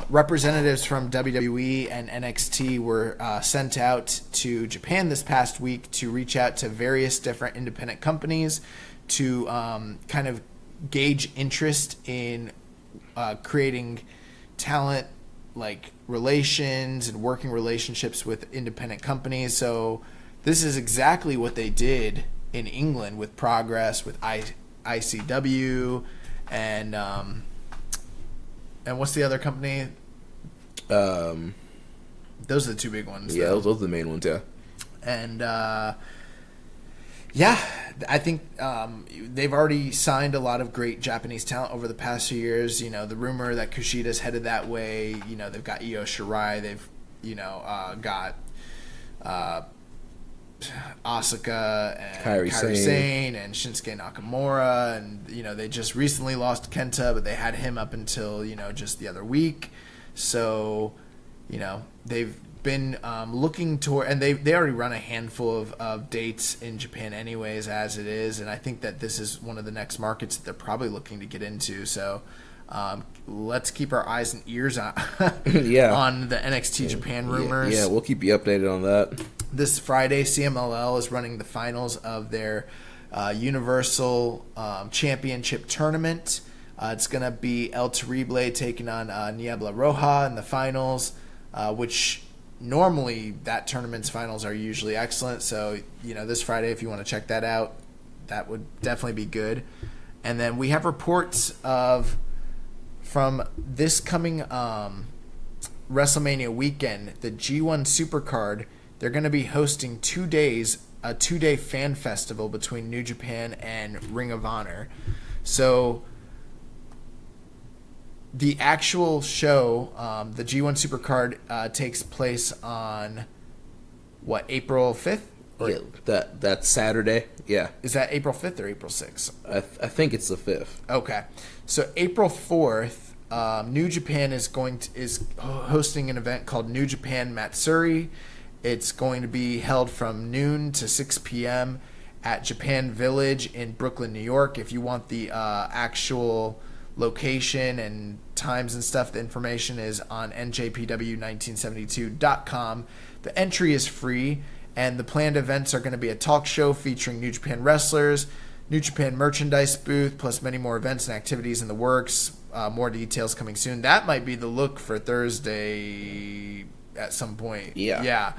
representatives from WWE and NXT were sent out to Japan this past week to reach out to various different independent companies to kind of gauge interest in creating talent like relations and working relationships with independent companies. So this is exactly what they did in England with Progress, with ICW, and what's the other company? Those are the two big ones. Yeah, those are the main ones, yeah. And, yeah, I think they've already signed a lot of great Japanese talent over the past few years. You know, the rumor that Kushida's headed that way. You know, they've got Io Shirai. They've, got Osaka and Kairi Sane and Shinsuke Nakamura, and they just recently lost Kenta, but they had him up until just the other week. So they've been looking toward, and they already run a handful of dates in Japan anyways as it is, and I think that this is one of the next markets that they're probably looking to get into. So let's keep our eyes and ears on on the NXT Japan rumors. Yeah, we'll keep you updated on that. This Friday, CMLL is running the finals of their Universal Championship Tournament. It's going to be El Terrible taking on Niebla Roja in the finals, which normally that tournament's finals are usually excellent. So, this Friday, if you want to check that out, that would definitely be good. And then we have reports from this coming WrestleMania weekend, the G1 Supercard. They're going to be hosting 2 days, a 2-day fan festival between New Japan and Ring of Honor. So the actual show, the G1 Supercard, takes place on, April 5th? Yeah, that's Saturday. Yeah. Is that April 5th or April 6th? I think it's the 5th. Okay. So April 4th, New Japan is hosting an event called New Japan Matsuri. It's going to be held from noon to 6 p.m. at Japan Village in Brooklyn, New York. If you want the actual location and times and stuff, the information is on njpw1972.com. The entry is free, and the planned events are going to be a talk show featuring New Japan wrestlers, New Japan merchandise booth, plus many more events and activities in the works. More details coming soon. That might be the look for Thursday at some point. Yeah.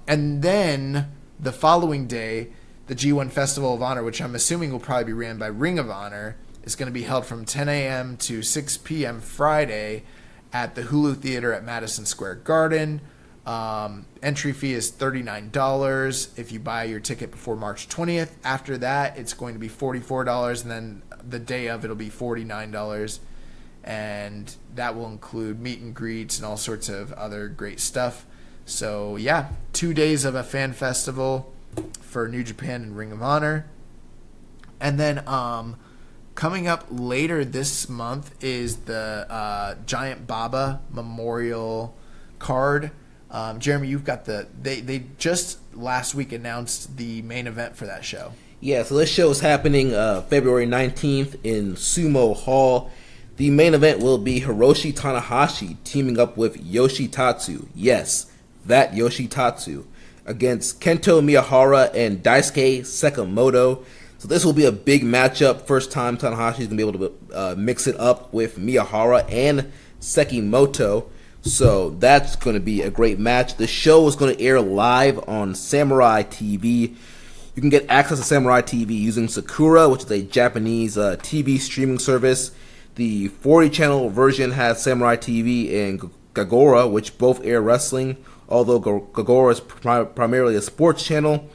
And then the following day, the G1 Festival of Honor, which I'm assuming will probably be ran by Ring of Honor, is going to be held from 10 a.m. to 6 p.m. Friday at the Hulu Theater at Madison Square Garden. Entry fee is $39 if you buy your ticket before March 20th. After that, it's going to be $44, and then the day of it'll be $49. And that will include meet and greets and all sorts of other great stuff. So, yeah, 2 days of a fan festival for New Japan and Ring of Honor. And then coming up later this month is the Giant Baba Memorial card. Jeremy, you've got they just last week announced the main event for that show. Yeah, so this show is happening February 19th in Sumo Hall. The main event will be Hiroshi Tanahashi teaming up with Yoshitatsu. Yes, that Yoshitatsu. Against Kento Miyahara and Daisuke Sekimoto. So this will be a big matchup. First time Tanahashi is going to be able to mix it up with Miyahara and Sekimoto. So that's going to be a great match. The show is going to air live on Samurai TV. You can get access to Samurai TV using Sakura, which is a Japanese TV streaming service. The 40-channel version has Samurai TV and Gagora, which both air wrestling, although Gagora is primarily a sports channel.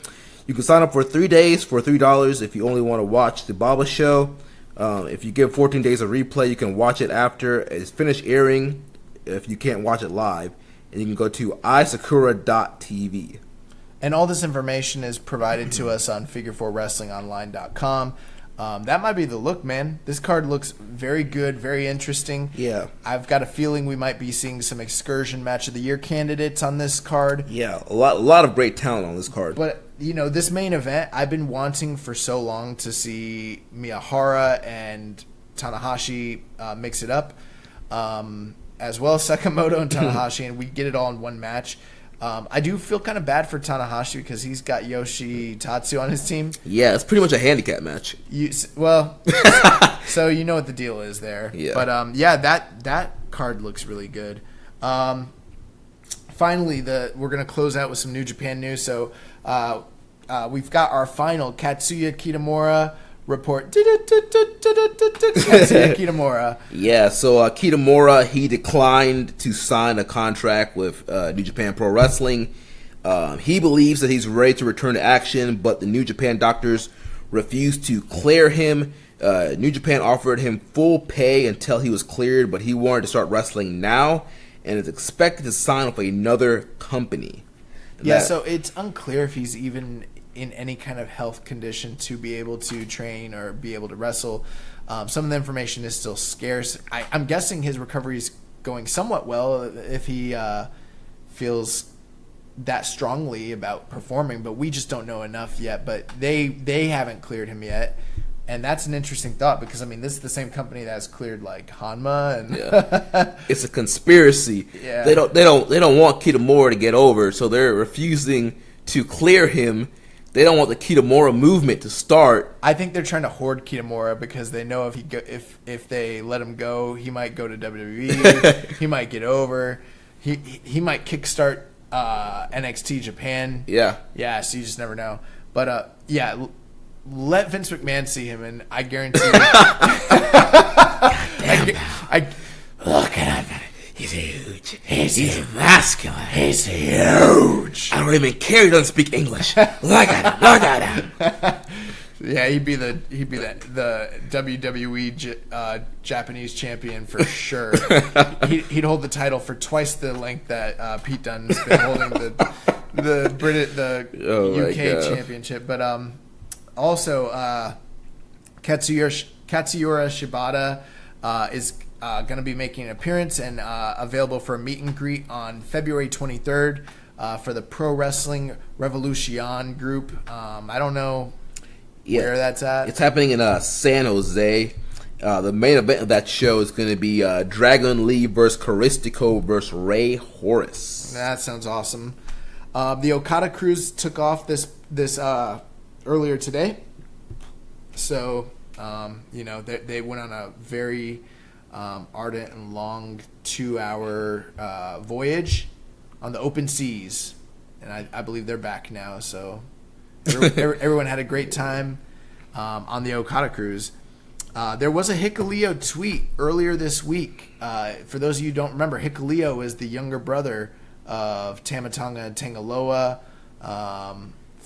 You can sign up for 3 days for $3 if you only want to watch the Baba show. If you give 14 days of replay, you can watch it after it's finished airing if you can't watch it live. And you can go to isakura.tv. And all this information is provided to us on figure4wrestlingonline.com. That might be the look, man. This card looks very good, very interesting. Yeah. I've got a feeling we might be seeing some excursion match of the year candidates on this card. Yeah, a lot of great talent on this card. But, this main event, I've been wanting for so long to see Miyahara and Tanahashi mix it up, as well as Sekimoto and Tanahashi, and we get it all in one match. I do feel kind of bad for Tanahashi because he's got Yoshi Tatsu on his team. Yeah, it's pretty much a handicap match. So you know what the deal is there. Yeah. But that card looks really good. Finally, we're gonna close out with some New Japan news. So we've got our final Katsuya Kitamura report. Katsuya Kitamura. Yeah, so Kitamura, he declined to sign a contract with New Japan Pro Wrestling. He believes that he's ready to return to action, but the New Japan doctors refused to clear him. New Japan offered him full pay until he was cleared, but he wanted to start wrestling now and is expected to sign with another company. So it's unclear if he's even in any kind of health condition to be able to train or be able to wrestle. Some of the information is still scarce. I'm guessing his recovery is going somewhat well if he feels that strongly about performing, but we just don't know enough yet. But they haven't cleared him yet, and that's an interesting thought because this is the same company that has cleared like Hanma and it's a conspiracy. Yeah. They don't want Kitamura to get over, so they're refusing to clear him. They don't want the Kitamura movement to start. I think they're trying to hoard Kitamura because they know if they let him go, he might go to WWE. He might get over. He might kickstart NXT Japan. Yeah. Yeah, so you just never know. But let Vince McMahon see him, and I guarantee Look at him. He's huge. He's masculine. He's huge. I don't even care. He doesn't speak English. Look at him. Yeah, he'd be the WWE Japanese champion for sure. He'd hold the title for twice the length that Pete Dunne's been holding the UK championship. But also Katsuyori Shibata is going to be making an appearance and available for a meet and greet on February 23rd for the Pro Wrestling Revolution group. I don't know where that's at. It's happening in San Jose. The main event of that show is going to be Dragon Lee versus Caristico versus Ray Horace. That sounds awesome. The Okada cruise took off this earlier today. So, they went on a very ardent and long 2-hour voyage on the open seas, and I believe they're back now. So everyone had a great time on the Okada cruise. There was a Hikuleo tweet earlier this week. For those of you who don't remember, Hikuleo is the younger brother of Tamatonga and Tangaloa.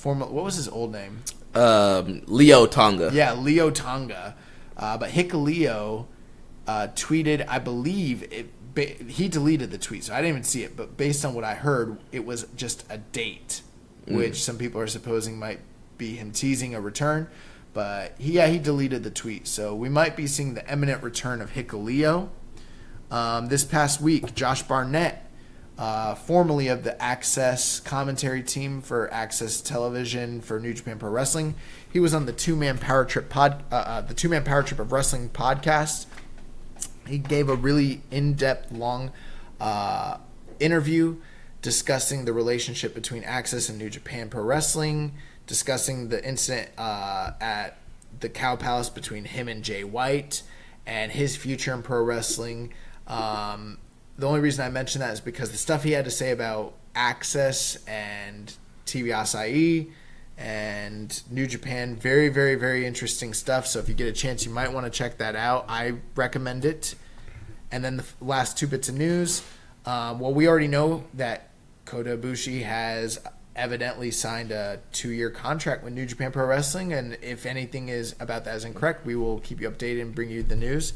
What was his old name? Leo Tonga. Yeah, Leo Tonga. But Hikuleo tweeted, I believe, he deleted the tweet, so I didn't even see it, but based on what I heard, it was just a date, which some people are supposing might be him teasing a return, but he deleted the tweet, so we might be seeing the imminent return of Hikuleo. This past week, Josh Barnett, formerly of the Access commentary team for Access Television for New Japan Pro Wrestling, he was on the Two-Man Power Trip of Wrestling podcast. He gave a really in-depth, long interview discussing the relationship between Access and New Japan Pro Wrestling, discussing the incident at the Cow Palace between him and Jay White, and his future in pro wrestling. The only reason I mention that is because the stuff he had to say about Access and TV Asahi and New Japan, very, very, very interesting stuff. So if you get a chance, you might want to check that out. I recommend it. And then the last 2 bits of news. We already know that Kota Ibushi has evidently signed a 2-year contract with New Japan Pro Wrestling, and if anything is about that is incorrect, we will keep you updated and bring you the news.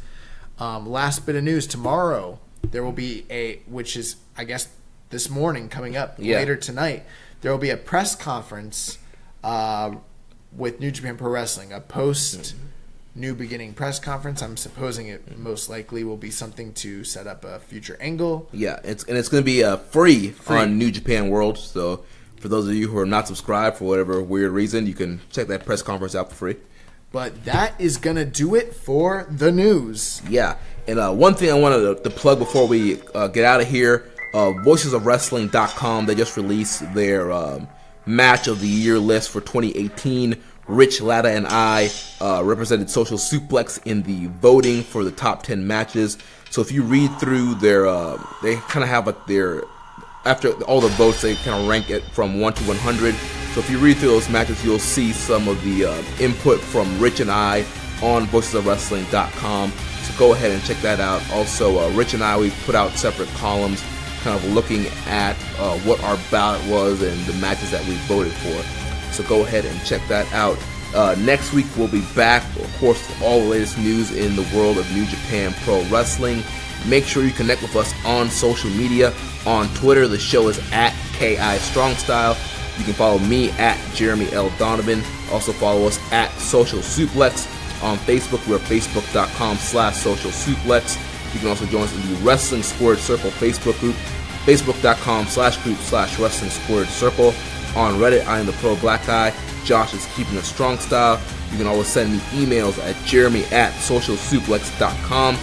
Last bit of news, tomorrow there will be which is, I guess, this morning coming up, later tonight, there will be a press conference with New Japan Pro Wrestling, a post-New Beginning press conference. I'm supposing it most likely will be something to set up a future angle. Yeah, it's going to be free on New Japan World, so for those of you who are not subscribed for whatever weird reason, you can check that press conference out for free. But that is going to do it for the news. Yeah, and one thing I wanted to plug before we get out of here, VoicesOfWrestling.com, they just released their Match of the Year list for 2018. Rich Latta and I represented Social Suplex in the voting for the top 10 matches. So if you read through their, they kind of have their, after all the votes, they kind of rank it from 1 to 100. So if you read through those matches, you'll see some of the input from Rich and I on VoicesOfWrestling.com. So go ahead and check that out. Also, Rich and I, we put out separate columns kind of looking at what our ballot was and the matches that we voted for. So go ahead and check that out. Next week we'll be back, of course, with all the latest news in the world of New Japan Pro Wrestling. Make sure you connect with us on social media. On Twitter, the show is at KI Strong Style. You can follow me at Jeremy L. Donovan. Also follow us at Social Suplex. On Facebook, we're facebook.com/Social Suplex. You can also join us in the Wrestling Squared Circle Facebook group, facebook.com/group/Wrestling Squared Circle. On Reddit, I am the Pro Black Guy. Josh is Keeping It Strong Style. You can always send me emails at jeremy@socialsuplex.com.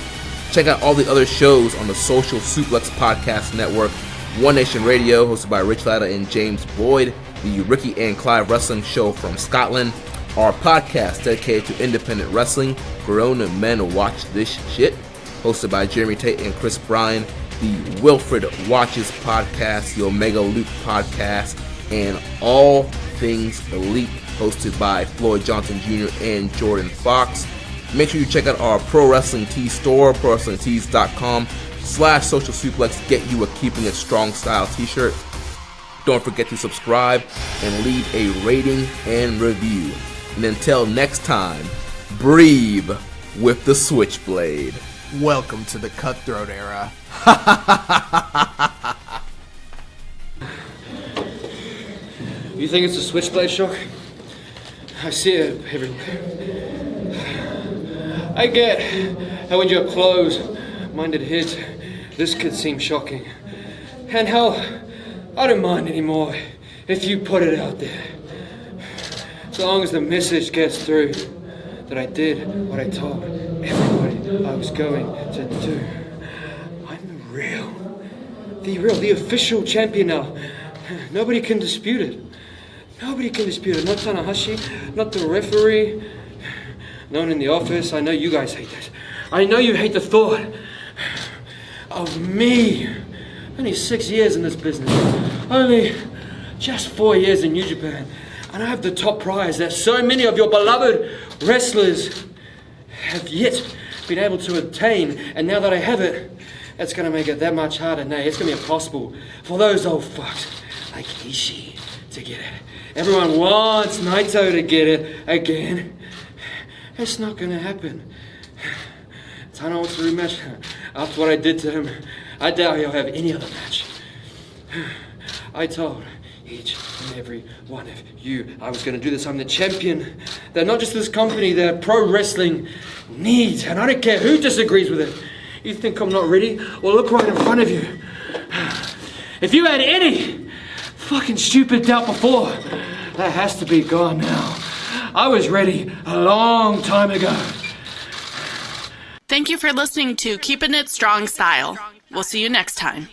Check out all the other shows on the Social Suplex Podcast Network. One Nation Radio, hosted by Rich Latta and James Boyd. The Ricky and Clive Wrestling Show from Scotland. Our podcast dedicated to independent wrestling. Grown Men Watch This Shit, hosted by Jeremy Tate and Chris Bryan. The Wilfred Watches Podcast, the Omega Loop Podcast, and All Things Elite, hosted by Floyd Johnson Jr. and Jordan Fox. Make sure you check out our Pro Wrestling Tees store, prowrestlingtees.com/Social Suplex. Get you a Keeping It Strong Style t-shirt. Don't forget to subscribe and leave a rating and review. And until next time, breathe with the Switchblade. Welcome to the Cutthroat era. You think it's a Switchblade shock? I see it everywhere. I get how when you're closed-minded hit, this could seem shocking. And hell, I don't mind anymore if you put it out there. As long as the message gets through that I did what I told everybody I was going to do. I'm the official champion now. Nobody can dispute it. Nobody can dispute it. Not Tanahashi, not the referee, no one in the office. I know you guys hate that. I know you hate the thought of me. Only 6 years in this business. Only just 4 years in New Japan. And I have the top prize that so many of your beloved wrestlers have yet been able to attain. And now that I have it, it's going to make it that much harder. Nay, it's going to be impossible for those old fucks like Ishii to get it. Everyone wants Naito to get it again. It's not going to happen. Tano wants a rematch. After what I did to him, I doubt he'll have any other match. I told each and every one of you I was going to do this. I'm the champion that not just this company, that pro wrestling needs. And I don't care who disagrees with it. You think I'm not ready? Well, look right in front of you. If you had any fucking stupid doubt before, that has to be gone now. I was ready a long time ago. Thank you for listening to Keepin' It Strong Style. We'll see you next time.